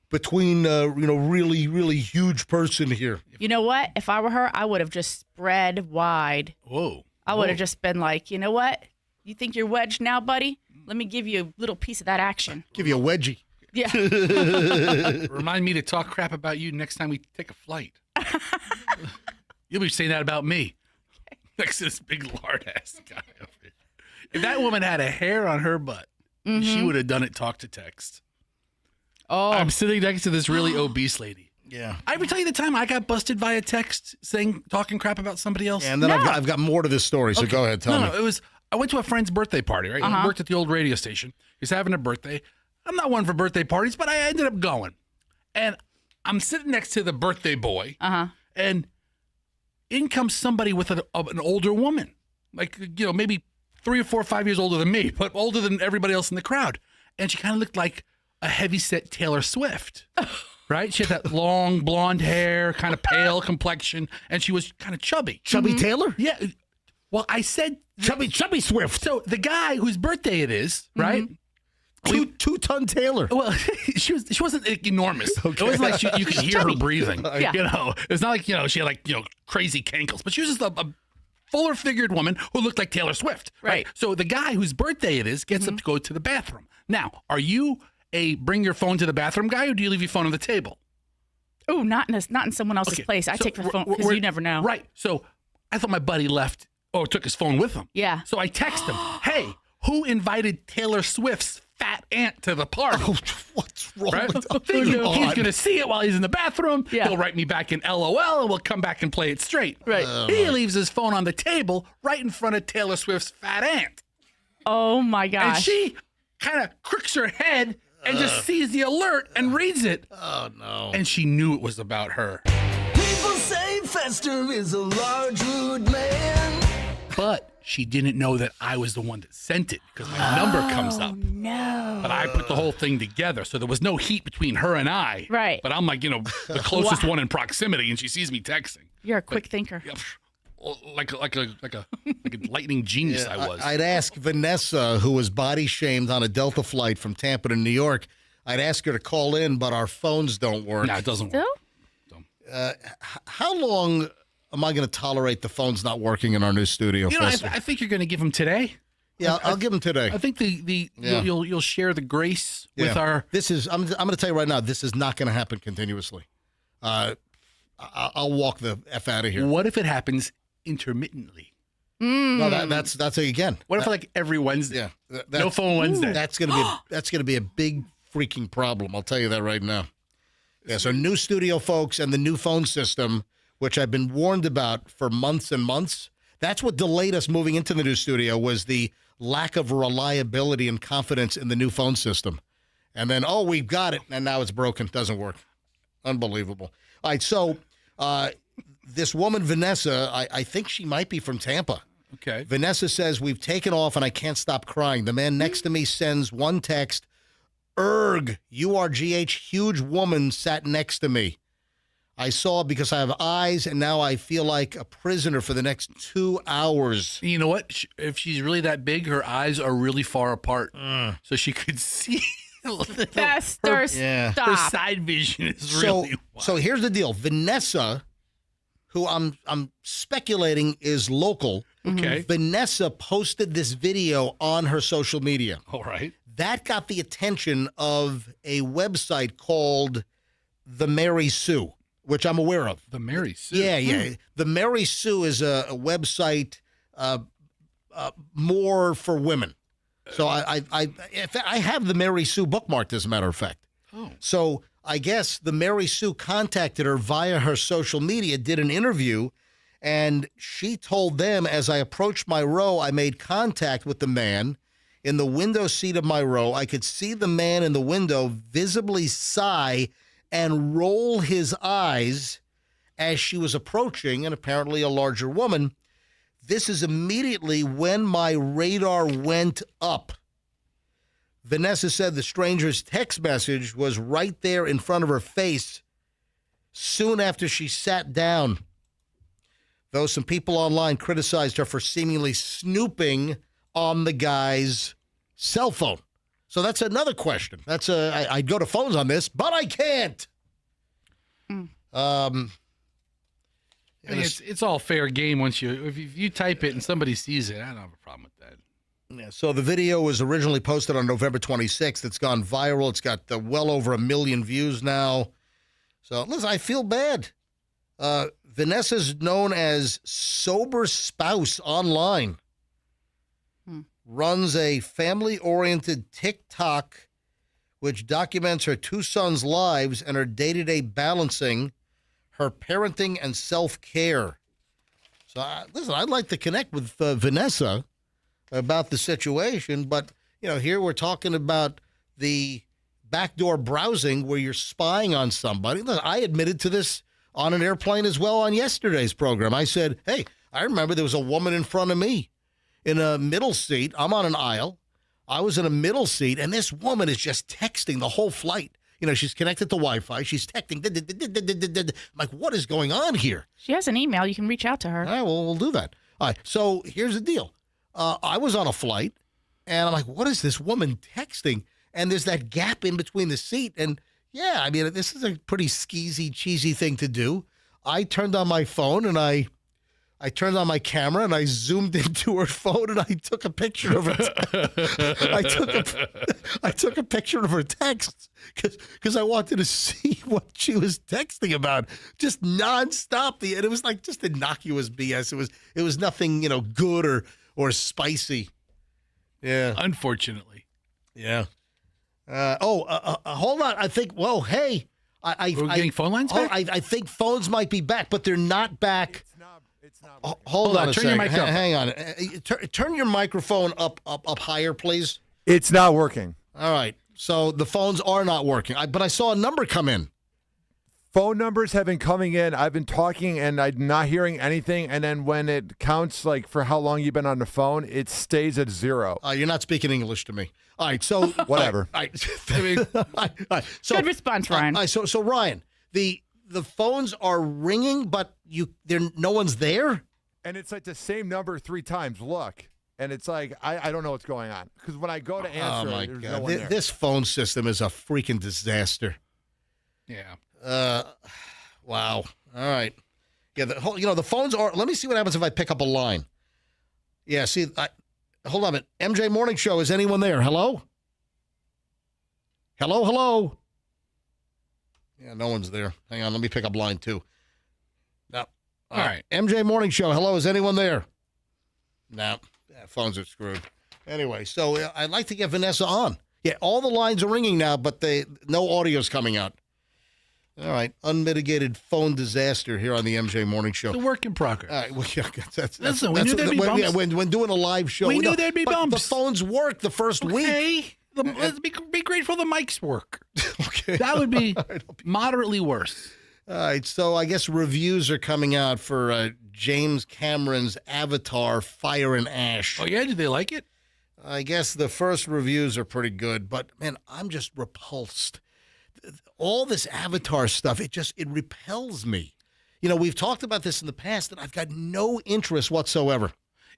between really, really huge person here." You know what? If I were her, I would have just spread wide. Whoa. I would have just been like, you know what? You think you're wedged now, buddy? Let me give you a little piece of that action. Give you a wedgie. Yeah. Remind me to talk crap about you next time we take a flight. You'll be saying that about me. Next to this big lard-ass guy over here. If that woman had a hair on her butt, she would have done it talk to text. Oh. I'm sitting next to this really obese lady. Yeah. I ever tell you the time I got busted via text talking crap about somebody else? And then I've got more to this story, so go ahead, tell me. No, I went to a friend's birthday party, right? He worked at the old radio station. He's having a birthday. I'm not one for birthday parties, but I ended up going. And I'm sitting next to the birthday boy, and in comes somebody with an older woman, maybe 3 or 4 or 5 years older than me, but older than everybody else in the crowd. And she kind of looked like a heavyset Taylor Swift, right? She had that long blonde hair, kind of pale complexion, and she was kind of chubby. Chubby Taylor? Yeah. Well, I said chubby Swift. So the guy whose birthday it is, right? 2-ton Taylor. Well, she wasn't enormous. Okay. It wasn't like you could hear her breathing. Yeah. It's not like she had crazy cankles, but she was just a fuller figured woman who looked like Taylor Swift. Right. So the guy whose birthday it is gets up to go to the bathroom. Now, are you a bring your phone to the bathroom guy, or do you leave your phone on the table? Oh, not in someone else's place. I take the phone because you never know. Right. So I thought my buddy left or took his phone with him. Yeah. So I text him, "Hey, who invited Taylor Swift's fat aunt to the party?" Oh, what's wrong with He's going to see it while he's in the bathroom. Yeah. He'll write me back in LOL, and we'll come back and play it straight. Right. He leaves his phone on the table right in front of Taylor Swift's fat aunt. Oh, my gosh. And she kind of crooks her head and just sees the alert and reads it. Oh, no. And she knew it was about her. People say Fester is a large, rude man. But she didn't know that I was the one that sent it because my number comes up. No. But I put the whole thing together. So there was no heat between her and I. Right. But I'm like, the closest one in proximity, and she sees me texting. You're a quick thinker. Like a lightning genius I was. I'd ask Vanessa, who was body shamed on a Delta flight from Tampa to New York, I'd ask her to call in, but our phones don't work. No, it doesn't work. How long am I going to tolerate the phones not working in our new studio? I think you're going to give them today. Yeah, I'll give them today. I think you'll share the grace with our. This is I'm going to tell you right now. This is not going to happen continuously. I'll walk the F out of here. What if it happens intermittently? No, that's again. What if like every Wednesday? Yeah, no phone Wednesday. That's gonna be a big freaking problem. I'll tell you that right now. Yeah. So new studio, folks, and the new phone system, which I've been warned about for months and months. That's what delayed us moving into the new studio was the lack of reliability and confidence in the new phone system. And then, we've got it, and now it's broken. Doesn't work. Unbelievable. All right, so this woman, Vanessa, I think she might be from Tampa. Okay. Vanessa says, we've taken off, and I can't stop crying. The man next to me sends one text, Erg, URGH, huge woman sat next to me. I saw because I have eyes, and now I feel like a prisoner for the next 2 hours. You know what? If she's really that big, her eyes are really far apart, so she could see. Fester, stop. Her side vision is really wild. So here's the deal. Vanessa, who I'm speculating is local. Okay. Vanessa posted this video on her social media. All right. That got the attention of a website called The Mary Sue, which I'm aware of. The Mary Sue? Yeah. The Mary Sue is a website more for women. So I have the Mary Sue bookmarked, as a matter of fact. Oh. So I guess the Mary Sue contacted her via her social media, did an interview, and she told them, as I approached my row, I made contact with the man in the window seat of my row. I could see the man in the window visibly sigh and roll his eyes as she was approaching, and apparently a larger woman. This is immediately when my radar went up. Vanessa said the stranger's text message was right there in front of her face soon after she sat down. Though some people online criticized her for seemingly snooping on the guy's cell phone. So that's another question. I'd go to phones on this, but I can't. I mean, it's all fair game once if you type it and somebody sees it. I don't have a problem with that. Yeah. So the video was originally posted on November 26th. It's gone viral. It's got well over 1 million views now. So listen, I feel bad. Vanessa's known as Sober Spouse Online. Runs a family-oriented TikTok which documents her 2 sons' lives and her day-to-day balancing her parenting and self-care. So, listen, I'd like to connect with Vanessa about the situation, but, here we're talking about the backdoor browsing where you're spying on somebody. Listen, I admitted to this on an airplane as well on yesterday's program. I said, hey, I remember there was a woman in front of me in a middle seat. I'm on an aisle. I was in a middle seat, and this woman is just texting the whole flight. She's connected to Wi-Fi. She's texting. I'm like, what is going on here? She has an email. You can reach out to her. All right, well, we'll do that. All right, so here's the deal. I was on a flight, and I'm like, what is this woman texting? And there's that gap in between the seat. And, yeah, I mean, this is a pretty skeezy, cheesy thing to do. I turned on my phone, and I turned on my camera, and I zoomed into her phone, and I took a picture of her. I took a picture of her texts because I wanted to see what she was texting about, just nonstop. And it was like just innocuous BS. It was nothing, good or spicy. Yeah, unfortunately. Yeah. Hold on. I think. Well, hey, we're getting phone lines back. I think phones might be back, but they're not back. Hold on a turn second. your mic up. Hang on. Turn your microphone up higher, please. It's not working. All right. So the phones are not working. But I saw a number come in. Phone numbers have been coming in. I've been talking and I'm not hearing anything. And then when it counts like for how long you've been on the phone, it stays at 0. You're not speaking English to me. All right. So whatever. All right. So, good response, Ryan. So Ryan, the phones are ringing, but no one's there. And it's like the same number 3 times. Look. And it's like, I don't know what's going on. Because when I go to answer, oh my there's God. no one there. This phone system is a freaking disaster. Yeah. Wow. All right. Yeah. The phones are. Let me see what happens if I pick up a line. Yeah. See, hold on a minute. MJ Morning Show. Is anyone there? Hello? Hello? Yeah, no one's there. Hang on. Let me pick up line 2. No. All right. MJ Morning Show. Hello. Is anyone there? No, phones are screwed. Anyway, so I'd like to get Vanessa on. Yeah, all the lines are ringing now, but no audio's coming out. All right, unmitigated phone disaster here on the MJ Morning Show. It's a work in progress. All right, well, yeah, Listen, we knew there'd be bumps. When doing a live show, we knew there'd be bumps. The phones work the first week. Let's be grateful the mics work. Okay, that would be moderately worse. All right, so I guess reviews are coming out for James Cameron's Avatar: Fire and Ash. Oh yeah, did they like it? I guess the first reviews are pretty good, but man, I'm just repulsed. All this Avatar stuff, it repels me. You know, we've talked about this in the past, and I've got no interest whatsoever.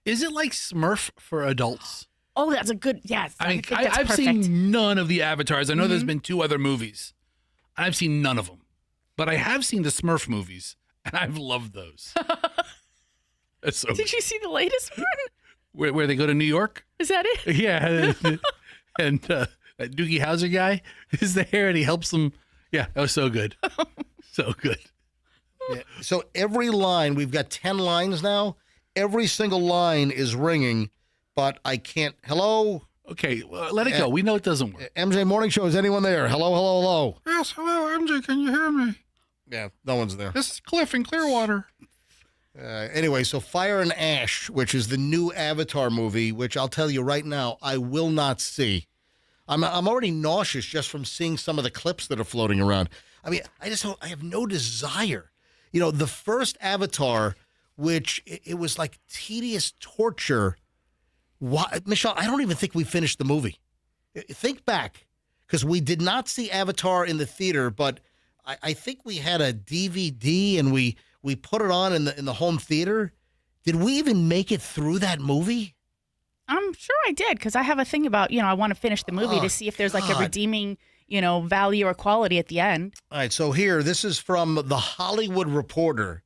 Is it like Smurf for adults? Oh, that's a good, yes. I mean, I've seen none of the Avatars. I know there's been 2 other movies. I've seen none of them. But I have seen the Smurf movies, and I've loved those. Did you see the latest one? Where they go to New York? Is that it? Yeah. And that Doogie Howser guy is there, and he helps them. Yeah, that was so good. So good. Yeah. So every line, we've got 10 lines now. Every single line is ringing, but I can't. Hello? Okay, well, let it go. We know it doesn't work. MJ Morning Show, is anyone there? Hello, hello, hello. Yes, hello, MJ. Can you hear me? Yeah, no one's there. This is Cliff in Clearwater. Anyway, so Fire and Ash, which is the new Avatar movie, which I'll tell you right now, I will not see. I'm already nauseous just from seeing some of the clips that are floating around. I mean, I have no desire. You know, the first Avatar, which it was like tedious torture. Why, Michelle, I don't even think we finished the movie. Think back, because we did not see Avatar in the theater, but I think we had a DVD and we put it on in the home theater. Did we even make it through that movie? I'm sure I did, because I have a thing about, I want to finish the movie to see if there's like a redeeming, value or quality at the end. All right, so this is from The Hollywood Reporter.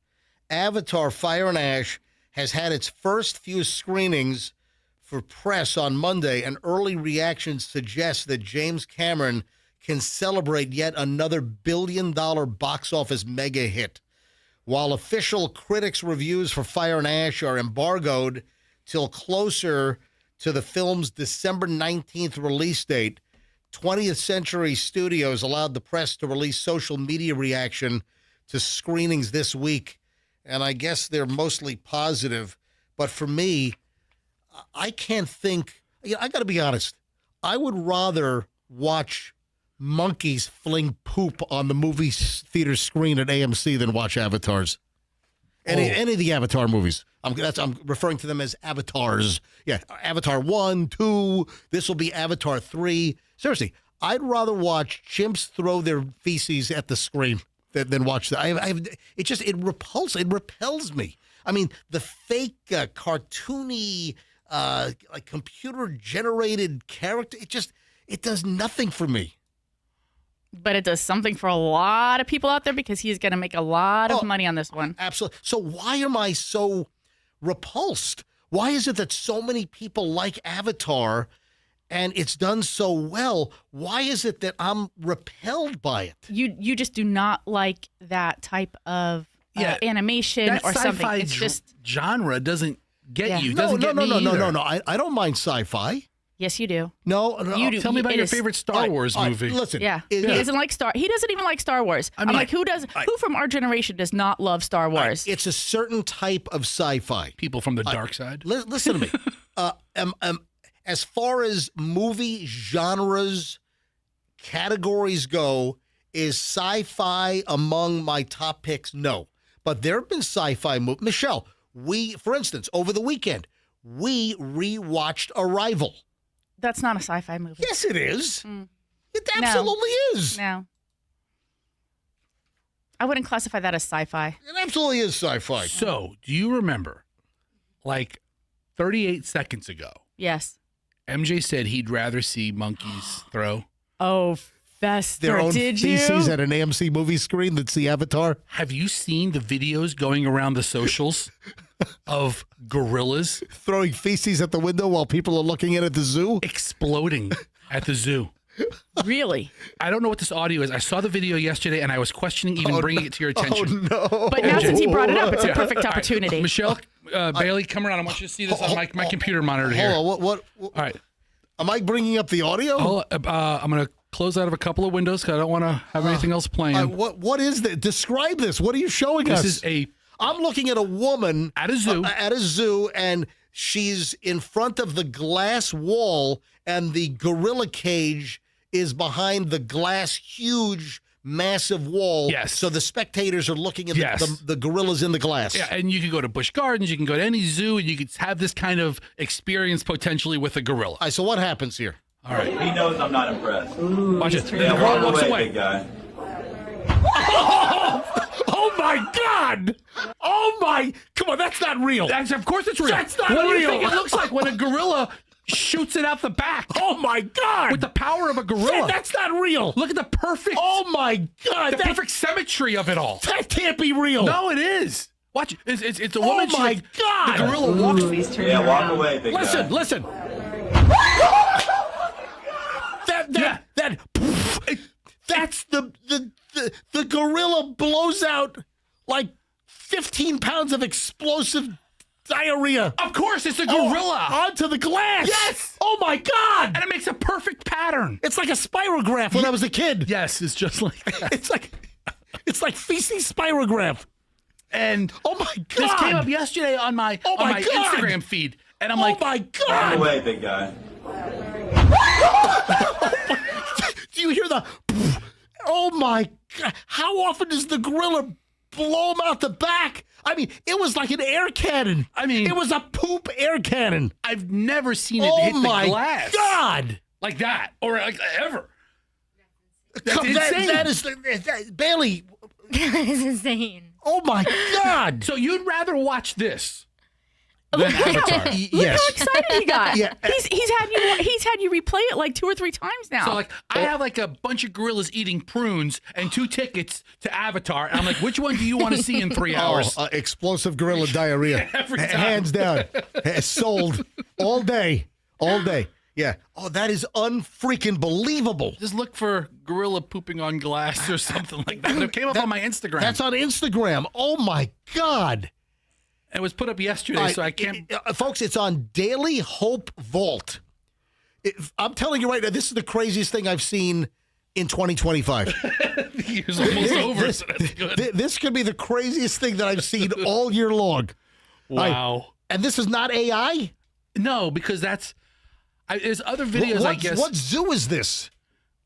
Avatar: Fire and Ash has had its first few screenings for press on Monday, and early reactions suggest that James Cameron can celebrate yet another billion-dollar box office mega hit. While official critics' reviews for Fire and Ash are embargoed till closer to the film's December 19th release date, 20th Century Studios allowed the press to release social media reaction to screenings this week, and I guess they're mostly positive. But for me, I can't think. I got to be honest. I would rather watch monkeys fling poop on the movie theater screen at AMC than watch Avatars. Any of the Avatar movies. I'm referring to them as Avatars. Yeah, Avatar 1, 2. This will be Avatar 3. Seriously, I'd rather watch chimps throw their feces at the screen than watch that. It repels me. I mean, the fake cartoony, like computer-generated character, it does nothing for me. But it does something for a lot of people out there, because he's going to make a lot of money on this one. Absolutely. So why am I so repulsed? Why is it that so many people like Avatar and it's done so well? Why is it that I'm repelled by it? You just do not like that type of animation or something. It's just genre doesn't get you. No, doesn't get me either. No. I don't mind sci-fi. Yes, you do. No. You do. Tell me about your favorite Star Wars movie. Listen. Yeah. He doesn't like He doesn't even like Star Wars. I'm like, who from our generation does not love Star Wars? It's a certain type of sci-fi. People from the dark side. Listen to me. As far as movie genres, categories go, is sci-fi among my top picks? No. But there have been sci-fi movies. Michelle, for instance, over the weekend, we rewatched Arrival. That's not a sci-fi movie. Yes, it is. It absolutely is. No. I wouldn't classify that as sci-fi. It absolutely is sci-fi. So, do you remember, like 38 seconds ago? Yes. MJ said he'd rather see monkeys throw. Oh, Fester, their own did feces you? At an AMC movie screen than see Avatar. Have you seen the videos going around the socials of gorillas throwing feces at the window while people are looking in at the zoo? Exploding at the zoo. Really? I don't know what this audio is. I saw the video yesterday, and I was questioning even bringing it to your attention. Oh, no. But now since he brought it up, it's a perfect opportunity. Right. Michelle, Bailey, come around. I want you to see this on my computer monitor here. Hold on. What? All right. Am I bringing up the audio? I'm going to close out of a couple of windows because I don't want to have anything else playing. What is that? Describe this. What are you showing us? This is I'm looking at a woman at a zoo. At a zoo, and she's in front of the glass wall, and the gorilla cage is behind the glass, huge, massive wall. Yes. So the spectators are looking at Yes. the gorillas in the glass. Yeah, and you can go to Busch Gardens, you can go to any zoo, and you could have this kind of experience potentially with a gorilla. All right, so what happens here? All right. He knows I'm not impressed. Watch it. Yeah, The gorilla walk walks away, away. big guy. Oh my God! Oh my! Come on, that's not real. Of course it's real. That's not what real. do you think it looks like when a gorilla shoots it out the back? Oh my God! With the power of a gorilla. That's not real. Look at the perfect. Oh my God! The perfect symmetry of it all. That can't be real. No, it is. Watch it. It's a woman. Oh my God! The gorilla walks. Yeah, walk away, big guy. Listen. That's the gorilla blows out like 15 pounds of explosive diarrhea. Of course, it's a gorilla. Onto the glass. Yes. Oh my God. And it makes a perfect pattern. It's like a spirograph when I was a kid. Yes, it's just like that. It's like feces spirograph. And oh my God, this came up yesterday on my God. Instagram feed, and I'm like, oh my God. Walk away, big guy. Do you hear the? Oh my God! How often does the gorilla blow him out the back? I mean, it was like an air cannon. I mean, it was a poop air cannon. I've never seen it hit the glass. Oh my God! Like that, or like ever. That's That is Bailey. That is insane. Oh my God! So you'd rather watch this than Avatar? Look how excited he got. Yeah. He's had you replay it like 2 or 3 times now. So like I have like a bunch of gorillas eating prunes and 2 tickets to Avatar, and I'm like, which one do you want to see in 3 hours? Explosive gorilla diarrhea. Every time. Hands down. Sold all day. Yeah. Oh, that is unfreaking believable. Just look for gorilla pooping on glass or something like that. It came up on my Instagram. That's on Instagram. Oh my God. It was put up yesterday, so I can't. Folks, it's on Daily Hope Vault. I'm telling you right now, this is the craziest thing I've seen in 2025. The year's almost over, so that's good. This could be the craziest thing that I've seen all year long. Wow. And this is not AI? No, because there's other videos, I guess. What zoo is this?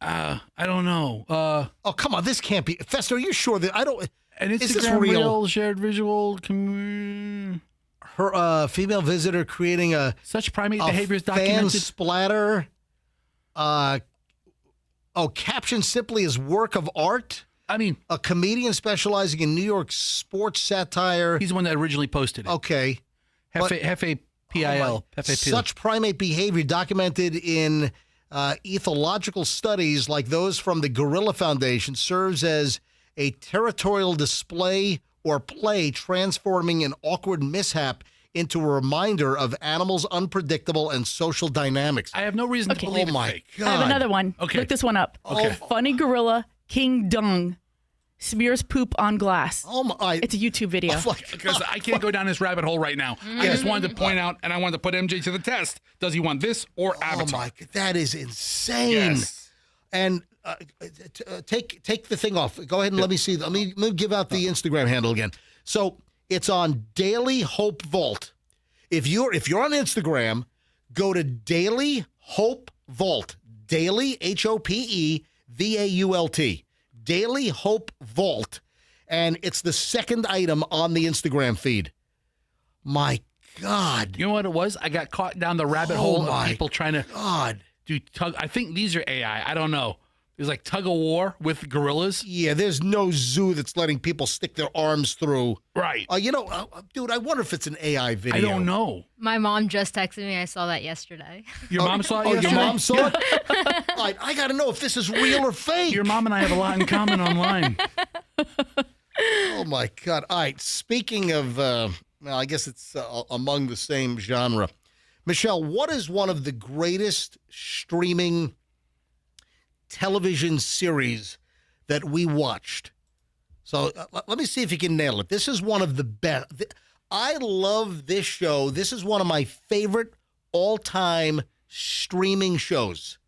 I don't know. Oh, come on. This can't be. Fester, are you sure that I don't. An Instagram is this real? reel, shared visual. Her female visitor creating such primate behaviors fan documented. Splatter. Captioned simply as work of art. I mean, a comedian specializing in New York sports satire. He's the one that originally posted it. Okay. Hefe PIL. Such primate behavior documented in ethological studies like those from the Gorilla Foundation serves as a territorial display or play, transforming an awkward mishap into a reminder of animals' unpredictable and social dynamics. I have no reason to believe it's fake. God. I have another one. Okay. Look this one up. Okay. Funny gorilla King Dung smears poop on glass. Oh my! It's a YouTube video. Because I can't go down this rabbit hole right now. I just wanted to point out, and I wanted to put MJ to the test. Does he want this or Avatar? Oh my! That is insane. Yes. And take the thing off. Go ahead and let me see. Let me give out the Instagram handle again. So it's on Daily Hope Vault. If you're on Instagram, go to Daily Hope Vault. Daily HOPEVAULT. Daily Hope Vault, and it's the second item on the Instagram feed. My God. You know what it was? I got caught down the rabbit hole of people trying to do tug. I think these are AI. I don't know. There's like tug of war with gorillas. Yeah, there's no zoo that's letting people stick their arms through. Right. Dude, I wonder if it's an AI video. I don't know. My mom just texted me. I saw that yesterday. Your mom saw it yesterday? Your mom saw it? I got to know if this is real or fake. Your mom and I have a lot in common online. Oh, my God. All right. Speaking of, I guess it's among the same genre. Michelle, what is one of the greatest streaming television series that we watched. So let me see if you can nail it. This is one of the best. I love this show. This is one of my favorite all-time streaming shows.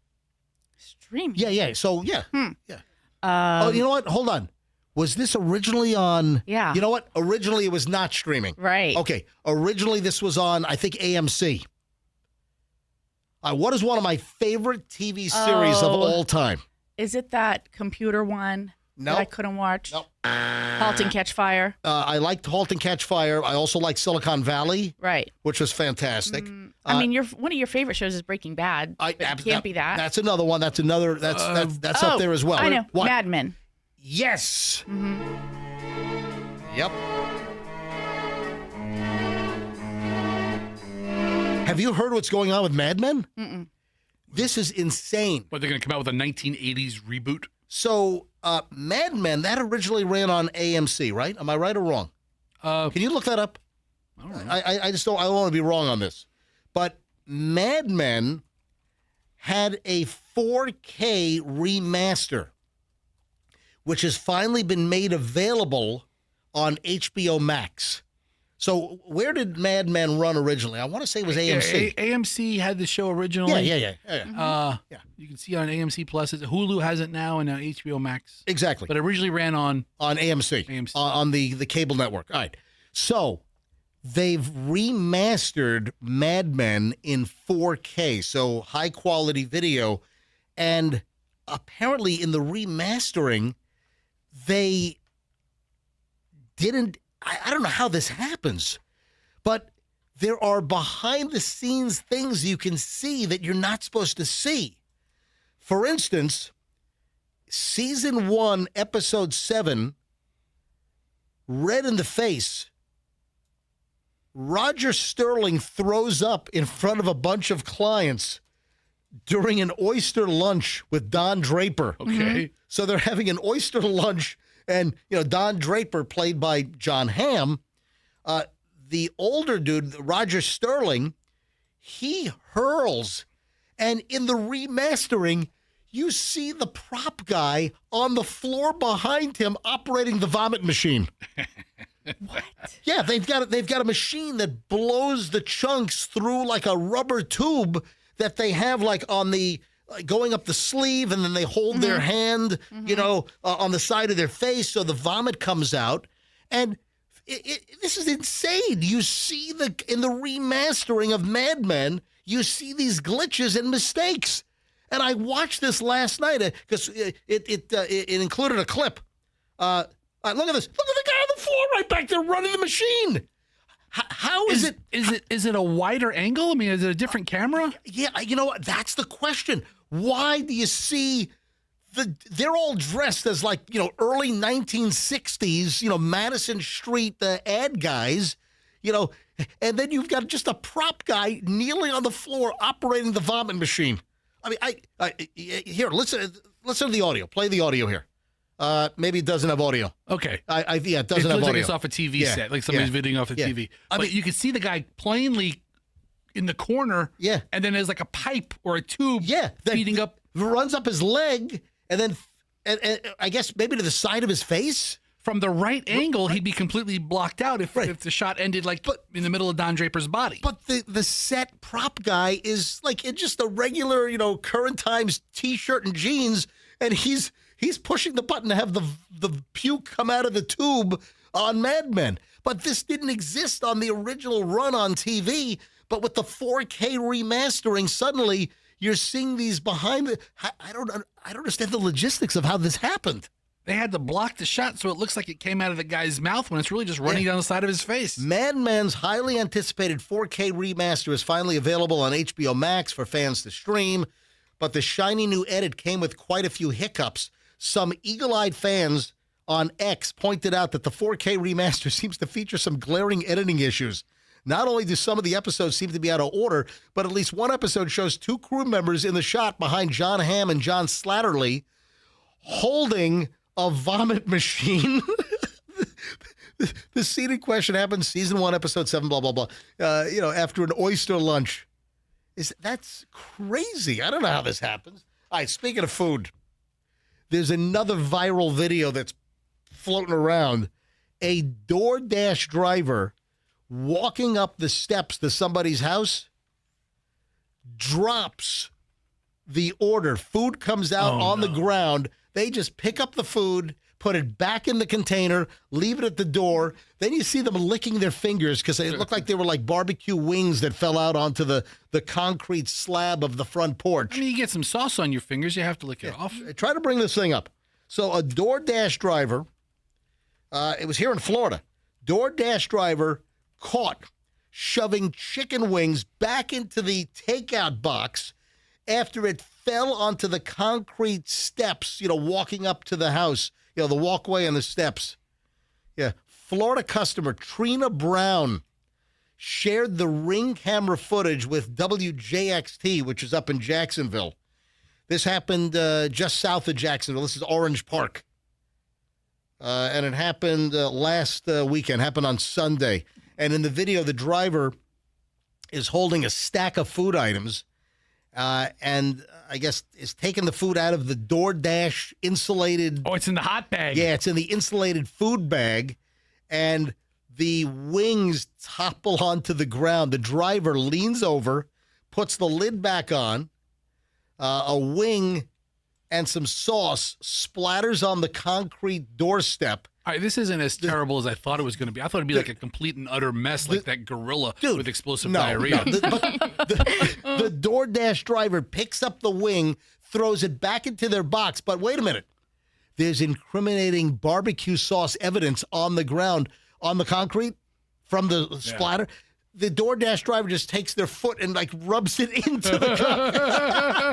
Streaming? Yeah. So, yeah. Yeah. You know what? Hold on. Was this originally on? Yeah. You know what? Originally, it was not streaming. Right. Okay. Originally, this was on, I think, AMC. What is one of my favorite TV series of all time? Is it that computer one that I couldn't watch? No. Halt and Catch Fire. I liked Halt and Catch Fire. I also liked Silicon Valley. Right. Which was fantastic. I mean, one of your favorite shows is Breaking Bad. It can't be that. That's another one. That's another. That's up there as well. I know. What? Mad Men. Yes. Yep. Have you heard what's going on with Mad Men? Mm-mm. This is insane. But they're going to come out with a 1980s reboot? So, Mad Men, that originally ran on AMC, right? Am I right or wrong? Can you look that up? I don't know. I just don't. I don't want to be wrong on this. But Mad Men had a 4K remaster, which has finally been made available on HBO Max. So where did Mad Men run originally? I want to say it was AMC. AMC had the show originally. Yeah. You can see it on AMC Plus. Hulu has it now, and now HBO Max. Exactly. But it originally ran on AMC. On the cable network. All right. So they've remastered Mad Men in 4K, so high quality video, and apparently in the remastering, they didn't. I don't know how this happens, but there are behind-the-scenes things you can see that you're not supposed to see. For instance, Season 1, Episode 7, Red in the Face, Roger Sterling throws up in front of a bunch of clients during an oyster lunch with Don Draper. Okay. So they're having an oyster lunch. And, Don Draper, played by John Hamm, the older dude, Roger Sterling, he hurls. And in the remastering, you see the prop guy on the floor behind him operating the vomit machine. What? Yeah, they've got a machine that blows the chunks through like a rubber tube that they have like on the going up the sleeve, and then they hold their hand, on the side of their face so the vomit comes out. And this is insane. You see in the remastering of Mad Men, you see these glitches and mistakes. And I watched this last night because it included a clip. Look at this. Look at the guy on the floor right back there running the machine. How is it? Is it a wider angle? I mean, is it a different camera? Yeah, you know what? That's the question. Why do you see they're all dressed as early 1960s, Madison Street ad guys, and then you've got just a prop guy kneeling on the floor operating the vomit machine. I mean, here, listen to the audio. Play the audio here. Maybe it doesn't have audio. Okay. It doesn't have audio. Like it's off a TV set, like somebody's videoing off a TV. I mean, you can see the guy plainly in the corner. Yeah. And then there's like a pipe or a tube. Feeding up. Runs up his leg, and then and I guess maybe to the side of his face. From the right angle, he'd be completely blocked out if the shot ended in the middle of Don Draper's body. But the set prop guy is like in just a regular, current times T-shirt and jeans, and he's pushing the button to have the puke come out of the tube on Mad Men. But this didn't exist on the original run on TV. But with the 4K remastering, suddenly you're seeing these behind the. I don't understand the logistics of how this happened. They had to block the shot so it looks like it came out of the guy's mouth when it's really just running down the side of his face. Mad Men's highly anticipated 4K remaster is finally available on HBO Max for fans to stream, but the shiny new edit came with quite a few hiccups. Some eagle-eyed fans on X pointed out that the 4K remaster seems to feature some glaring editing issues. Not only do some of the episodes seem to be out of order, but at least one episode shows two crew members in the shot behind John Hamm and John Slattery holding a vomit machine. The scene in question happens season 1, episode 7, blah, blah, blah. After an oyster lunch. That's crazy. I don't know how this happens. All right, speaking of food, there's another viral video that's floating around. A DoorDash driver walking up the steps to somebody's house drops the order. Food comes out on the ground. They just pick up the food, put it back in the container, leave it at the door. Then you see them licking their fingers because it looked like they were like barbecue wings that fell out onto the concrete slab of the front porch. I mean, you get some sauce on your fingers, you have to lick it off. Try to bring this thing up. So a DoorDash driver, it was here in Florida, DoorDash driver caught shoving chicken wings back into the takeout box after it fell onto the concrete steps, walking up to the house, the walkway and the steps. Yeah. Florida customer Trina Brown shared the Ring camera footage with WJXT, which is up in Jacksonville. This happened just south of Jacksonville. This is Orange Park. And it happened last weekend, happened on Sunday. And in the video, the driver is holding a stack of food items and I guess is taking the food out of the DoorDash insulated. Oh, it's in the hot bag. Yeah, it's in the insulated food bag. And the wings topple onto the ground. The driver leans over, puts the lid back on. A wing and some sauce splatters on the concrete doorstep. All right, this isn't as terrible as I thought it was going to be. I thought it'd be like a complete and utter mess, like that gorilla with explosive diarrhea. No. The DoorDash driver picks up the wing, throws it back into their box. But wait a minute. There's incriminating barbecue sauce evidence on the ground, on the concrete from the splatter. The DoorDash driver just takes their foot and rubs it into the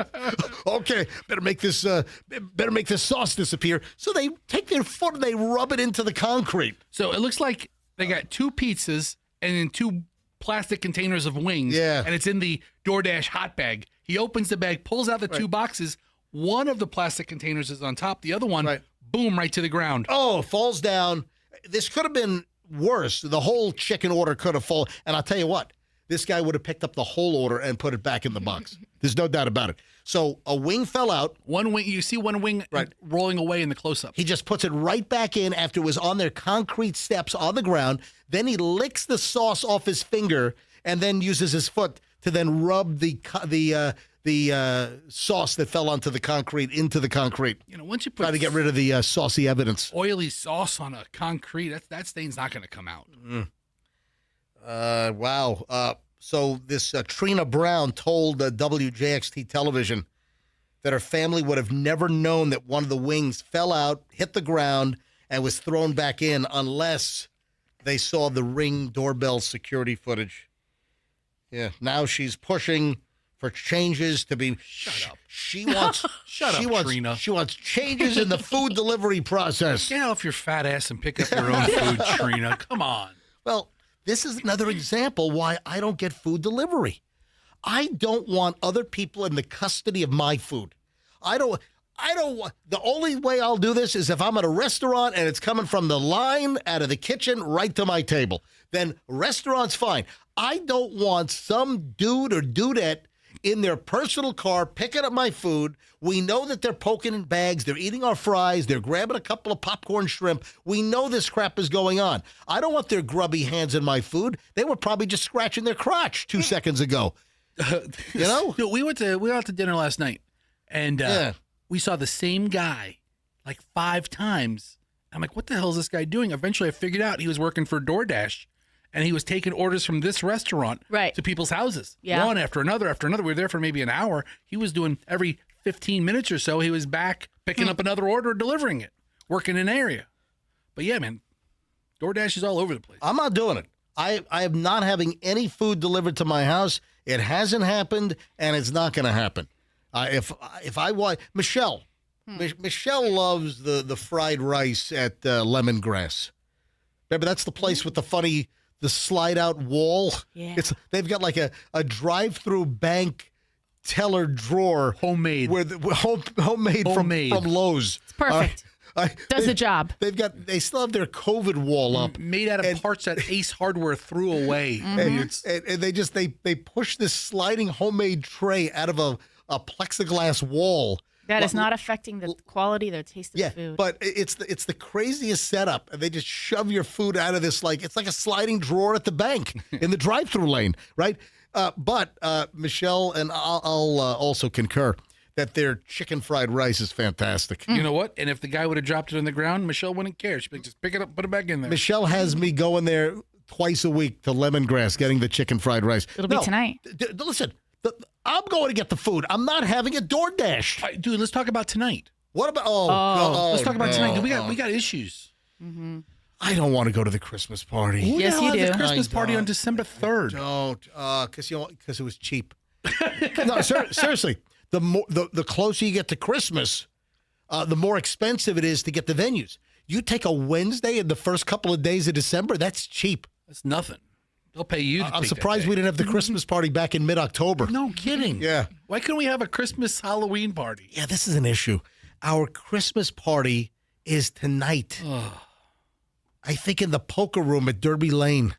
concrete. Okay, better make this sauce disappear. So they take their foot and they rub it into the concrete. So it looks like they got 2 pizzas and then 2 plastic containers of wings. Yeah. And it's in the DoorDash hot bag. He opens the bag, pulls out the 2 boxes. One of the plastic containers is on top. The other one, boom, right to the ground. Oh, falls down. This could have been worse. The whole chicken order could have fallen. And I'll tell you what, this guy would have picked up the whole order and put it back in the box. There's no doubt about it. So a wing fell out. One wing, you see one wing rolling away in the close-up. He just puts it right back in after it was on their concrete steps on the ground. Then he licks the sauce off his finger and then uses his foot to then rub the sauce that fell onto the concrete into the concrete. Once you put try to get rid of the saucy evidence. Oily sauce on a concrete, that stain's not going to come out. Wow. So this Trina Brown told WJXT television that her family would have never known that one of the wings fell out, hit the ground, and was thrown back in unless they saw the Ring doorbell security footage. Yeah. Now she's pushing for changes to be. Shut up. She wants. Trina. She wants changes in the food delivery process. Get off your fat ass and pick up your own food, Trina. Come on. Well, this is another example why I don't get food delivery. I don't want other people in the custody of my food. I don't want. The only way I'll do this is if I'm at a restaurant and it's coming from the line out of the kitchen right to my table. Then restaurant's fine. I don't want some dude or dudette in their personal car picking up my food. We know that they're poking in bags. They're eating our fries. They're grabbing a couple of popcorn shrimp. We know this crap is going on. I don't want their grubby hands in my food. They were probably just scratching their crotch 2 seconds ago. We went out to dinner last night, and we saw the same guy like 5 times. I'm like, what the hell is this guy doing? Eventually, I figured out he was working for DoorDash. And he was taking orders from this restaurant to people's houses. Yeah. One after another after another. We were there for maybe an hour. He was doing every 15 minutes or so. He was back picking up another order, delivering it, working in an area. But yeah, man, DoorDash is all over the place. I'm not doing it. I am not having any food delivered to my house. It hasn't happened, and it's not going to happen. If I want Michelle loves the fried rice at Lemongrass. Remember, that's the place with the slide out wall. Yeah. They've got like a drive-through bank teller drawer. Homemade. Homemade from Lowe's. It's perfect. Does the job. They still have their COVID wall up. Made out of parts that Ace Hardware threw away. Mm-hmm. And they push this sliding homemade tray out of a plexiglass wall. That is not affecting the quality, the taste of the food. But it's the craziest setup, and they just shove your food out of this it's like a sliding drawer at the bank in the drive-through lane, right? But Michelle and I'll also concur that their chicken fried rice is fantastic. You know what? And if the guy would have dropped it on the ground, Michelle wouldn't care. She'd be like, just pick it up, put it back in there. Michelle has me going there twice a week to Lemongrass getting the chicken fried rice. It'll be tonight. Listen, I'm going to get the food. I'm not having a DoorDash. Dude, let's talk about tonight. What about let's talk about tonight. no. We got issues. Mm-hmm. I don't want to go to the Christmas party. Who Yes, the hell you has do. a Christmas I party don't. on December 3rd? Don't, because it was cheap. No, seriously. The closer you get to Christmas, the more expensive it is to get the venues. You take a Wednesday in the first couple of days of December, that's cheap. That's nothing. They'll pay you. I'm surprised we didn't have the Christmas party back in mid-October. No kidding. Yeah. Why couldn't we have a Christmas Halloween party? Yeah, this is an issue. Our Christmas party is tonight. I think in the poker room at Derby Lane.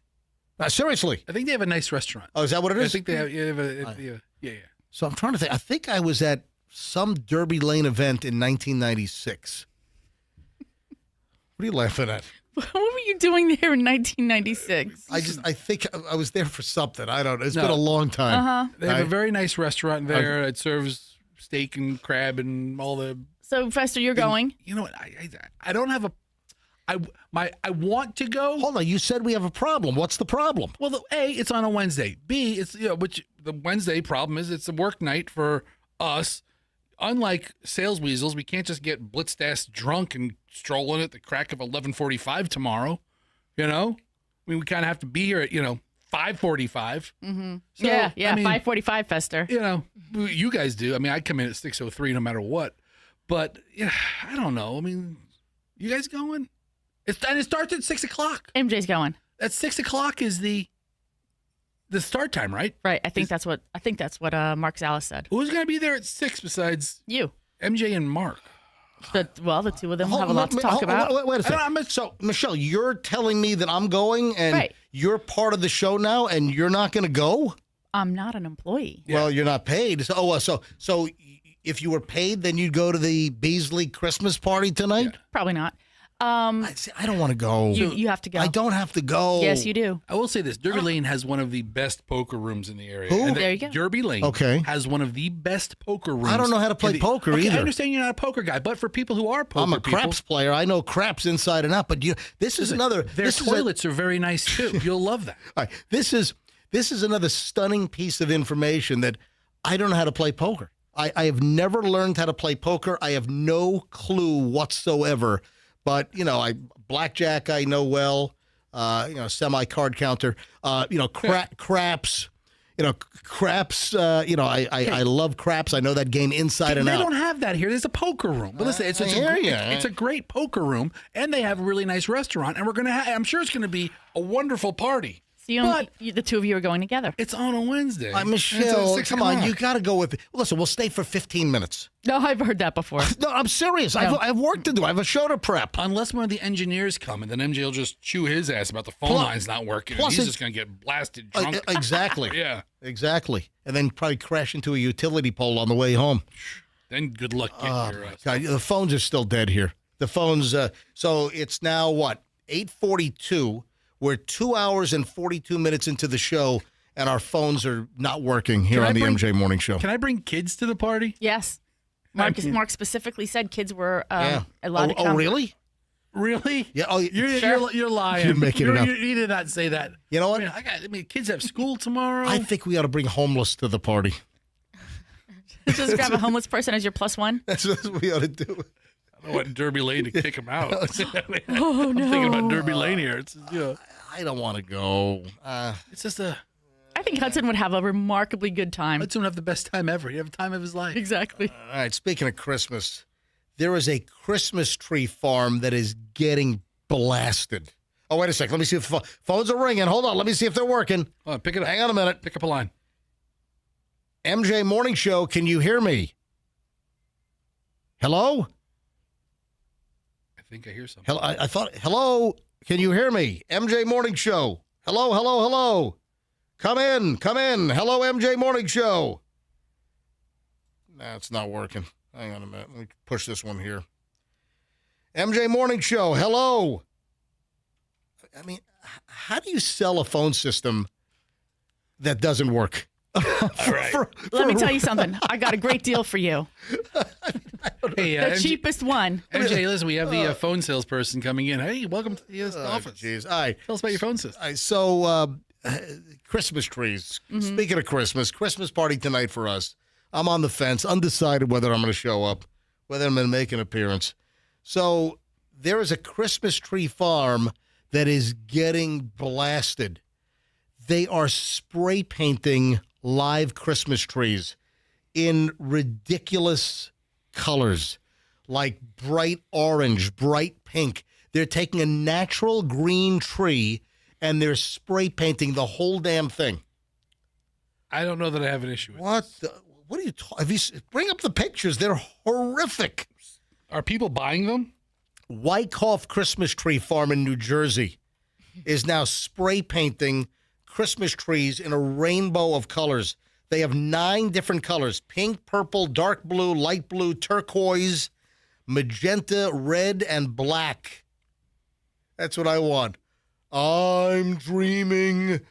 Seriously. I think they have a nice restaurant. Oh, is that what it is? I think they have. Yeah. So I'm trying to think. I think I was at some Derby Lane event in 1996. What are you laughing at? What were you doing there in 1996? I think I was there for something. I don't know. It's been a long time. Uh-huh. They have a very nice restaurant there. It serves steak and crab and all the. So, Fester, you're going. You know what? I don't have a. I want to go. Hold on. You said we have a problem. What's the problem? Well, A, it's on a Wednesday. B, it's which the Wednesday problem is it's a work night for us. Unlike sales weasels, we can't just get blitzed-ass drunk and stroll in at the crack of 11:45 tomorrow. You know, I mean, we kind of have to be here at 5:45. Mm-hmm. So, yeah, I mean, 5:45, Fester. You know, you guys do. I mean, I come in at 6:03 no matter what. But I don't know. I mean, you guys going? And it starts at 6 o'clock. MJ's going. At 6 o'clock is the start time, right? Right. I think that's what Mark Zallis said. Who's going to be there at 6 besides you, MJ and Mark? The two of them will have a lot to talk about. Wait a second. So, Michelle, you're telling me that I'm going and you're part of the show now and you're not going to go? I'm not an employee. Well, you're not paid. So if you were paid, then you'd go to the Beasley Christmas party tonight? Yeah. Probably not. I don't want to go. You have to go. I don't have to go. Yes, you do. I will say this. Derby Lane has one of the best poker rooms in the area. Who? And there you go. Derby Lane has one of the best poker rooms. I don't know how to play poker either. I understand you're not a poker guy, but for people who are poker I'm a craps player. I know craps inside and out, but this is another... Their toilets are very nice, too. You'll love that. All right. This is another stunning piece of information that I don't know how to play poker. I have never learned how to play poker. I have no clue whatsoever. But, blackjack I know well, semi-card counter, craps, craps, I love craps. I know that game inside and out. They don't have that here. There's a poker room. But listen, it's a great poker room, and they have a really nice restaurant, and I'm sure it's going to be a wonderful party. So the two of you are going together. It's on a Wednesday. Michelle, come on, you got to go with it. Listen, we'll stay for 15 minutes. No, I've heard that before. No, I'm serious. No. I have work to do. I have a show to prep. Unless one of the engineers come, and then MJ will just chew his ass about the phone lines not working. And he's just going to get blasted drunk. Exactly. Yeah. Exactly. And then probably crash into a utility pole on the way home. Then good luck getting your ass. God, the phones are still dead here. The phones, so it's now, 8:42. We're 2 hours and 42 minutes into the show, and our phones are not working here on the MJ Morning Show. Can I bring kids to the party? Yes. Mark specifically said kids were allowed to come. Oh, really? Really? Yeah. Oh, you're lying. You're making it up. You did not say that. You know what? I mean, kids have school tomorrow. I think we ought to bring homeless to the party. Just grab a homeless person as your plus one. That's what we ought to do. I want Derby Lane to kick him out. Oh, I'm thinking about Derby Lane here. It's, I don't want to go. It's just a... I think Hudson would have a remarkably good time. Hudson would have the best time ever. He'd have the time of his life. Exactly. All right, speaking of Christmas, there is a Christmas tree farm that is getting blasted. Oh, wait a second. Let me see if phones are ringing. Hold on. Let me see if they're working. Pick it up. Hang on a minute. Pick up a line. MJ Morning Show, can you hear me? Hello? I think I hear something. Hello, I thought, hello? Can you hear me? MJ Morning Show. Hello, hello, hello. Come in. Hello, MJ Morning Show. Nah, it's not working. Hang on a minute. Let me push this one here. MJ Morning Show, hello. I mean, how do you sell a phone system that doesn't work? All right. Let me tell you something. I got a great deal for you. Hey, the cheapest one. MJ, listen, we have the phone salesperson coming in. Hey, welcome to the office. Jeez. All right. Tell us about your phone system. So, Christmas trees. Mm-hmm. Speaking of Christmas party tonight for us. I'm on the fence, undecided whether I'm going to show up, whether I'm going to make an appearance. So, there is a Christmas tree farm that is getting blasted. They are spray painting live Christmas trees in ridiculous colors, like bright orange, bright pink. They're taking a natural green tree and they're spray painting the whole damn thing. I don't know that I have an issue with What are you talking? Bring up the pictures. They're horrific. Are people buying them? Wyckoff Christmas Tree Farm in New Jersey is now spray painting Christmas trees in a rainbow of colors. They have 9 different colors: pink, purple, dark blue, light blue, turquoise, magenta, red, and black. That's what I want. I'm dreaming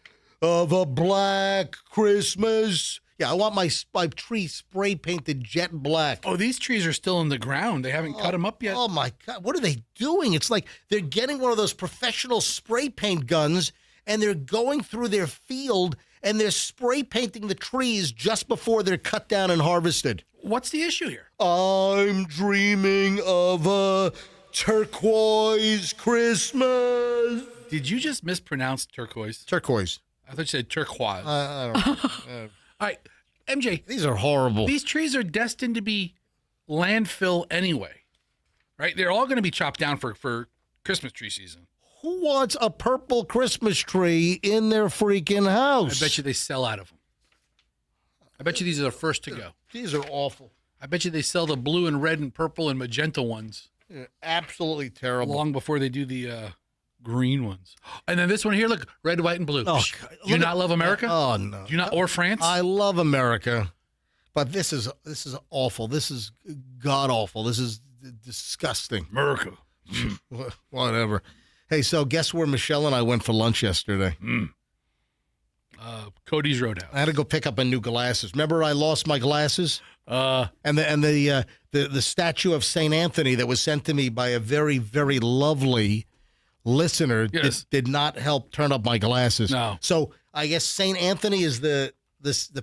of a black Christmas. Yeah, I want my tree spray painted jet black. Oh, these trees are still in the ground. They haven't cut them up yet. Oh, my God. What are they doing? It's like they're getting one of those professional spray paint guns, and they're going through their field, and they're spray painting the trees just before they're cut down and harvested. What's the issue here? I'm dreaming of a turquoise Christmas. Did you just mispronounce turquoise? Turquoise. I thought you said turquoise. I don't know. All right, MJ. These are horrible. These trees are destined to be landfill anyway, right? They're all going to be chopped down for Christmas tree season. Who wants a purple Christmas tree in their freaking house? I bet you they sell out of them. I bet you these are the first to go. These are awful. I bet you they sell the blue and red and purple and magenta ones. They're absolutely terrible. Long before they do the green ones. And then this one here, look, red, white, and blue. Oh, do you not love America? Oh, no. Do you not, or France? I love America, but this is awful. This is god-awful. This is disgusting. America. Whatever. Hey, so guess where Michelle and I went for lunch yesterday? Cody's Roadhouse. I had to go pick up my new glasses. Remember I lost my glasses? And the statue of St. Anthony that was sent to me by a very, very lovely listener did not help turn up my glasses. No. So I guess St. Anthony is the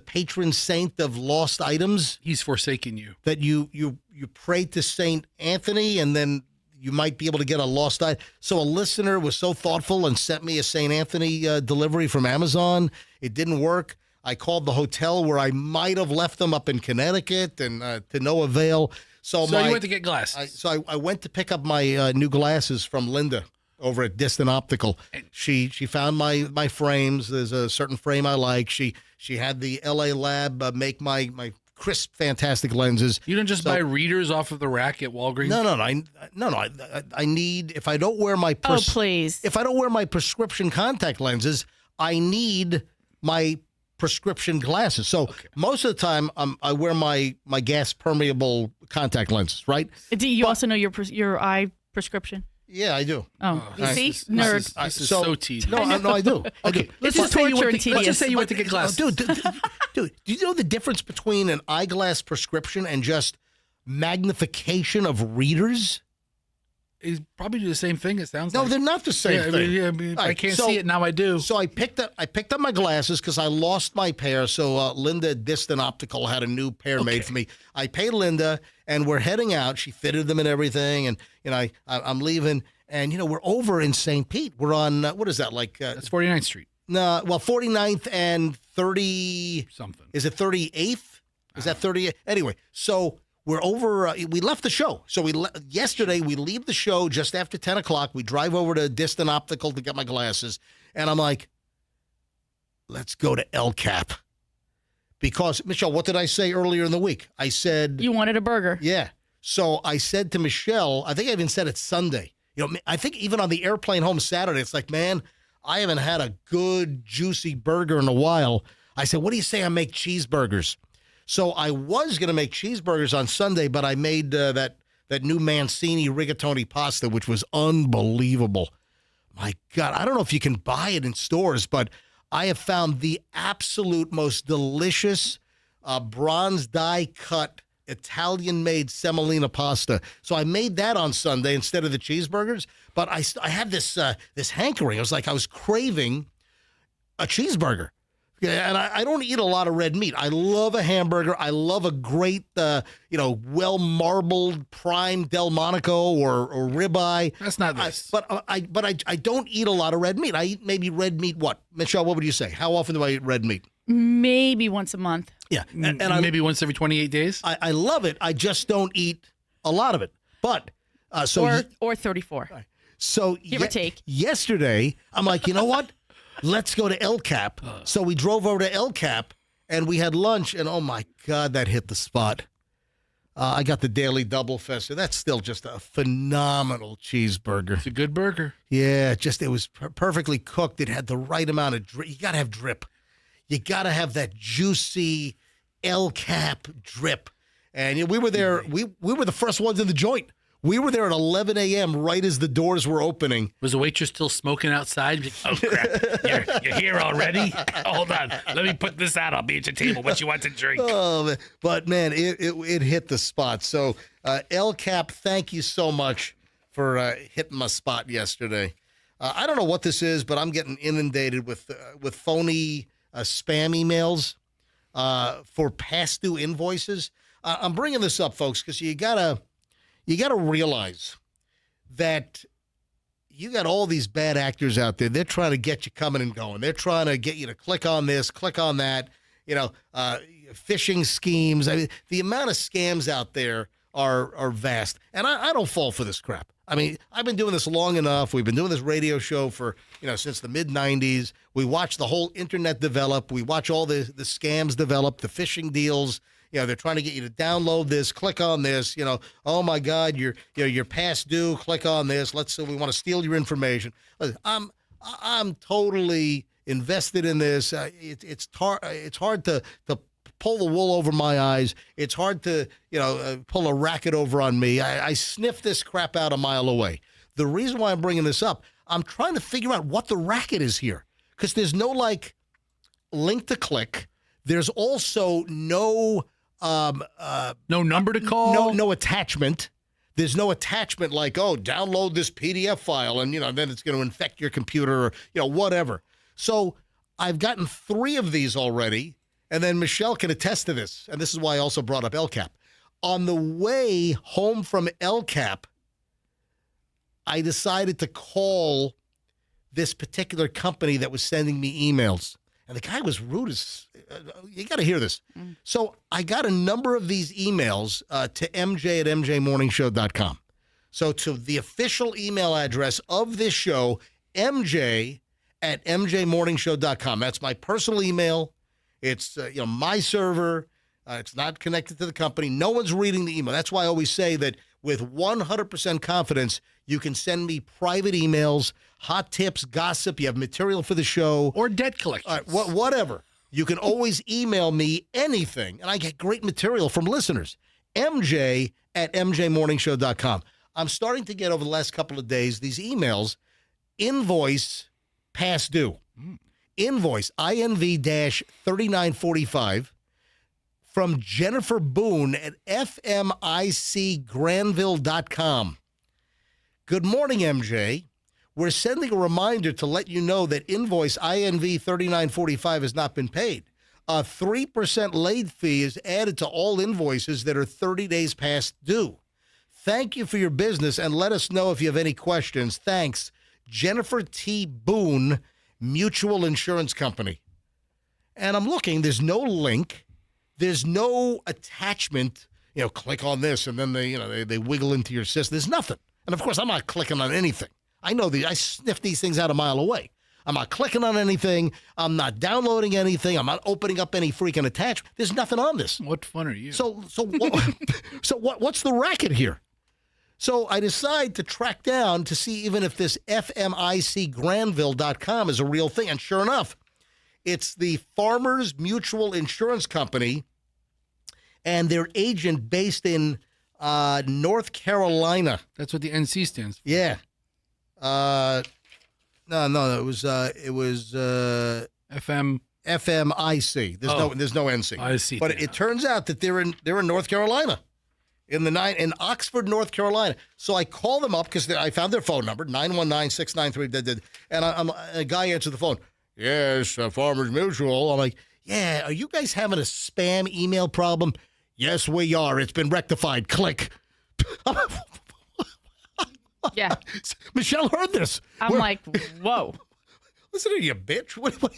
patron saint of lost items. He's forsaken you. That you pray to St. Anthony and then you might be able to get a lost item. So a listener was so thoughtful and sent me a St. Anthony delivery from Amazon. It didn't work. I called the hotel where I might have left them up in Connecticut and to no avail. So you went to get glasses. I went to pick up my new glasses from Linda over at Distant Optical. She found my frames. There's a certain frame I like. She had the LA lab make my crisp, fantastic lenses. You don't just buy readers off of the rack at Walgreens? No. I need, if I don't wear my if I don't wear my prescription contact lenses, I need my prescription glasses. So most of the time, I wear my gas permeable contact lenses. Right? Do you also know your eye prescription? Yeah, I do. Oh, you see? Nerd. This is so tedious. No, I do. Okay, let's just say you went to get glasses. Dude, do you know the difference between an eyeglass prescription and just magnification of readers? It's probably the same thing. It sounds no, like. they're not the same thing. I mean, I can't see it now. I do. So I picked up my glasses because I lost my pair. So Linda Distant Optical had a new pair made for me. I paid Linda, and we're heading out. She fitted them and everything, and I'm leaving. And we're over in St. Pete. We're on what is that like? That's 49th Street. No, well, 49th and 30 something. Is it 38th? Is that 38th? Anyway, so. We're over. We left the show. So yesterday we leave the show just after 10 o'clock. We drive over to Distant Optical to get my glasses, and I'm like, "Let's go to El Cap." Because Michelle, what did I say earlier in the week? I said you wanted a burger. Yeah. So I said to Michelle, I think I even said it Sunday. I think even on the airplane home Saturday, it's like, man, I haven't had a good juicy burger in a while. I said, what do you say I make cheeseburgers? So I was going to make cheeseburgers on Sunday, but I made that new Mancini rigatoni pasta, which was unbelievable. My God, I don't know if you can buy it in stores, but I have found the absolute most delicious bronze die cut Italian-made semolina pasta. So I made that on Sunday instead of the cheeseburgers. But I had this hankering. I was craving a cheeseburger. Yeah, and I don't eat a lot of red meat. I love a hamburger. I love a great, well-marbled prime Delmonico or ribeye. That's not this. But I don't eat a lot of red meat. I eat maybe red meat. What, Michelle? What would you say? How often do I eat red meat? Maybe once a month. Yeah, and maybe once every 28 days. I love it. I just don't eat a lot of it. But or 34. So give or take. Yesterday, I'm like, you know what? Let's go to El Cap. So we drove over to El Cap, and we had lunch, and oh, my God, that hit the spot. I got the Daily Double Fester. That's still just a phenomenal cheeseburger. It's a good burger. Yeah, it was perfectly cooked. It had the right amount of drip. You got to have drip. You got to have that juicy El Cap drip. And we were there. We were the first ones in the joint. We were there at 11 a.m. right as the doors were opening. Was the waitress still smoking outside? Oh, crap. You're here already? Hold on. Let me put this out. I'll be at your table. What you want to drink? Oh, but, man, it hit the spot. So, El Cap, thank you so much for hitting my spot yesterday. I don't know what this is, but I'm getting inundated with phony spam emails for past due invoices. I'm bringing this up, folks, because you gotta realize that you got all these bad actors out there. They're trying to get you coming and going. They're trying to get you to click on this, click on that. Phishing schemes. I mean, the amount of scams out there are vast, and I don't fall for this crap. I mean, I've been doing this long enough. We've been doing this radio show for since the mid '90s. We watch the whole internet develop. We watch all the scams develop, the phishing deals. They're trying to get you to download this, click on this. Oh my God, you're past due. Click on this. We want to steal your information. I'm totally invested in this. It's hard to pull the wool over my eyes. It's hard to pull a racket over on me. I sniff this crap out a mile away. The reason why I'm bringing this up, I'm trying to figure out what the racket is here, because there's no link to click. There's also no number to call. No attachment. There's no attachment like, download this PDF file and then it's going to infect your computer or whatever. So I've gotten 3 of these already, and then Michelle can attest to this, and this is why I also brought up El Cap. On the way home from El Cap, I decided to call this particular company that was sending me emails. And the guy was rude as you got to hear this. So I got a number of these emails to MJ at MJMorningshow.com. So to the official email address of this show, MJ at MJMorningshow.com. That's my personal email. It's my server. It's not connected to the company. No one's reading the email. That's why I always say that with 100% confidence, you can send me private emails, hot tips, gossip. You have material for the show. Or debt collection. Whatever. You can always email me anything, and I get great material from listeners. MJ at MJMorningshow.com. I'm starting to get over the last couple of days these emails, invoice past due. Invoice, INV-3945. From Jennifer Boone at FMICGranville.com. Good morning, MJ. We're sending a reminder to let you know that invoice INV 3945 has not been paid. A 3% late fee is added to all invoices that are 30 days past due. Thank you for your business, and let us know if you have any questions. Thanks, Jennifer T. Boone, Mutual Insurance Company. And I'm looking. There's no link. There's no attachment, click on this, and then they wiggle into your system. There's nothing. And, of course, I'm not clicking on anything. I know I sniff these things out a mile away. I'm not clicking on anything. I'm not downloading anything. I'm not opening up any freaking attachment. There's nothing on this. What fun are you? So what's the racket here? So I decide to track down to see even if this FMICGranville.com is a real thing. And sure enough, it's the Farmers Mutual Insurance Company and their agent based in North Carolina. That's what the NC stands for. Yeah. No, it was FMIC. There's no NC. I see. But it turns out that they're in North Carolina, in Oxford, North Carolina. So I call them up because I found their phone number 919-693, and a guy answered the phone. Yes, Farmers Mutual. I'm like, yeah. Are you guys having a spam email problem? Yes, we are. It's been rectified. Click. Yeah. Michelle heard this. I'm like, whoa. Listen to you, bitch. What are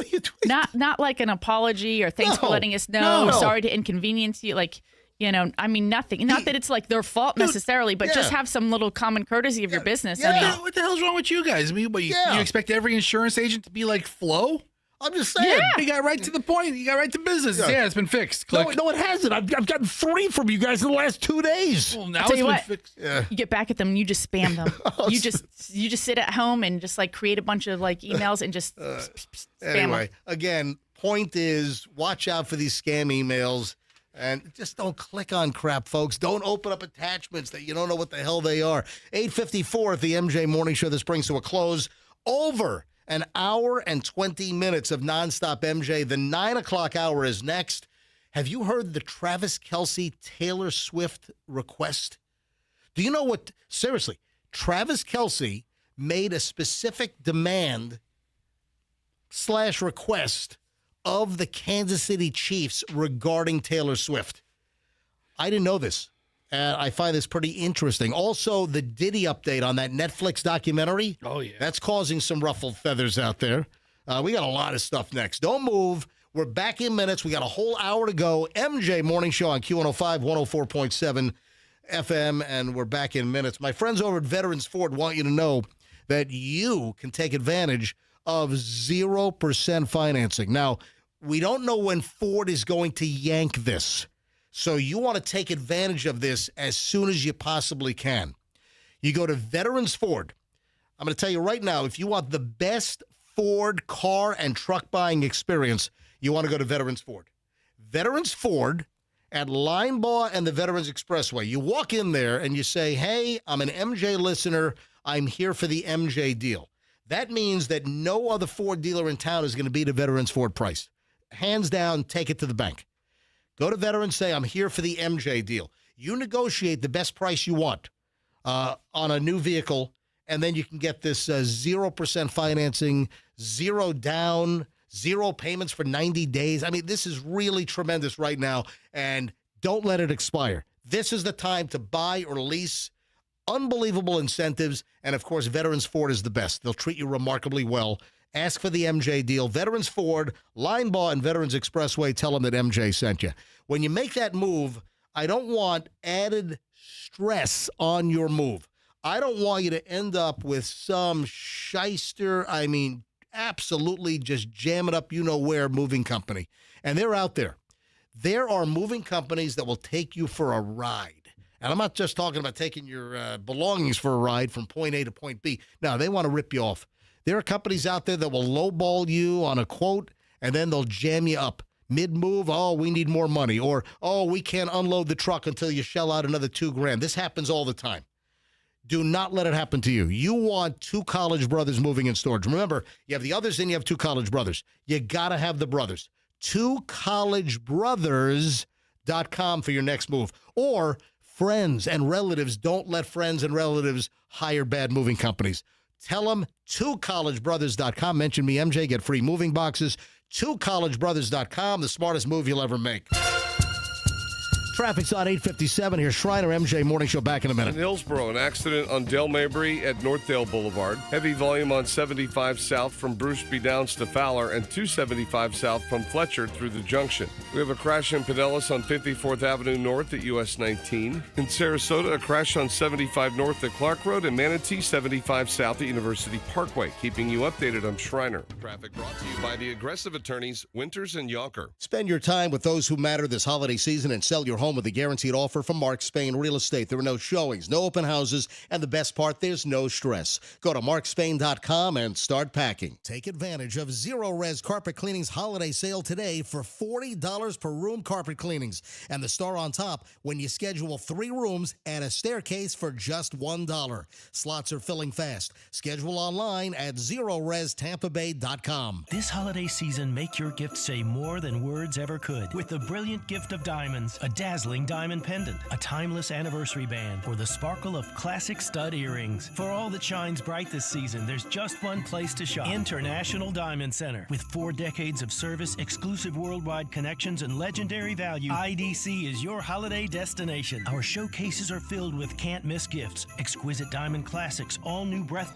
you doing? Not like an apology or thanks for letting us know. No. Sorry to inconvenience you. Like, nothing. Not that it's like their fault necessarily, but just have some little common courtesy of your business. Yeah. I mean, What the hell's wrong with you guys? I mean, you expect every insurance agent to be like Flo? I'm just saying. You got right to the point. You got right to business. Yeah, it's been fixed. Click. No, it hasn't. I've gotten 3 from you guys in the last 2 days. Well, now I'll tell it's you been what, fixed. Yeah. you get back at them and you just spam them. You just sit at home and just like create a bunch of like emails and just spam Anyway, them. again, point is watch out for these scam emails. And just don't click on crap, folks. Don't open up attachments that you don't know what the hell they are. 8:54 at the MJ Morning Show. This brings to a close. Over an hour and 20 minutes of nonstop MJ. The 9 o'clock hour is next. Have you heard the Travis Kelce Taylor Swift request? Do you know what? Seriously, Travis Kelce made a specific demand / request of the Kansas City Chiefs regarding Taylor Swift. I didn't know this. I find this pretty interesting. Also, the Diddy update on that Netflix documentary. Oh, yeah. That's causing some ruffled feathers out there. We got a lot of stuff next. Don't move. We're back in minutes. We got a whole hour to go. MJ Morning Show on Q105, 104.7 FM, and we're back in minutes. My friends over at Veterans Ford want you to know that you can take advantage of 0% financing. Now, we don't know when Ford is going to yank this, so you want to take advantage of this as soon as you possibly can. You go to Veterans Ford. I'm going to tell you right now, if you want the best Ford car and truck buying experience, you want to go to Veterans Ford. Veterans Ford at Linebaugh and the Veterans Expressway. You walk in there and you say, hey, I'm an MJ listener. I'm here for the MJ deal. That means that no other Ford dealer in town is going to beat a Veterans Ford price. Hands down, take it to the bank. Go to Veterans, say, I'm here for the MJ deal. You negotiate the best price you want on a new vehicle, and then you can get this 0% financing, 0 down, 0 payments for 90 days. I mean, this is really tremendous right now, and don't let it expire. This is the time to buy or lease. Unbelievable incentives, and of course, Veterans Ford is the best. They'll treat you remarkably well. Ask for the MJ deal. Veterans Ford, Linebaugh, and Veterans Expressway. Tell them that MJ sent you. When you make that move, I don't want added stress on your move. I don't want you to end up with some shyster, absolutely just jam it up you-know-where moving company. And they're out there. There are moving companies that will take you for a ride. And I'm not just talking about taking your belongings for a ride from point A to point B. No, they want to rip you off. There are companies out there that will lowball you on a quote, and then they'll jam you up. Mid-move, oh, we need more money. Or, oh, we can't unload the truck until you shell out another $2,000. This happens all the time. Do not let it happen to you. You want 2 college brothers moving in storage. Remember, you have the others and you have 2 college brothers. You got to have the brothers. 2collegebrothers.com for your next move. Or friends and relatives. Don't let friends and relatives hire bad moving companies. Tell them 2collegebrothers.com. Mention me, MJ. Get free moving boxes. 2collegebrothers.com. The smartest move you'll ever make. Traffic's on 857. Here's Shriner, MJ Morning Show, back in a minute. In Hillsborough, an accident on Dale Mabry at Northdale Boulevard. Heavy volume on 75 south from Bruceby Downs to Fowler and 275 south from Fletcher through the junction. We have a crash in Pinellas on 54th Avenue North at US 19. In Sarasota, a crash on 75 North at Clark Road and Manatee 75 south at University Parkway. Keeping you updated, I'm Shriner. Traffic brought to you by the aggressive attorneys Winters and Yonker. Spend your time with those who matter this holiday season and sell your home home with a guaranteed offer from Mark Spain Real Estate. There are no showings, no open houses, and the best part, there's no stress. Go to markspain.com and start packing. Take advantage of Zero Res Carpet Cleaning's holiday sale today for $40 per room carpet cleanings. And the star on top, when you schedule 3 rooms and a staircase for just $1. Slots are filling fast. Schedule online at ZeroResTampaBay.com. This holiday season, make your gift say more than words ever could with the brilliant gift of diamonds, a dazzling diamond pendant, a timeless anniversary band, or the sparkle of classic stud earrings. For all that shines bright this season, there's just one place to shop. International Diamond Center. With 4 decades of service, exclusive worldwide connections, and legendary value, IDC is your holiday destination. Our showcases are filled with can't-miss gifts, exquisite diamond classics, all new breath.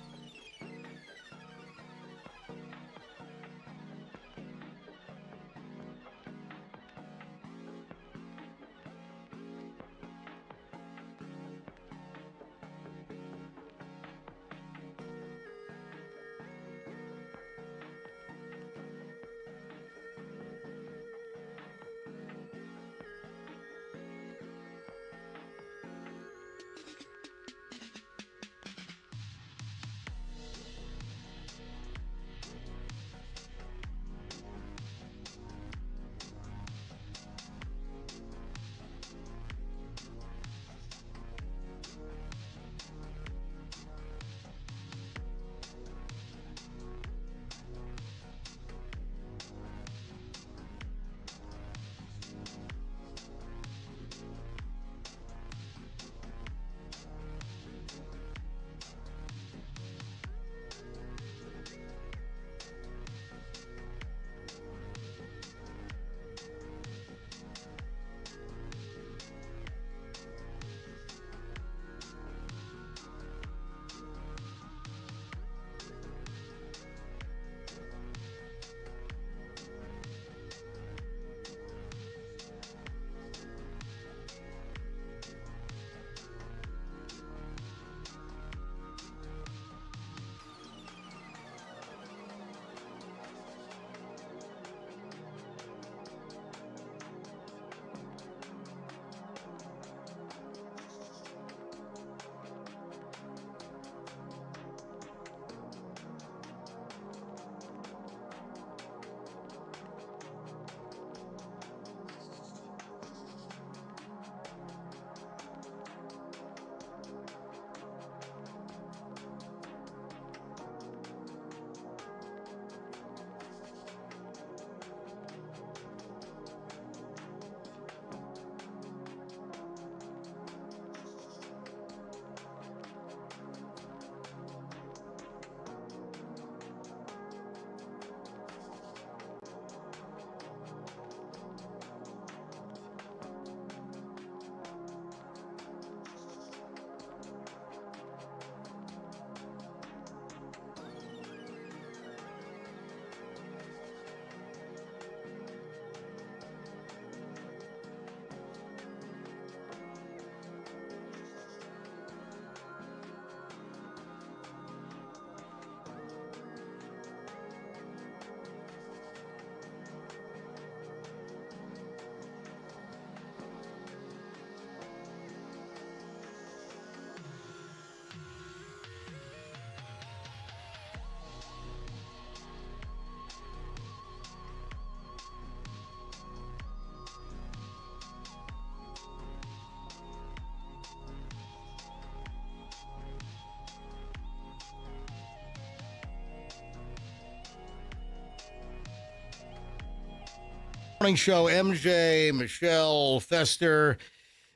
Morning show, MJ, Michelle, Fester.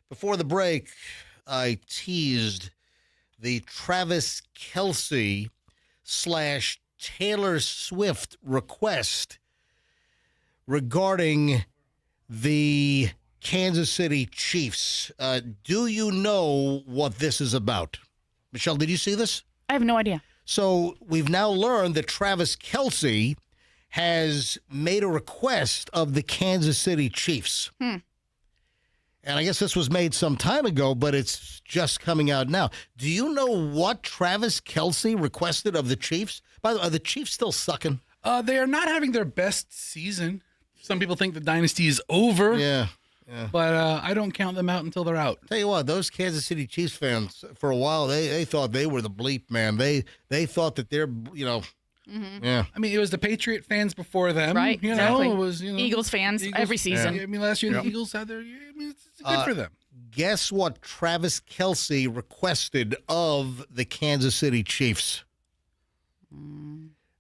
Before the break, I teased the Travis Kelce / Taylor Swift request regarding the Kansas City Chiefs. Do you know what this is about? Michelle, did you see this? I have no idea. So we've now learned that Travis Kelce has made a request of the Kansas City Chiefs. And I guess this was made some time ago, but it's just coming out now. Do you know what Travis Kelce requested of the Chiefs? By the way, are the Chiefs still sucking? They are not having their best season. Some people think the dynasty is over. Yeah. but I don't count them out until they're out. Tell you what, those Kansas City Chiefs fans, for a while, they thought they were the bleep, man. They thought that they're, yeah. I mean, it was the Patriot fans before them. Right, exactly. It was, Eagles fans every season. Yeah. I mean, last year the Eagles had their, it's good for them. Guess what Travis Kelce requested of the Kansas City Chiefs?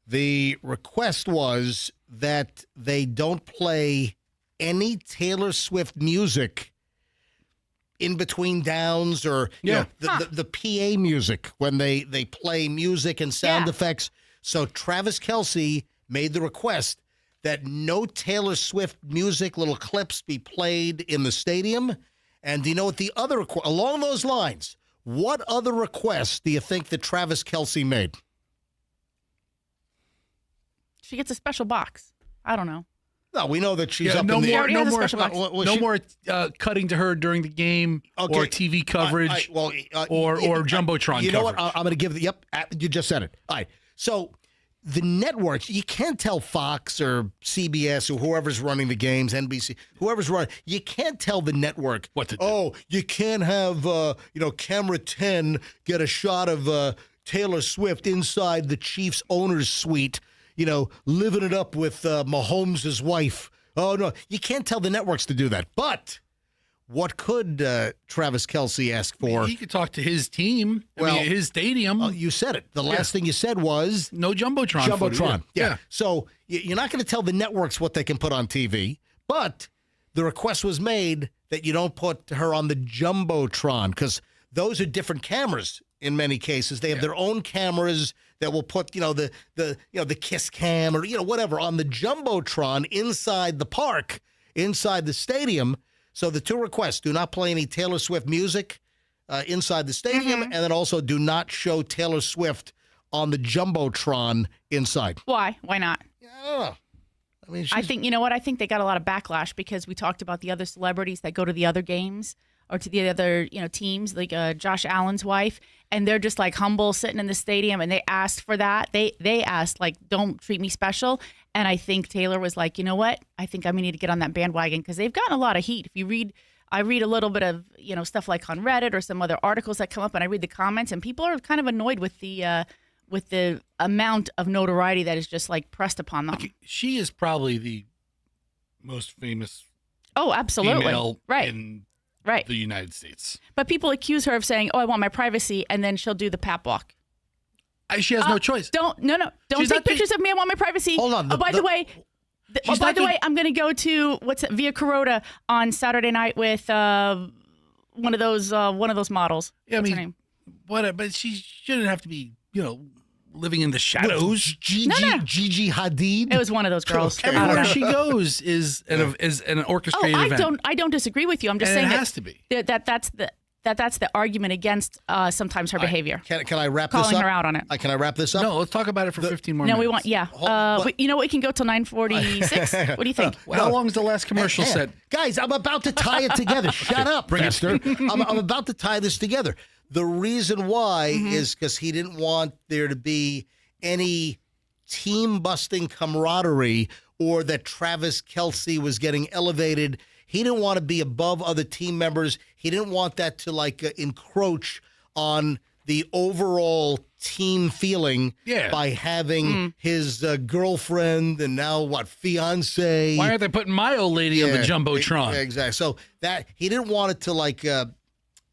The request was that they don't play any Taylor Swift music in between downs or the PA music when they play music and sound effects. So Travis Kelce made the request that no Taylor Swift music little clips be played in the stadium. And do you know what the other along those lines? What other request do you think that Travis Kelce made? She gets a special box. I don't know. No, we know that she's up in the air. No more cutting to her during the game or TV coverage or Jumbotron You know coverage. what? I'm going to give you just said it. All right. So the networks, you can't tell Fox or CBS or whoever's running the games, NBC, whoever's running, you can't tell the network what to do. Oh, you can't have, camera 10 get a shot of Taylor Swift inside the Chiefs owner's suite, living it up with Mahomes' wife. Oh, no, you can't tell the networks to do that. But what could Travis Kelce ask for? I mean, he could talk to his team, his stadium. You said it. The last thing you said was no Jumbotron. Jumbotron. Yeah. So you're not going to tell the networks what they can put on TV, but the request was made that you don't put her on the Jumbotron because those are different cameras in many cases. They have their own cameras that will put, the kiss cam or, whatever on the Jumbotron inside the park, inside the stadium. So the two requests, do not play any Taylor Swift music inside the stadium, and then also do not show Taylor Swift on the Jumbotron inside. Why? Why not? I don't know. I mean, I think, I think they got a lot of backlash because we talked about the other celebrities that go to the other games or to the other, teams, like Josh Allen's wife, and they're just like humble sitting in the stadium, and they asked for that. They asked, like, don't treat me special. And I think Taylor was like, you know what? I think I'm going to need to get on that bandwagon because they've gotten a lot of heat. If you read, I read a little bit of, stuff like on Reddit or some other articles that come up, and I read the comments, and people are kind of annoyed with the amount of notoriety that is just like pressed upon them. Okay, she is probably the most famous absolutely. female right. in the United States. But people accuse her of saying, oh, I want my privacy, and then she'll do the pap walk. She has no choice. Don't take pictures of me. I want my privacy. Hold on. By the way, I'm going to go to Via Carota on Saturday night with one of those models. Yeah, What's her name? But she shouldn't have to be, living in the shadows. Gigi Hadid. It was one of those girls. Everywhere she goes is an orchestrated event. I don't disagree with you. I'm just saying it has to be. That's the argument against sometimes her behavior. Can I wrap this up? Calling her out on it. Can I wrap this up? No, let's talk about it for 15 more minutes. No, we want, we can go till 9:46. What do you think? How long is the last commercial set? Guys, I'm about to tie it together. Shut up, Fester. I'm about to tie this together. The reason why is because he didn't want there to be any team-busting camaraderie or that Travis Kelce was getting elevated. He didn't want to be above other team members. He didn't want that to encroach on the overall team feeling by having his girlfriend and now fiance. Why aren't they putting my old lady on the Jumbotron? Exactly. So that he didn't want it to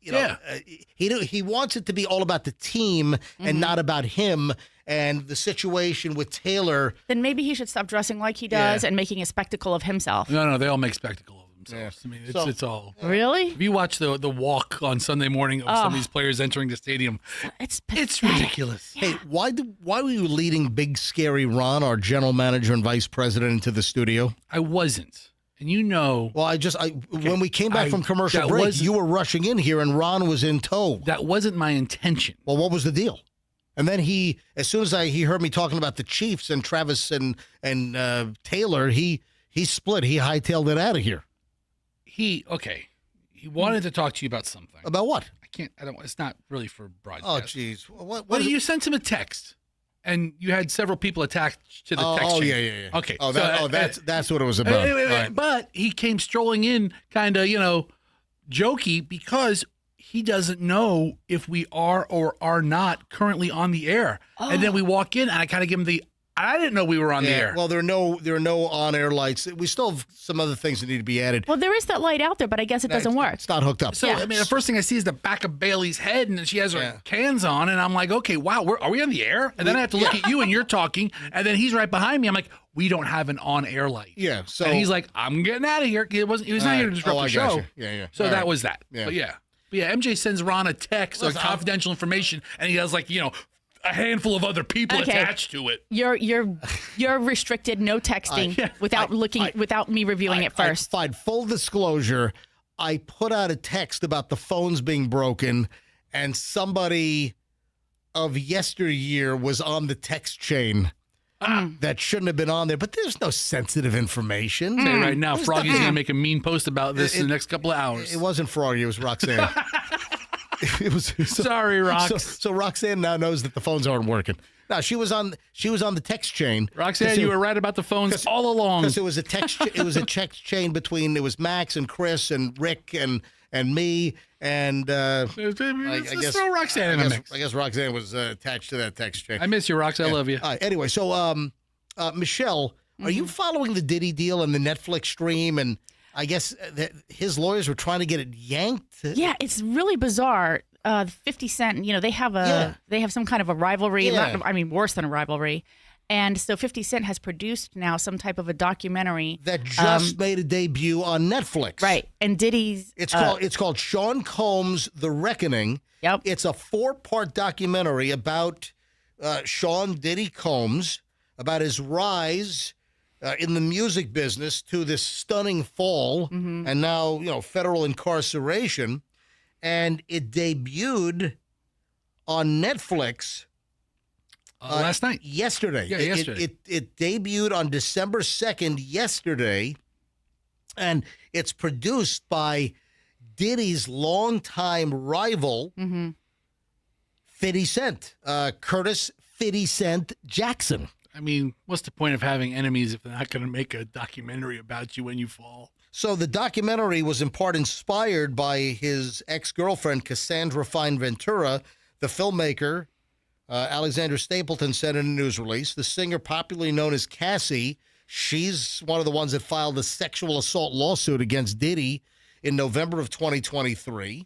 he wants it to be all about the team and not about him. And the situation with Taylor. Then maybe he should stop dressing like he does and making a spectacle of himself. No, they all make spectacle of themselves. I mean, it's all. Really? If you watch the walk on Sunday morning of some of these players entering the stadium, it's ridiculous. Hey, why were you leading Big Scary Ron, our general manager and vice president, into the studio? I wasn't. And well, when we came back from commercial break, you were rushing in here and Ron was in tow. That wasn't my intention. Well, what was the deal? And then as soon as he heard me talking about the Chiefs and Travis and Taylor, he split. He hightailed it out of here. He wanted to talk to you about something. About what? It's not really for broadcast. Oh, jeez. What you sent him a text. and you had several people attached to the text chain. Yeah. Okay. That's what it was about. Right. But he came strolling in kind of, jokey because he doesn't know if we are or are not currently on the air. And then we walk in and I kind of give him I didn't know we were on the air. Well, there are no on-air lights. We still have some other things that need to be added. Well, there is that light out there, but I guess it doesn't work. It's not hooked up. So, the first thing I see is the back of Bailey's head, and then she has her cans on, and I'm like, okay, wow, are we on the air? And then I have to look at you, and you're talking, and then he's right behind me. I'm like, we don't have an on-air light. Yeah. So and he's like, I'm getting out of here. He was not here to disrupt the show. Yeah. So that was that. Yeah. But yeah, MJ sends Ron a text of confidential information, and he has a handful of other people attached to it. You're restricted, no texting without me reviewing it first. Fine. Full disclosure, I put out a text about the phones being broken, and somebody of yesteryear was on the text chain that shouldn't have been on there. But there's no sensitive information. Right now, Froggy's going to make a mean post about this in the next couple of hours. It wasn't Froggy, it was Roxanne. Sorry, Rox. So Roxanne now knows that the phones aren't working. Now she was on the text chain. Roxanne, you were right about the phones all along. Because it was a text chain between Max and Chris and Rick and me and I guess throw Roxanne in the mix. I guess Roxanne was attached to that text chain. I miss you, Rox. I love you. Anyway, so Michelle, are you following the Diddy deal and the Netflix stream? And I guess his lawyers were trying to get it yanked. Yeah, it's really bizarre. 50 Cent, they have some kind of a rivalry. Yeah. Worse than a rivalry. And so 50 Cent has produced now some type of a documentary that just made a debut on Netflix. Right. And Diddy's it's called Sean Combs: The Reckoning. Yep. It's a 4-part documentary about Sean Diddy Combs, about his rise in the music business to this stunning fall and now, federal incarceration. And it debuted on Netflix last night. Yesterday. Yeah, yesterday. It debuted on December 2nd yesterday, and it's produced by Diddy's longtime rival, 50 Cent, Curtis 50 Cent Jackson. I mean, what's the point of having enemies if they're not going to make a documentary about you when you fall? So the documentary was in part inspired by his ex-girlfriend, Cassandra Fine Ventura. The filmmaker, Alexander Stapleton, said in a news release, the singer popularly known as Cassie, she's one of the ones that filed the sexual assault lawsuit against Diddy in November of 2023.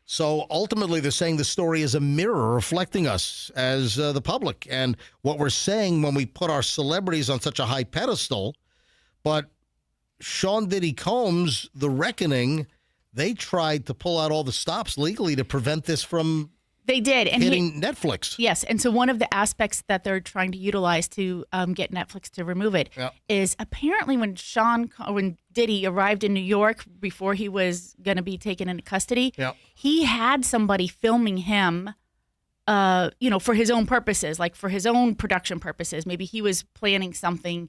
So ultimately, they're saying the story is a mirror reflecting us as the public and what we're saying when we put our celebrities on such a high pedestal. But Sean Diddy Combs, The Reckoning, they tried to pull out all the stops legally to prevent this from hitting Netflix. Yes, and so one of the aspects that they're trying to utilize to get Netflix to remove it is apparently when Diddy arrived in New York before he was going to be taken into custody, he had somebody filming him, for his own purposes, like for his own production purposes. Maybe he was planning something,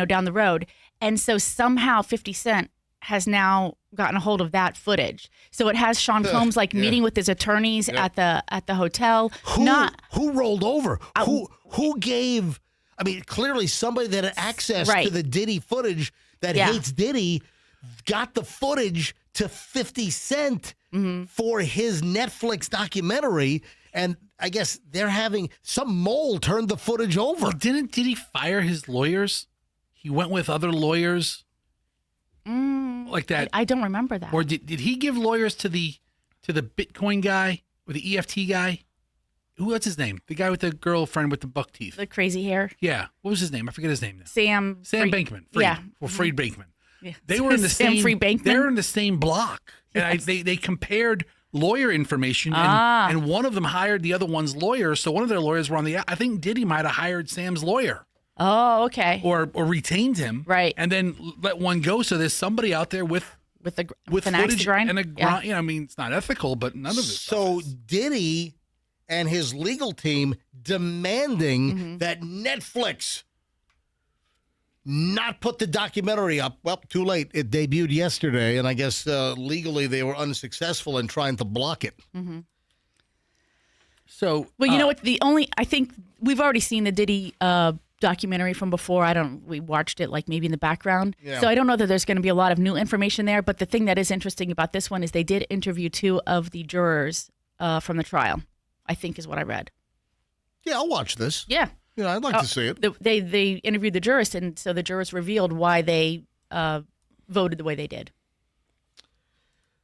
down the road. And so somehow 50 Cent has now gotten a hold of that footage. So it has Sean Combs meeting with his attorneys at the hotel. Who rolled over? Who gave? I mean, clearly somebody that had access to the Diddy footage that hates Diddy got the footage to 50 Cent for his Netflix documentary. And I guess they're having some mole turned the footage over. Well, did he fire his lawyers? He went with other lawyers like that. I don't remember that. Or did he give lawyers to the Bitcoin guy or the EFT guy? What's his name? The guy with the girlfriend with the buck teeth. The crazy hair. Yeah. What was his name? I forget his name now. Sam Bankman. Freed Bankman. Yeah. They were in the same. Free Bankman. They were in the same block, and they compared lawyer information, and one of them hired the other one's lawyer. So one of their lawyers were on the. I think Diddy might have hired Sam's lawyer. Oh, okay. Or retained him, right? And then let one go. So there's somebody out there with an axe to grind and a grind. I mean, it's not ethical, but none of this. So Diddy and his legal team demanding that Netflix not put the documentary up. Well, too late. It debuted yesterday, and I guess legally they were unsuccessful in trying to block it. So, well, you know what? I think we've already seen the Diddy documentary from before. We watched it like maybe in the background. Yeah. So I don't know that there's going to be a lot of new information there. But the thing that is interesting about this one is they did interview 2 of the jurors from the trial, I think is what I read. Yeah, I'll watch this. Yeah. Yeah, I'd like to see it. They interviewed the jurors, and so the jurors revealed why they voted the way they did.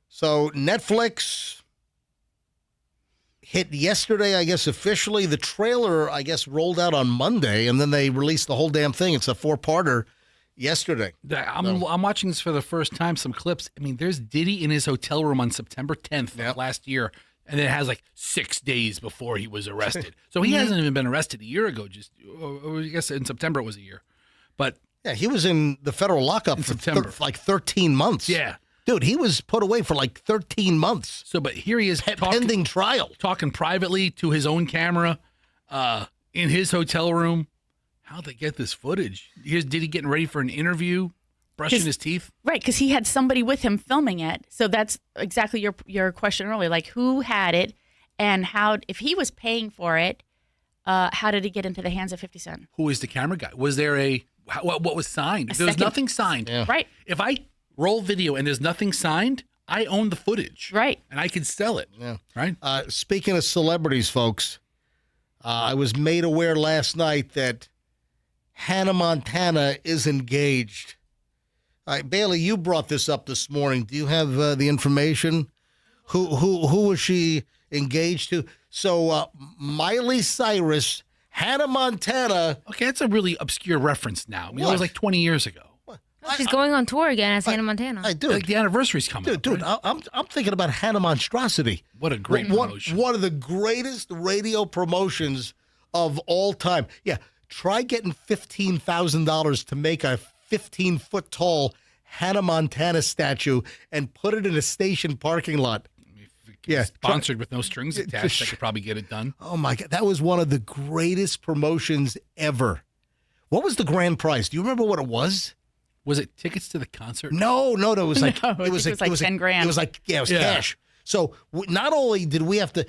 So Netflix hit yesterday, I guess, officially. The trailer, I guess, rolled out on Monday, and then they released the whole damn thing. It's a 4-parter yesterday. I'm watching this for the first time, some clips. I mean, there's Diddy in his hotel room on September 10th of last year, and it has like 6 days before he was arrested. So he hasn't even been arrested a year ago. Or I guess in September it was a year. But yeah, he was in the federal lockup for like 13 months. Yeah. Dude, he was put away for like 13 months. So, but here he is pending trial. Talking privately to his own camera in his hotel room. How'd they get this footage? Here's Diddy getting ready for an interview, brushing his teeth. Right, because he had somebody with him filming it. So that's exactly your question earlier. Like, who had it, and how? If he was paying for it, how did it get into the hands of 50 Cent? Who is the camera guy? Was there what was signed? There was nothing signed. Yeah. Right. If I roll video and there's nothing signed, I own the footage. Right. And I can sell it. Yeah. Right. Speaking of celebrities, folks, I was made aware last night that Hannah Montana is engaged. Bailey, you brought this up this morning. Do you have the information? Who was she engaged to? So Miley Cyrus, Hannah Montana. Okay, that's a really obscure reference now. I mean, it was like 20 years ago. She's going on tour again as Hannah Montana. I do. Like the anniversary's coming up. Dude, right? I'm thinking about Hannah Monstrosity. What a great promotion. One of the greatest radio promotions of all time. Yeah, try getting $15,000 to make a 15-foot tall Hannah Montana statue and put it in a station parking lot. Yeah, Sponsored with no strings attached. I could probably get it done. Oh, my God. That was one of the greatest promotions ever. What was the grand prize? Do you remember what it was? Was it tickets to the concert? No. It was like No, it was like 10 grand. It was like cash. So not only did we have to,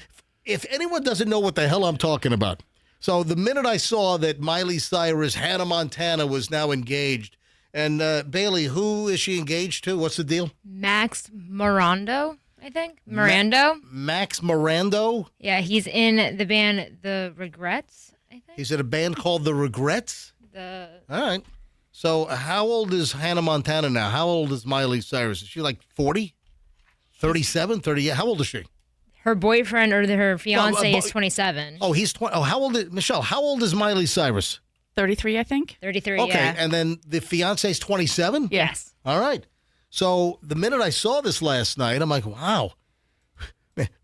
if anyone doesn't know what the hell I'm talking about, so the minute I saw that Miley Cyrus, Hannah Montana was now engaged, and Bailey, who is she engaged to? What's the deal? Max Mirando, I think. Mirando. Max Mirando. Yeah, he's in the band The Regrets, I think. He's in a band called The Regrets. All right. So how old is Hannah Montana now? How old is Miley Cyrus? Is she like 40? 37? 30? How old is she? Her boyfriend or her fiance is 27. Oh, he's 20. Oh, how old is Michelle? How old is Miley Cyrus? 33, I think. 33, okay, yeah. and then the fiance's 27? Yes. All right. So the minute I saw this last night, I'm like, wow.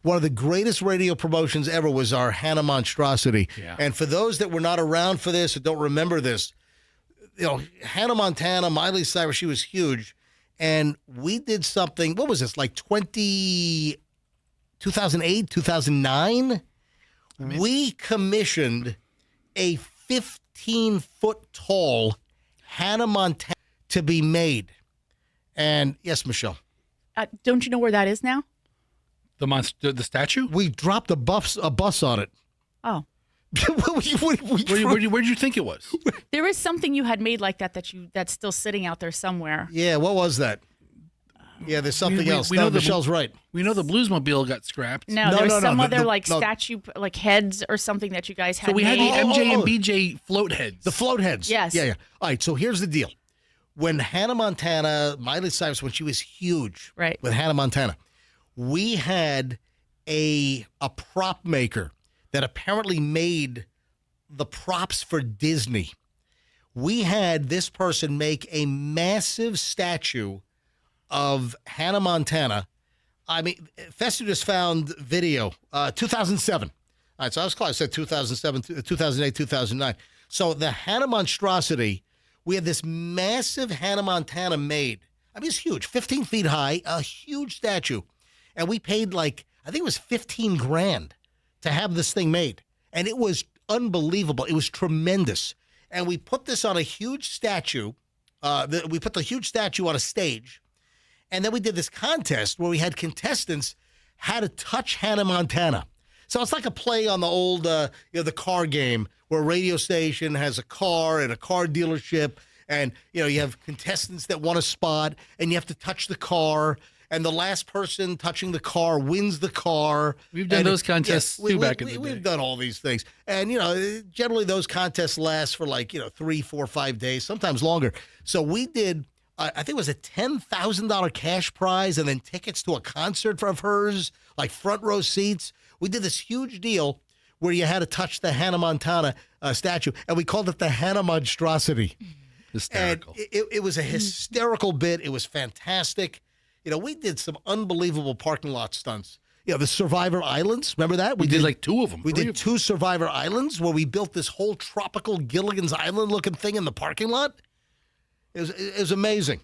One of the greatest radio promotions ever was our Hannah Monstrosity. Yeah. And for those that were not around for this or don't remember this, Hannah Montana, Miley Cyrus, she was huge. And we did something, what was this, like 2008, 2009? We commissioned a 15-foot tall Hannah Montana to be made. And yes, Michelle. Don't you know where that is now? The statue? We dropped a bus on it. Oh. Where did you think it was? There is something you had made like that's still sitting out there somewhere. Yeah, what was that? Yeah, there's something else. Michelle's right. We know the Bluesmobile got scrapped. No, there's some other statue, like heads or something that you guys had. So we made. had the MJ and BJ float heads. The float heads. Yes. Yeah. All right, so here's the deal. When Hannah Montana, Miley Cyrus, when she was huge, right, with Hannah Montana, we had a prop maker that apparently made the props for Disney. We had this person make a massive statue of Hannah Montana. I mean, Fester just found video, 2007. All right, so I was close. I said 2007, 2008, 2009. So the Hannah Monstrosity, we had this massive Hannah Montana made. I mean, it's huge, 15 feet high, a huge statue. And we paid I think it was $15,000 to have this thing made. And it was unbelievable. It was tremendous. And we put this on a huge statue. We put the huge statue on a stage. And then we did this contest where we had contestants had to touch Hannah Montana. So it's like a play on the old, the car game where a radio station has a car and a car dealership, and you have contestants that want a spot, and you have to touch the car, and the last person touching the car wins the car. We've done those contests too back in the day. We've done all these things, and generally those contests last for 3, 4, 5 days, sometimes longer. So we did. I think it was a $10,000 cash prize and then tickets to a concert of hers, like front row seats. We did this huge deal where you had to touch the Hannah Montana statue, and we called it the Hannah Monstrosity. Hysterical. And it was a hysterical bit. It was fantastic. We did some unbelievable parking lot stunts. The Survivor Islands, remember that? We did like 2 of them. We did 2 Survivor Islands where we built this whole tropical Gilligan's Island looking thing in the parking lot. It was amazing.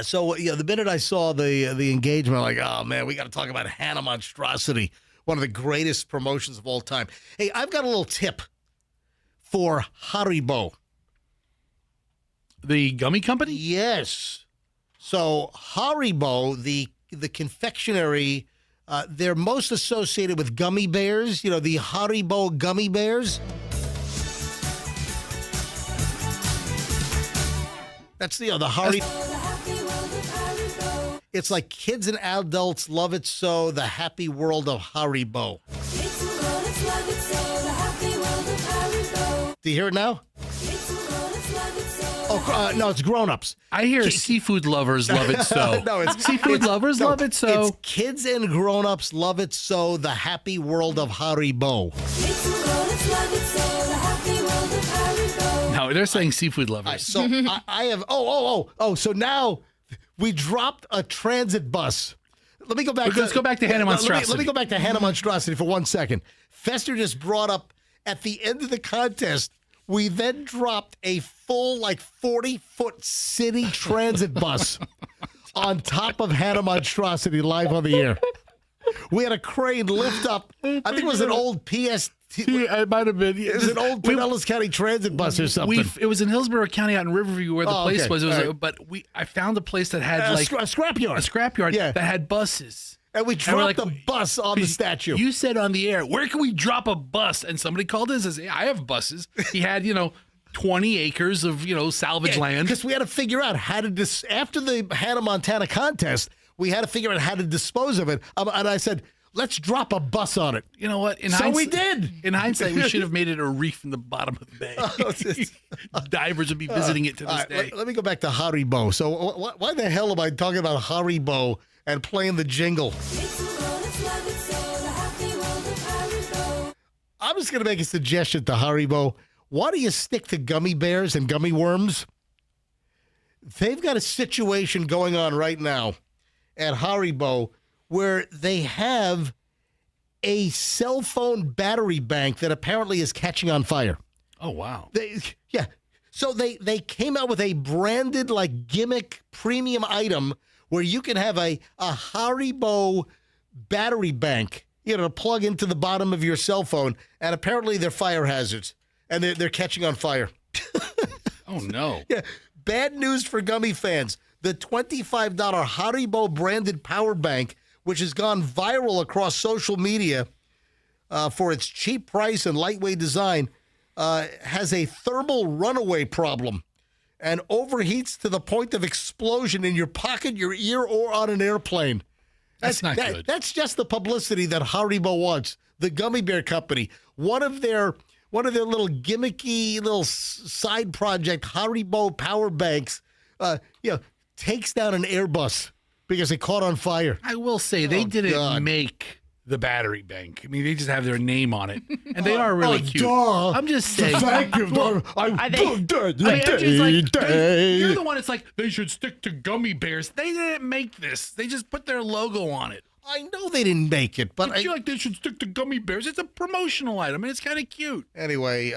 So the minute I saw the engagement, I'm like, oh man, we got to talk about Hannah Monstrosity, one of the greatest promotions of all time. Hey, I've got a little tip for Haribo. The gummy company? Yes. So Haribo, the confectionery, they're most associated with gummy bears. The Haribo gummy bears. That's the Haribo. It's like kids and adults love it so. The happy world of Haribo. Do you hear it now? Oh, no, it's grown-ups. I hear seafood lovers love it so. No, it's seafood lovers love it so. It's kids and grown-ups love it so. The happy world of Haribo. No, they're saying seafood lovers. So I have. So now we dropped a transit bus. Let me go back. Let's go back to Hannah Monstrosity. Let me go back to Hannah Monstrosity for 1 second. Fester just brought up at the end of the contest. We then dropped a full 40-foot city transit bus on top of Hannah Monstrosity live on the air. We had a crane lift up. I think it was an old PST. It might have been. It was an old Pinellas County transit bus or something. It was in Hillsborough County out in Riverview where the place was. It was right. But I found a place that had a scrapyard. A scrapyard that had buses. And we dropped the bus on the statue. You said on the air, where can we drop a bus? And somebody called in and says, I have buses. He had, 20 acres of, salvage land. Because we had to figure out how to, after the Hannah Montana contest, we had to figure out how to dispose of it. And I said, let's drop a bus on it. You know what? We did. In hindsight, we should have made it a reef in the bottom of the bay. Divers would be visiting it to this day. Let me go back to Haribo. So why the hell am I talking about Haribo and playing the jingle? I'm just going to make a suggestion to Haribo. Why do you stick to gummy bears and gummy worms? They've got a situation going on right now at Haribo where they have a cell phone battery bank that apparently is catching on fire. Oh, wow. So they came out with a branded gimmick premium item where you can have a Haribo battery bank, to plug into the bottom of your cell phone, and apparently they're fire hazards, and they're catching on fire. Oh, no. Yeah. Bad news for gummy fans. The $25 Haribo branded power bank, which has gone viral across social media for its cheap price and lightweight design, has a thermal runaway problem and overheats to the point of explosion in your pocket, your ear, or on an airplane. That's not good. That's just the publicity that Haribo wants. The gummy bear company, one of their little gimmicky little side project, Haribo power banks, takes down an Airbus because it caught on fire. I will say they didn't make the battery bank. I mean, they just have their name on it, and they are really cute. Duh. I'm just saying. Thank you. You're the one that's like, they should stick to gummy bears. They didn't make this. They just put their logo on it. I know they didn't make it, but I feel like they should stick to gummy bears. It's a promotional item, and it's kind of cute. Anyway,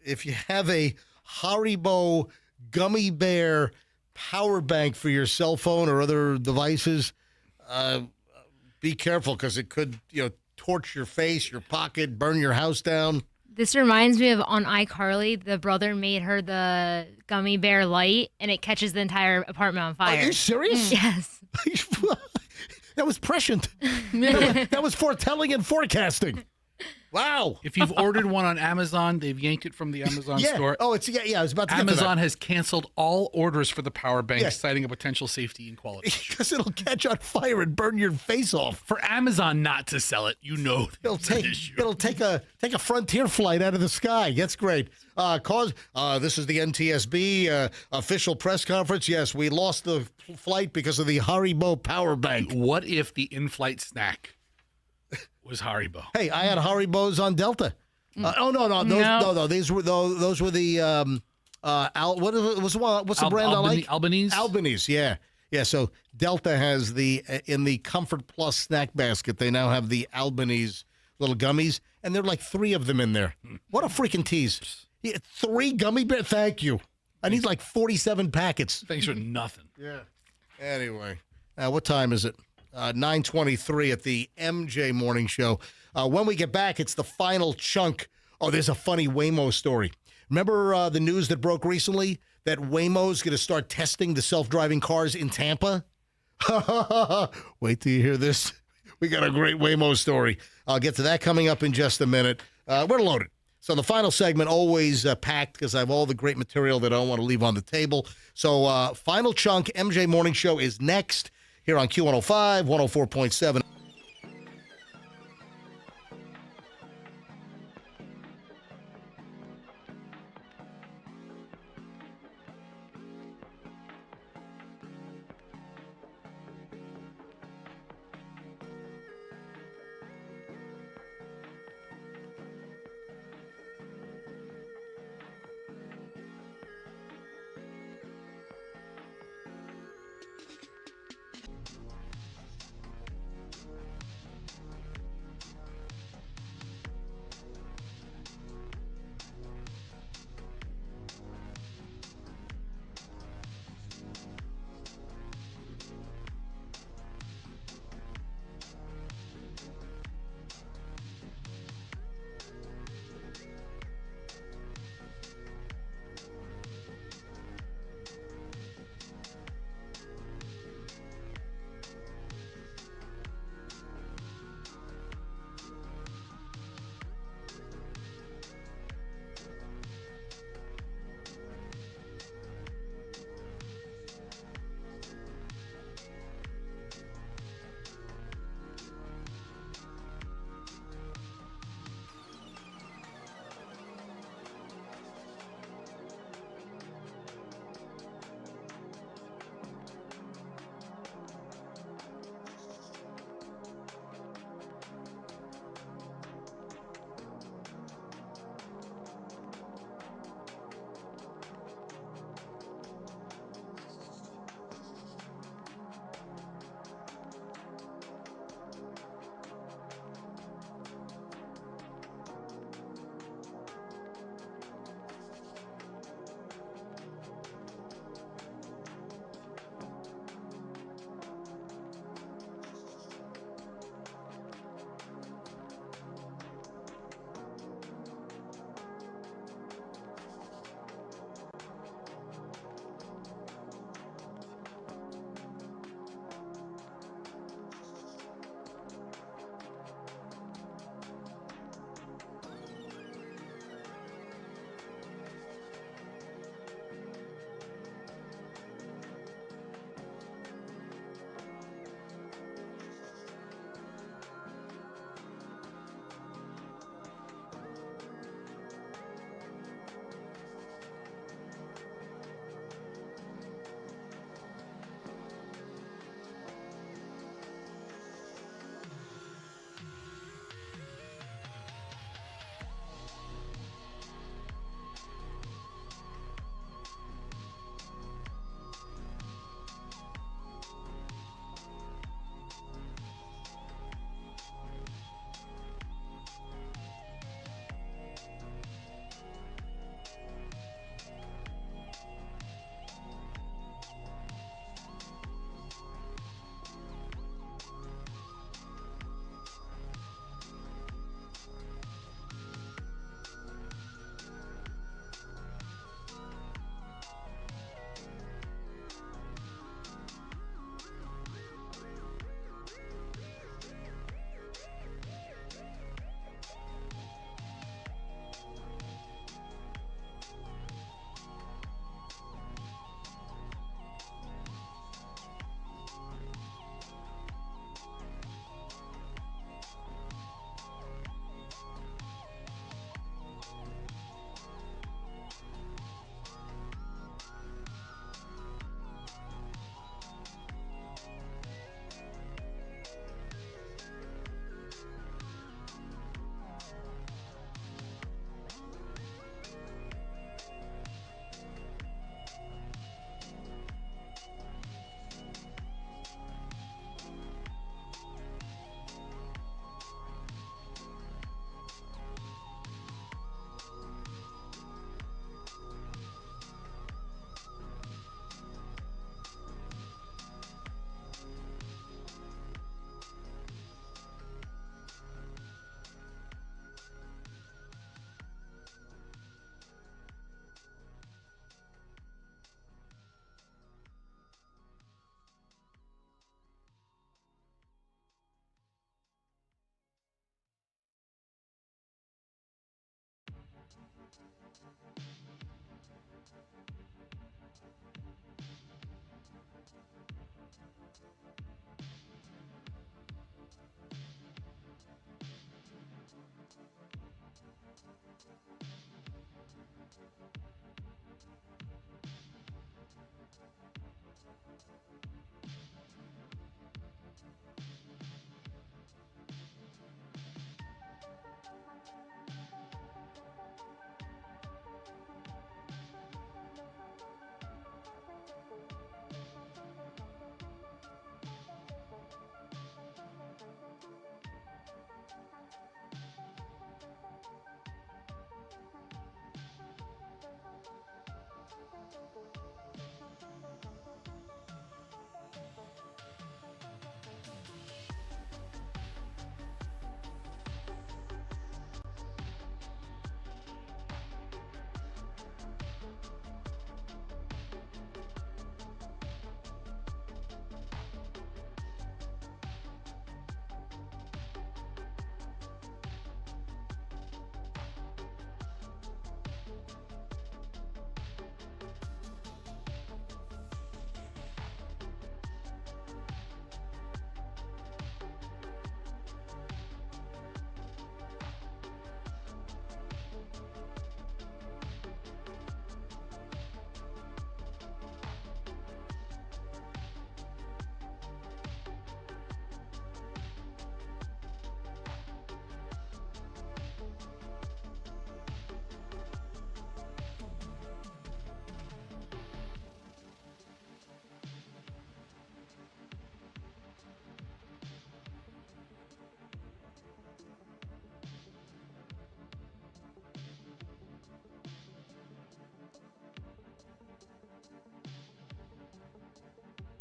if you have a Haribo gummy bear power bank for your cell phone or other devices, be careful because it could, torch your face, your pocket, burn your house down. This reminds me of on iCarly, the brother made her the gummy bear light, and it catches the entire apartment on fire. Are you serious? Yes. That was prescient. That was foretelling and forecasting. Wow. If you've ordered one on Amazon, they've yanked it from the Amazon store. Oh, I was about to get to Amazon that. has canceled all orders for the power bank, citing a potential safety and quality issue. Because it'll catch on fire and burn your face off. For Amazon not to sell it, it'll take a frontier flight out of the sky. That's great. This is the NTSB official press conference. Yes, we lost the flight because of the Haribo power bank. What if the in-flight snack was Haribo? Hey, I had Haribos on Delta. No. Those were the what's the brand I like? Albanese. Albanese, yeah. So Delta has in the Comfort Plus snack basket. They now have the Albanese little gummies, and there are like 3 of them in there. What a freaking tease! 3 gummy bears. Thank you. I need like 47 packets. Thanks for nothing. Yeah. Anyway, what time is it? 9:23 at the MJ Morning Show. When we get back, it's the final chunk. Oh, there's a funny Waymo story. Remember the news that broke recently that Waymo's going to start testing the self-driving cars in Tampa? Wait till you hear this. We got a great Waymo story. I'll get to that coming up in just a minute. We're loaded. So the final segment always packed because I have all the great material that I don't want to leave on the table. So final chunk, MJ Morning Show is next here on Q105, 104.7.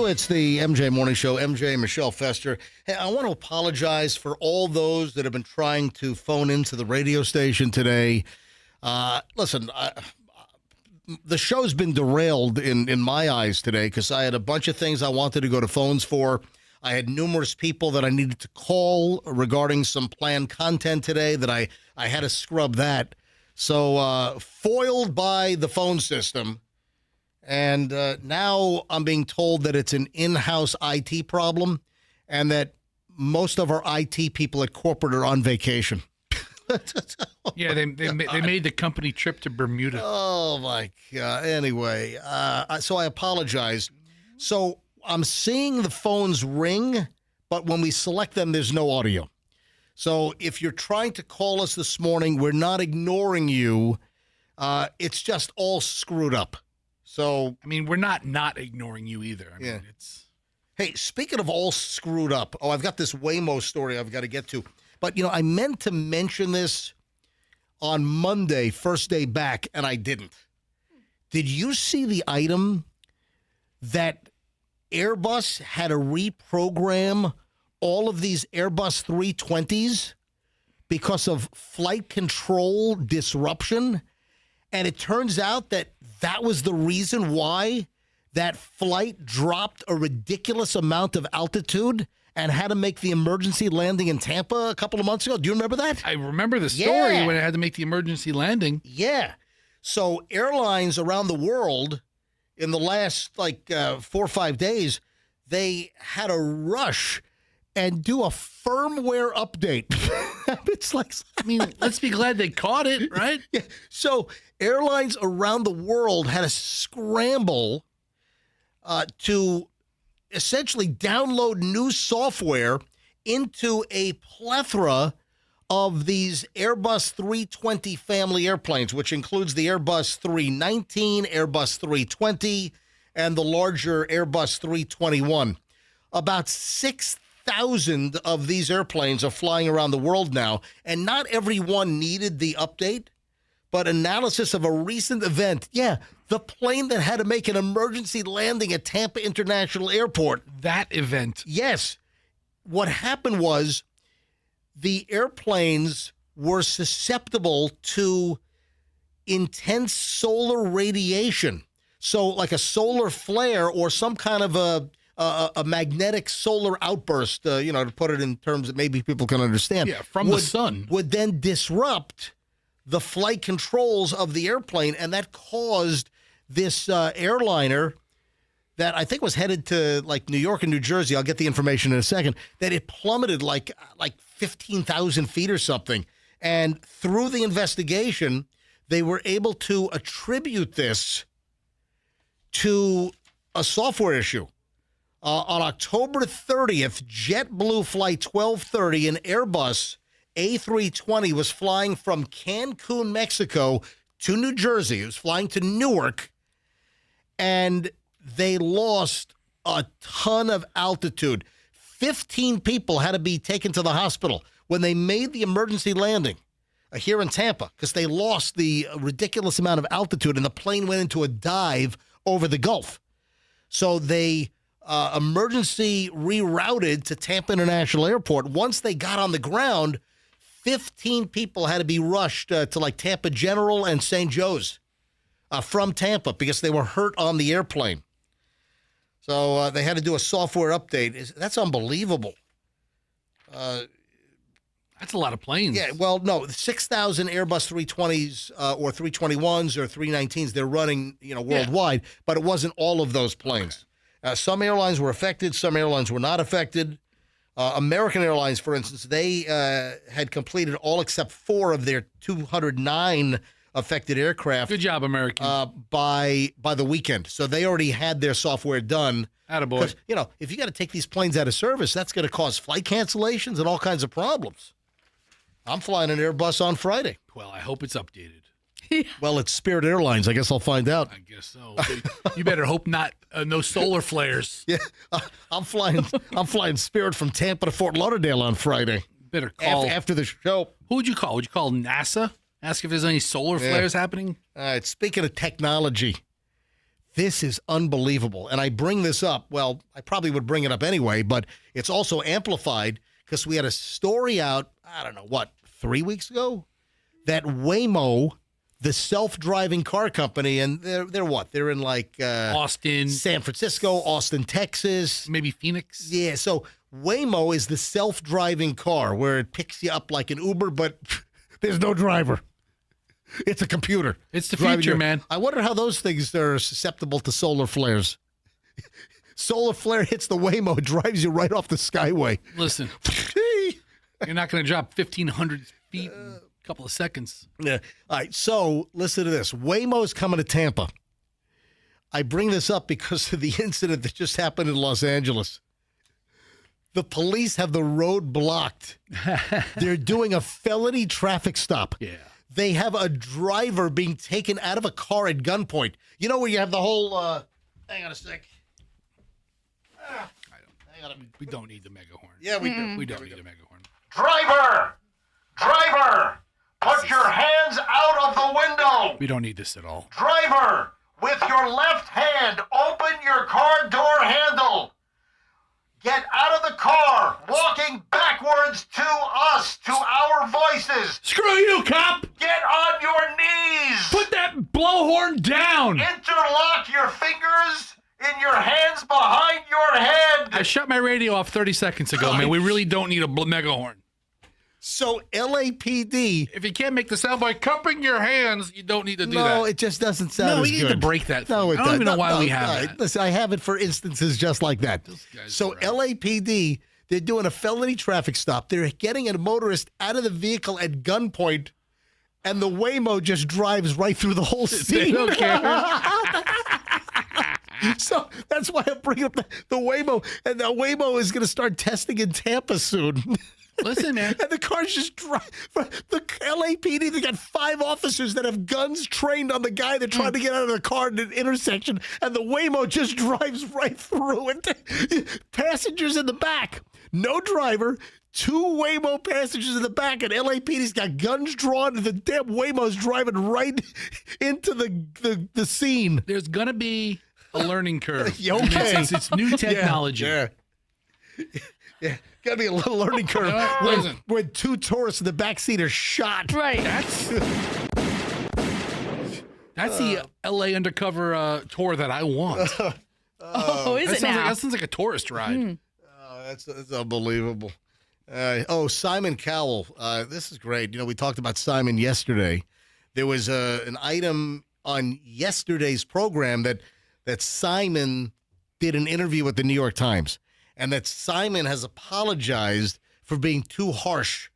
It's the MJ Morning Show, MJ Michelle Fester. Hey, I want to apologize for all those that have been trying to phone into the radio station today. Listen, the show's been derailed in my eyes today because I had a bunch of things I wanted to go to phones for. I had numerous people that I needed to call regarding some planned content today that I had to scrub that. So foiled by the phone system. And now I'm being told that it's an in-house IT problem and that most of our IT people at corporate are on vacation. Yeah, they made the company trip to Bermuda. Oh, my God. Anyway, so I apologize. So I'm seeing the phones ring, but when we select them, there's no audio. So if you're trying to call us this morning, we're not ignoring you. It's just all screwed up. So, I mean, we're not ignoring you either. I mean, it's. Hey, speaking of all screwed up, I've got this Waymo story I've got to get to. But, I meant to mention this on Monday, first day back, and I didn't. Did you see the item that Airbus had to reprogram all of these Airbus 320s because of flight control disruption? And it turns out that was the reason why that flight dropped a ridiculous amount of altitude and had to make the emergency landing in Tampa a couple of months ago. Do you remember that? I remember the story when it had to make the emergency landing. Yeah. So airlines around the world in the last 4 or 5 days, they had a rush and do a firmware update. It's like, I mean, let's be glad they caught it, right? Yeah. So airlines around the world had to scramble to essentially download new software into a plethora of these Airbus 320 family airplanes, which includes the Airbus 319, Airbus 320, and the larger Airbus 321. About 6,000 of these airplanes are flying around the world now, and not every one needed the update, but analysis of a recent event. Yeah, the plane that had to make an emergency landing at Tampa International Airport. That event. Yes. What happened was the airplanes were susceptible to intense solar radiation. So like a solar flare or some kind of a magnetic solar outburst, to put it in terms that maybe people can understand. Yeah, from the sun. Would then disrupt the flight controls of the airplane, and that caused this airliner that I think was headed to New York and New Jersey. I'll get the information in a second. That it plummeted like 15,000 feet or something. And through the investigation, they were able to attribute this to a software issue. On October 30th, JetBlue Flight 1230, an Airbus A320 was flying from Cancun, Mexico to New Jersey. It was flying to Newark, and they lost a ton of altitude. 15 people had to be taken to the hospital when they made the emergency landing here in Tampa because they lost the ridiculous amount of altitude, and the plane went into a dive over the Gulf. So they emergency rerouted to Tampa International Airport. Once they got on the ground, 15 people had to be rushed to like Tampa General and St. Joe's from Tampa because they were hurt on the airplane. So they had to do a software update. That's unbelievable. That's a lot of planes. Yeah, well, no, 6,000 Airbus 320s or 321s or 319s, they're running, worldwide, but it wasn't all of those planes. Some airlines were affected, some airlines were not affected. American Airlines, for instance, they had completed all except 4 of their 209 affected aircraft. Good job, American. By the weekend. So they already had their software done. Attaboy. Because, if you got to take these planes out of service, that's going to cause flight cancellations and all kinds of problems. I'm flying an Airbus on Friday. Well, I hope it's updated. Well, it's Spirit Airlines. I guess I'll find out. I guess so. You better hope not. No solar flares. Yeah, I'm flying Spirit from Tampa to Fort Lauderdale on Friday. Better call after the show. Who would you call? Would you call NASA? Ask if there's any solar flares happening? All right. Speaking of technology, this is unbelievable. And I bring this up. Well, I probably would bring it up anyway, but it's also amplified because we had a story out, 3 weeks ago, that Waymo, the self-driving car company, and they're what? They're in like Austin, San Francisco, Austin, Texas. Maybe Phoenix. Yeah, so Waymo is the self-driving car where it picks you up like an Uber, but there's no driver. It's a computer. It's the future, man. I wonder how those things are susceptible to solar flares. Solar flare hits the Waymo, drives you right off the Skyway. Listen, you're not going to drop 1,500 feet in a couple of seconds. Yeah. All right, so listen to this. Waymo's coming to Tampa. I bring this up because of the incident that just happened in Los Angeles. The police have the road blocked. They're doing a felony traffic stop. Yeah. They have a driver being taken out of a car at gunpoint. You know where you have the whole, hang on a sec. We don't need the mega horn. Yeah, we do. We don't need a mega horn. Driver! Put your hands out of the window! We don't need this at all. Driver! With your left hand, open your car door handle. Get out of the car, walking backwards to us, to our voices. Screw you, cop! Get on your knees. Put that blowhorn down! Interlock your fingers in your hands behind your head. I shut my radio off 30 seconds ago, man. We really don't need a mega horn. So LAPD... If you can't make the sound by cupping your hands, you don't need to do that. No, it just doesn't sound as good. No, we need to break that. No, it I don't even know why we have that. Listen, I have it for instances just like that. So LAPD, they're doing a felony traffic stop. They're getting a motorist out of the vehicle at gunpoint, and the Waymo just drives right through the whole scene. They don't care. So that's why I bring up the Waymo, and the Waymo is going to start testing in Tampa soon. Listen, man. And the cars just drive. The LAPD, they got 5 officers that have guns trained on the guy that tried to get out of the car in an intersection, and the Waymo just drives right through it. Passengers in the back. No driver. 2 Waymo passengers in the back, and LAPD's got guns drawn, and the damn Waymo's driving right into the scene. There's going to be a learning curve. Okay. It's new technology. Yeah. Got to be a little learning curve when 2 tourists in the back seat are shot. Right. That's the LA undercover tour that I want. Is it now? That sounds like a tourist ride. That's unbelievable. Simon Cowell. This is great. We talked about Simon yesterday. There was an item on yesterday's program that Simon did an interview with the New York Times, and that Simon has apologized for being too harsh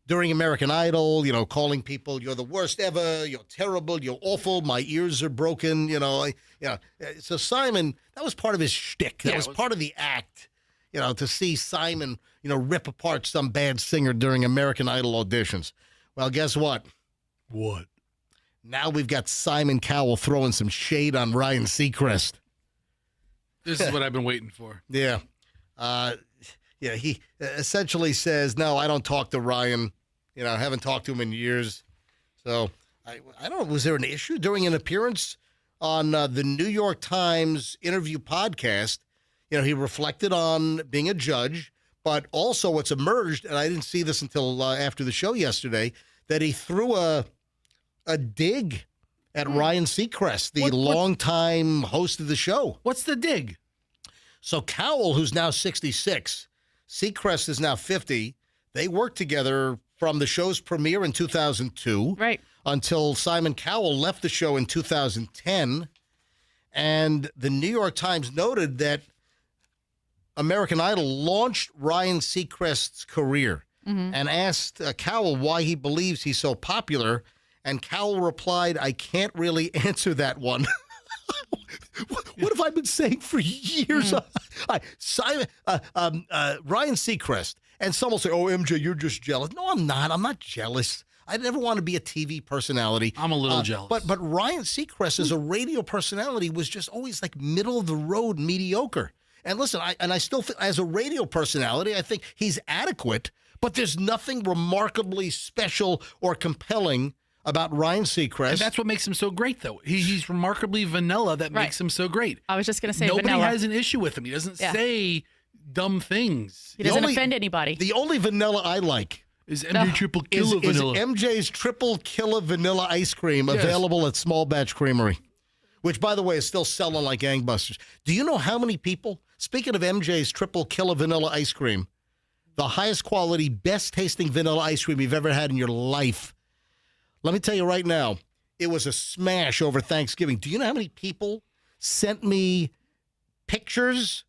during American Idol, calling people, "You're the worst ever, you're terrible, you're awful, my ears are broken," So Simon, that was part of his shtick. That was part of the act, to see Simon, rip apart some bad singer during American Idol auditions. Well, guess what? What? Now we've got Simon Cowell throwing some shade on Ryan Seacrest. This is what I've been waiting for. Yeah. He essentially says, "No, I don't talk to Ryan. I haven't talked to him in years." So I don't know. Was there an issue during an appearance on the New York Times interview podcast? He reflected on being a judge, but also what's emerged, and I didn't see this until after the show yesterday, that he threw a dig at Ryan Seacrest, the longtime host of the show. What's the dig? So Cowell, who's now 66, Seacrest is now 50. They worked together from the show's premiere in 2002 until Simon Cowell left the show in 2010. And the New York Times noted that American Idol launched Ryan Seacrest's career and asked Cowell why he believes he's so popular. And Cowell replied, "I can't really answer that one." What have I been saying for years? Ryan Seacrest, and some will say, "Oh, MJ, you're just jealous." No, I'm not. I'm not jealous. I never want to be a TV personality. I'm a little jealous. But Ryan Seacrest as a radio personality was just always like middle of the road, mediocre. And listen, I still think as a radio personality, I think he's adequate, but there's nothing remarkably special or compelling about Ryan Seacrest. And that's what makes him so great, though. He's remarkably vanilla. That makes him so great. I was just going to say Nobody vanilla. has an issue with him. He doesn't say dumb things. He doesn't offend anybody. The only vanilla I like is MJ Triple Killer Vanilla. Is MJ's Triple Killer Vanilla Ice Cream available at Small Batch Creamery, which, by the way, is still selling like gangbusters. Do you know how many people, speaking of MJ's Triple Killer Vanilla Ice Cream, the highest quality, best tasting vanilla ice cream you've ever had in your life, let me tell you right now, it was a smash over Thanksgiving. Do you know how many people sent me pictures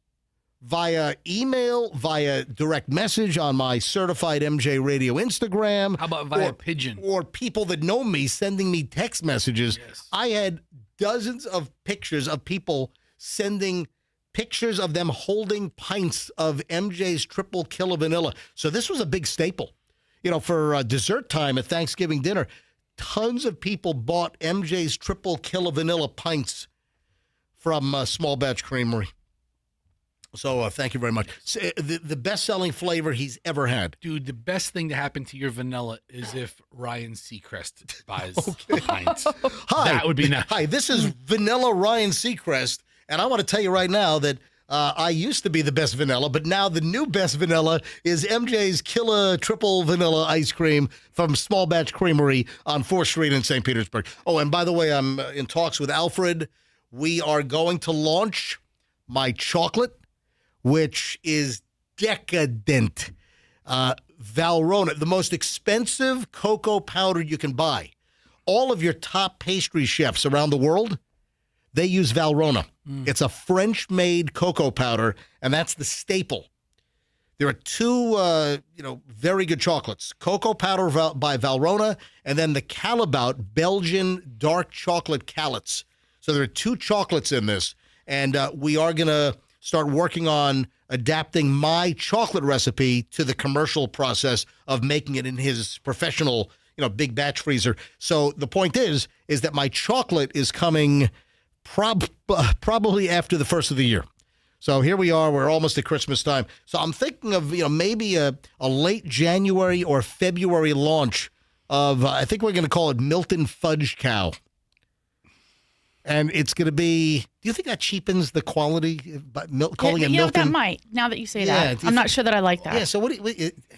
via email, via direct message on my Certified MJ Radio Instagram? How about via pigeon? Or people that know me sending me text messages. Yes. I had dozens of pictures of people sending pictures of them holding pints of MJ's Triple Killer Vanilla. So this was a big staple. For dessert time at Thanksgiving dinner, tons of people bought MJ's Triple Killer Vanilla pints from Small Batch Creamery. So thank you very much. The best-selling flavor he's ever had. Dude, the best thing to happen to your vanilla is if Ryan Seacrest buys a pint. Hi. That would be nice. Hi, this is Vanilla Ryan Seacrest, and I want to tell you right now that I used to be the best vanilla, but now the new best vanilla is MJ's Killer Triple Vanilla Ice Cream from Small Batch Creamery on 4th Street in St. Petersburg. Oh, and by the way, I'm in talks with Alfred. We are going to launch my chocolate, which is decadent. Valrhona, the most expensive cocoa powder you can buy. All of your top pastry chefs around the world, they use Valrhona. It's a French-made cocoa powder, and that's the staple. There are two, very good chocolates. Cocoa powder by Valrhona, and then the Calabout Belgian dark chocolate Calabout. So there are two chocolates in this, and we are going to start working on adapting my chocolate recipe to the commercial process of making it in his professional, big batch freezer. So the point is that my chocolate is coming probably after the first of the year. So here we are. We're almost at Christmas time. So I'm thinking of, maybe a late January or February launch of, I think we're going to call it Milton Fudge Cow. And it's going to be, do you think that cheapens the quality? Calling it Milton? That might, now that you say that. I'm not sure that I like that. Yeah, so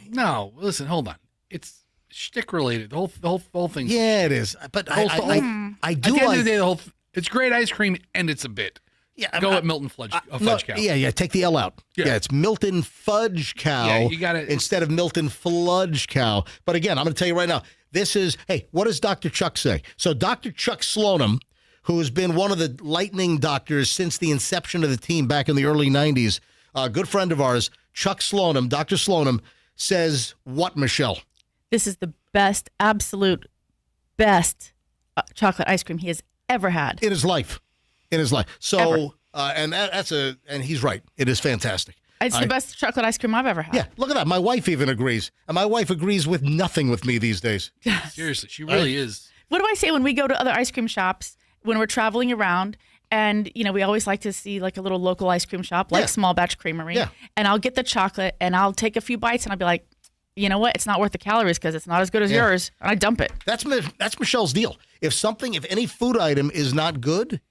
No, listen, hold on. It's shtick related. The whole thing. Yeah, it is. But I do like. At the end of the day, it's great ice cream and it's a bit. Yeah, Go at Milton Fudge Cow. Yeah, take the L out. Yeah, it's Milton Fudge Cow. Yeah, you got it. Instead of Milton Fludge Cow. But again, I'm going to tell you right now, this is, hey, what does Dr. Chuck say? So Dr. Chuck Slonim, who has been one of the lightning doctors since the inception of the team back in the early 90s, a good friend of ours, Chuck Slonim, Dr. Slonim, says what, Michelle? This is the best, absolute best chocolate ice cream he has ever had. In his life. So, and he's right. It is fantastic. It's the best chocolate ice cream I've ever had. Yeah, look at that. My wife even agrees. And my wife agrees with nothing with me these days. Seriously, she really is. What do I say when we go to other ice cream shops, when we're traveling around, and, we always like to see like a little local ice cream shop, like Small Batch Creamery. Yeah. And I'll get the chocolate, and I'll take a few bites, and I'll be like, you know what? It's not worth the calories because it's not as good as yours. And I dump it. That's Michelle's deal. If any food item is not good,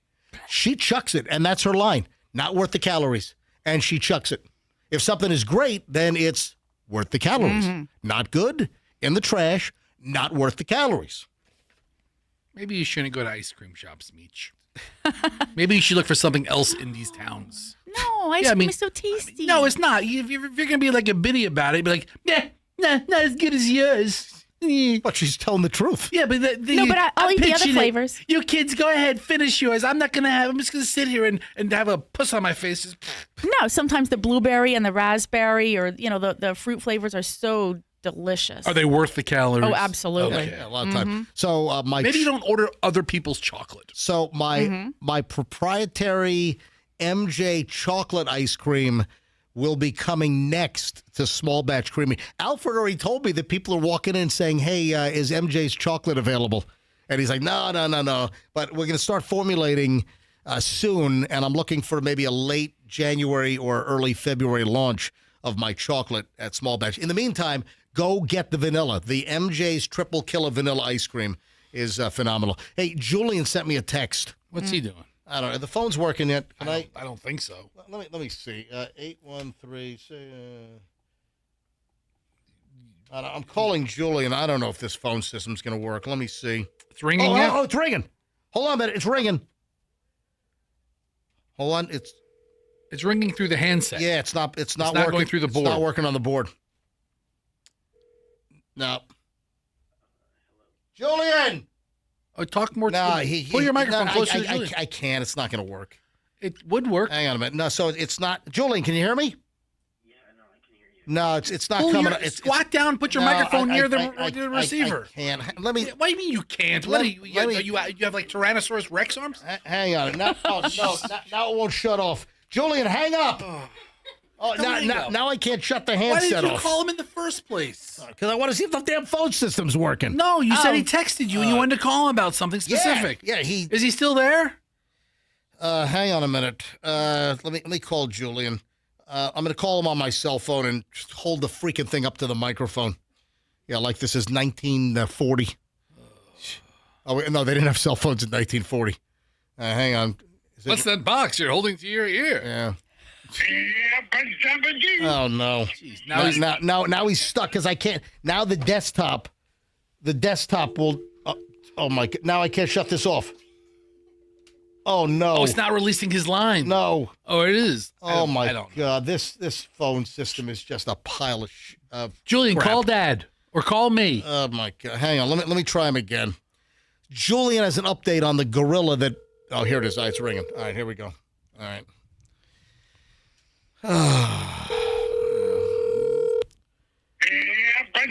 she chucks it, and that's her line. Not worth the calories, and she chucks it. If something is great, then it's worth the calories. Mm-hmm. Not good, in the trash, not worth the calories. Maybe you shouldn't go to ice cream shops, Meech. Maybe you should look for something else in these towns. No, ice cream is so tasty. No, it's not. If you're going to be like a biddy about it, be like, nah, not as good as yours. But she's telling the truth. Yeah, but I'll eat the other flavors. You kids, go ahead, finish yours. I'm just going to sit here and have a puss on my face. Just... No, sometimes the blueberry and the raspberry or, the fruit flavors are so delicious. Are they worth the calories? Oh, absolutely. Okay, a lot of time. So maybe you don't order other people's chocolate. So my proprietary MJ chocolate ice cream will be coming next to Small Batch Creamery. Alfred already told me that people are walking in saying, hey, is MJ's chocolate available? And he's like, no. But we're going to start formulating soon, and I'm looking for maybe a late January or early February launch of my chocolate at Small Batch. In the meantime, go get the vanilla. The MJ's Triple Killer Vanilla Ice Cream is phenomenal. Hey, Julian sent me a text. What's he doing? I don't know. The phone's working yet. I don't think so. Let me see. 813. I'm calling Julian. I don't know if this phone system's going to work. Let me see. It's ringing yet? Oh, it's ringing. Hold on a minute. It's ringing. Hold on. It's ringing through the handset. Yeah, it's not working. Going through the board. It's not working on the board. No. Julian! Oh, talk more. No, pull your microphone closer to Julian. I can't. It's not going to work. It would work. Hang on a minute. No, so it's not. Julian, can you hear me? Yeah, no, I can hear you. No, it's not coming. Squat down. Put your microphone near the receiver. I can't. Let me. What do you mean you can't? What you have like Tyrannosaurus Rex arms? Hang on. No, now it won't shut off. Julian, hang up. Oh, now I can't shut the handset off. Why did you call him in the first place? Because I want to see if the damn phone system's working. No, you said he texted you and you wanted to call him about something specific. Yeah, is he still there? Hang on a minute. Let me call Julian. I'm going to call him on my cell phone and just hold the freaking thing up to the microphone. Yeah, like this is 1940. Oh, no, they didn't have cell phones in 1940. Hang on. What's that box you're holding to your ear? Yeah. Oh no! Jeez, now he's stuck because I can't. Now the desktop will. Oh my! Now I can't shut this off. Oh no! Oh, it's not releasing his line. No. Oh, it is. Oh my God! This phone system is just a pile of Julian, crap. call Dad or call me. Oh my God! Hang on. Let me try him again. Julian has an update on the gorilla that. Oh, here it is. It's ringing. All right, here we go. All right.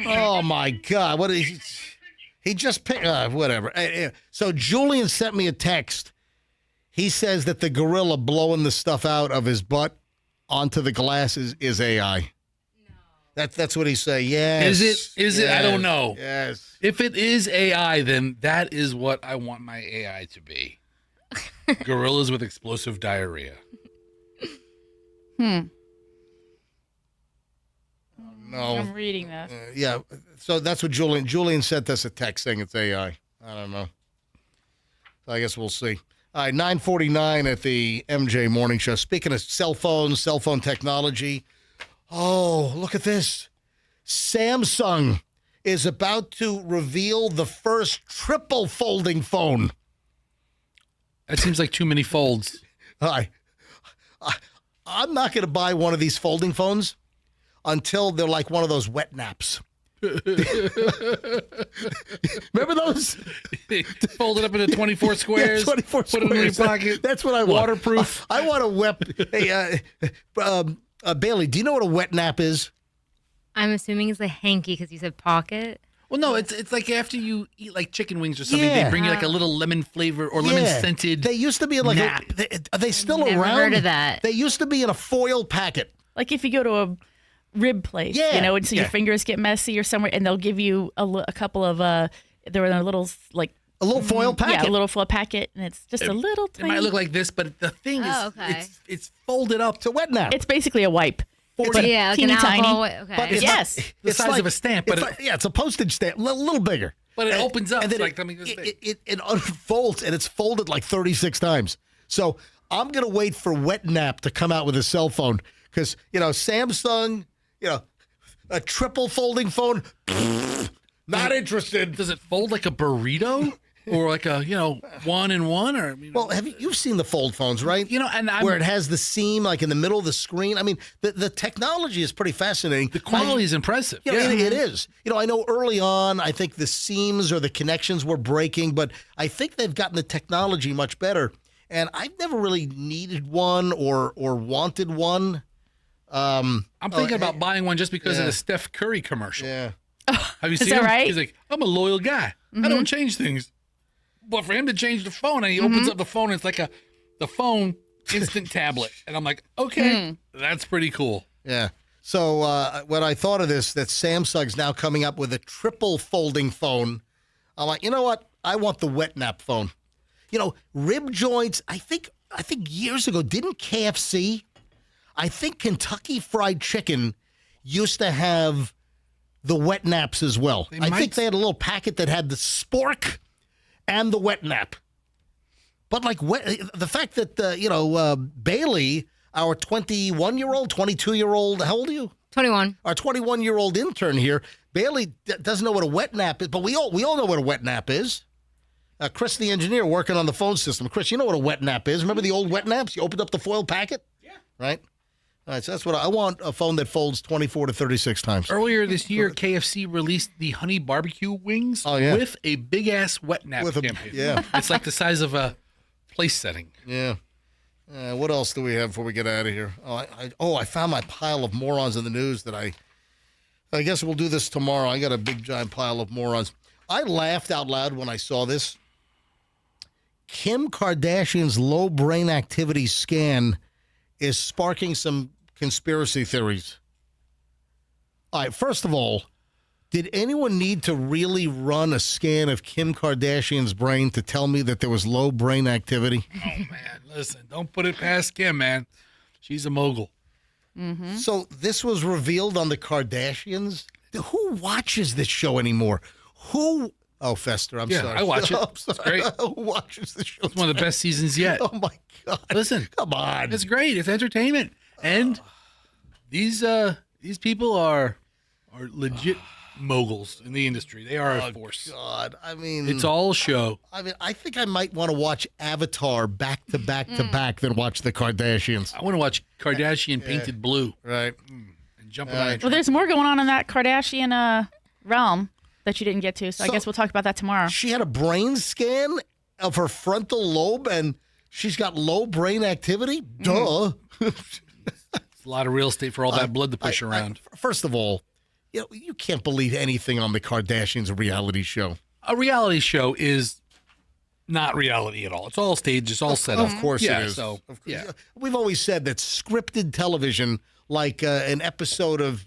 Oh my God! What is he just picked? Whatever. So Julian sent me a text. He says that the gorilla blowing the stuff out of his butt onto the glass is AI. No. That's what he say. Yes. Is it? I don't know. Yes. If it is AI, then that is what I want my AI to be. Gorillas with explosive diarrhea. No. I'm reading this. Yeah. So that's what Julian sent us a text saying it's AI. I don't know. So I guess we'll see. All right, 9:49 at the MJ Morning Show. Speaking of cell phones, cell phone technology. Oh, look at this. Samsung is about to reveal the first triple folding phone. That seems like too many folds. I'm not going to buy one of these folding phones until they're like one of those wet naps. Remember those? Fold it up into 24 squares. Yeah, 24 put it in your pocket. That's what I want. Waterproof. I want a wet. Hey, Bailey, do you know what a wet nap is? I'm assuming it's a hanky because you said pocket. Well, no, it's like after you eat like chicken wings or something, they bring you like a little lemon flavor or lemon scented. They used to be like are they still Never around? heard of that. They used to be in a foil packet. Like if you go to a rib place, and so your fingers get messy or somewhere, and they'll give you a couple of there were a little like a little foil packet. Yeah, a little foil packet, and it's just a little tiny. It might look like this, but the thing is, it's folded up. It's a wet nap. It's basically a wipe. Like teeny an tiny. Okay. But it's yes, the size of a stamp, but it's a postage stamp, a little bigger. But it opens up. And then it unfolds, and it's folded like 36 times. So I'm going to wait for Wet Nap to come out with a cell phone because, Samsung, a triple folding phone, not interested. Does it fold like a burrito? Or like a, 1-in-1 or well, you've seen the fold phones, right? And where it has the seam like in the middle of the screen. I mean, the technology is pretty fascinating. The quality is impressive. It is. I know early on, I think the seams or the connections were breaking, but I think they've gotten the technology much better. And I've never really needed one or wanted one. I'm thinking about buying one just because of the Steph Curry commercial. Yeah. Have you seen that him? right? He's like, I'm a loyal guy. I don't change things. But for him to change the phone, and he opens up the phone, and it's like the phone instant tablet. And I'm like, okay, that's pretty cool. Yeah. So when I thought of this, that Samsung's now coming up with a triple folding phone, I'm like, you know what? I want the Wet Nap phone. Rib joints, I think years ago, didn't KFC, I think Kentucky Fried Chicken used to have the Wet Naps as well. I think they had a little packet that had the spork and the Wet Nap. But the fact that, Bailey, our 21-year-old, 22-year-old, how old are you? 21. Our 21-year-old intern here, Bailey doesn't know what a Wet Nap is, but we all know what a Wet Nap is. Chris, the engineer, working on the phone system. Chris, you know what a Wet Nap is. Remember the old Wet Naps? You opened up the foil packet? Yeah. Right? All right, so that's what I want, a phone that folds 24 to 36 times. Earlier this year, KFC released the honey barbecue wings with a big-ass Wet Nap campaign. Yeah. It's like the size of a place setting. Yeah. What else do we have before we get out of here? I found my pile of morons in the news that I guess we'll do this tomorrow. I got a big, giant pile of morons. I laughed out loud when I saw this. Kim Kardashian's low brain activity scan is sparking some conspiracy theories. All right, first of all, did anyone need to really run a scan of Kim Kardashian's brain to tell me that there was low brain activity? Oh, man, listen, don't put it past Kim, man. She's a mogul. Mm-hmm. So this was revealed on the Kardashians? Who watches this show anymore? Oh, Fester, I'm sorry. I watch it. I'm sorry. It's great. Who watches this show? It's one of the best seasons yet. Oh, my God. Listen. Come on. It's great. It's entertainment. And these people are legit moguls in the industry. They are a force. God. I mean, it's all a show. I mean, I think I might want to watch Avatar back to back to back than watch the Kardashians. I want to watch Kardashian painted blue. Right. And jump around. Well, there's more going on in that Kardashian realm that you didn't get to, so I guess we'll talk about that tomorrow. She had a brain scan of her frontal lobe, and she's got low brain activity? Duh. It's a lot of real estate for all that blood to push around. First of all, you can't believe anything on the Kardashians' reality show. A reality show is not reality at all. It's all staged. It's all set up. Of course it is. So, We've always said that scripted television, like an episode of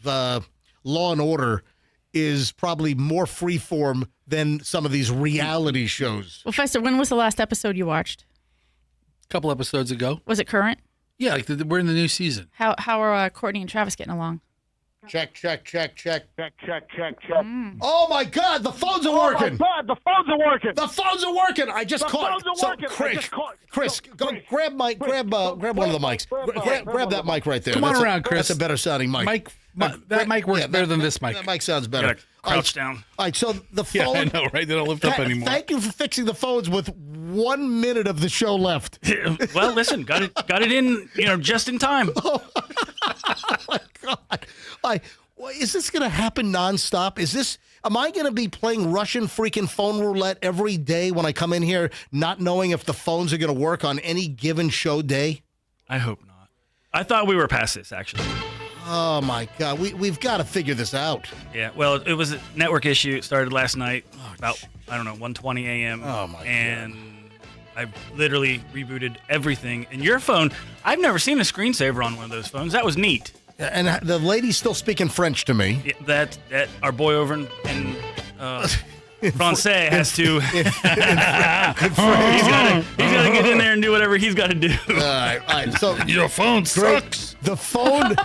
Law & Order, is probably more freeform than some of these reality shows. Well, Fester, when was the last episode you watched? A couple episodes ago. Was it current? Yeah, we're in the new season. How are Courtney and Travis getting along? Check. Mm. Oh, my God, the phones are working. Oh, my God, the phones are working. The phones are working. I just The caught phones are working. Chris, go grab one of the mics. Grab that mic right there. Come on around, Chris. That's a better sounding mic. That mic works better than this mic. That mic sounds better. Crouch down. All right, so the phone. Yeah, I know, right? They don't lift up anymore. Thank you for fixing the phones with 1 minute of the show left. Well, listen, got it in, just in time. Oh my God! Is this going to happen nonstop? Am I going to be playing Russian freaking phone roulette every day when I come in here, not knowing if the phones are going to work on any given show day? I hope not. I thought we were past this, actually. Oh, my God. We've got to figure this out. Yeah, well, it was a network issue. It started last night about, 1:20 a.m. Oh, my And I literally rebooted everything. And your phone, I've never seen a screensaver on one of those phones. That was neat. And the lady's still speaking French to me. Yeah, that our boy over in Francais has to. He's got to get in there and do whatever he's got to do. All right. So your phone sucks. The phone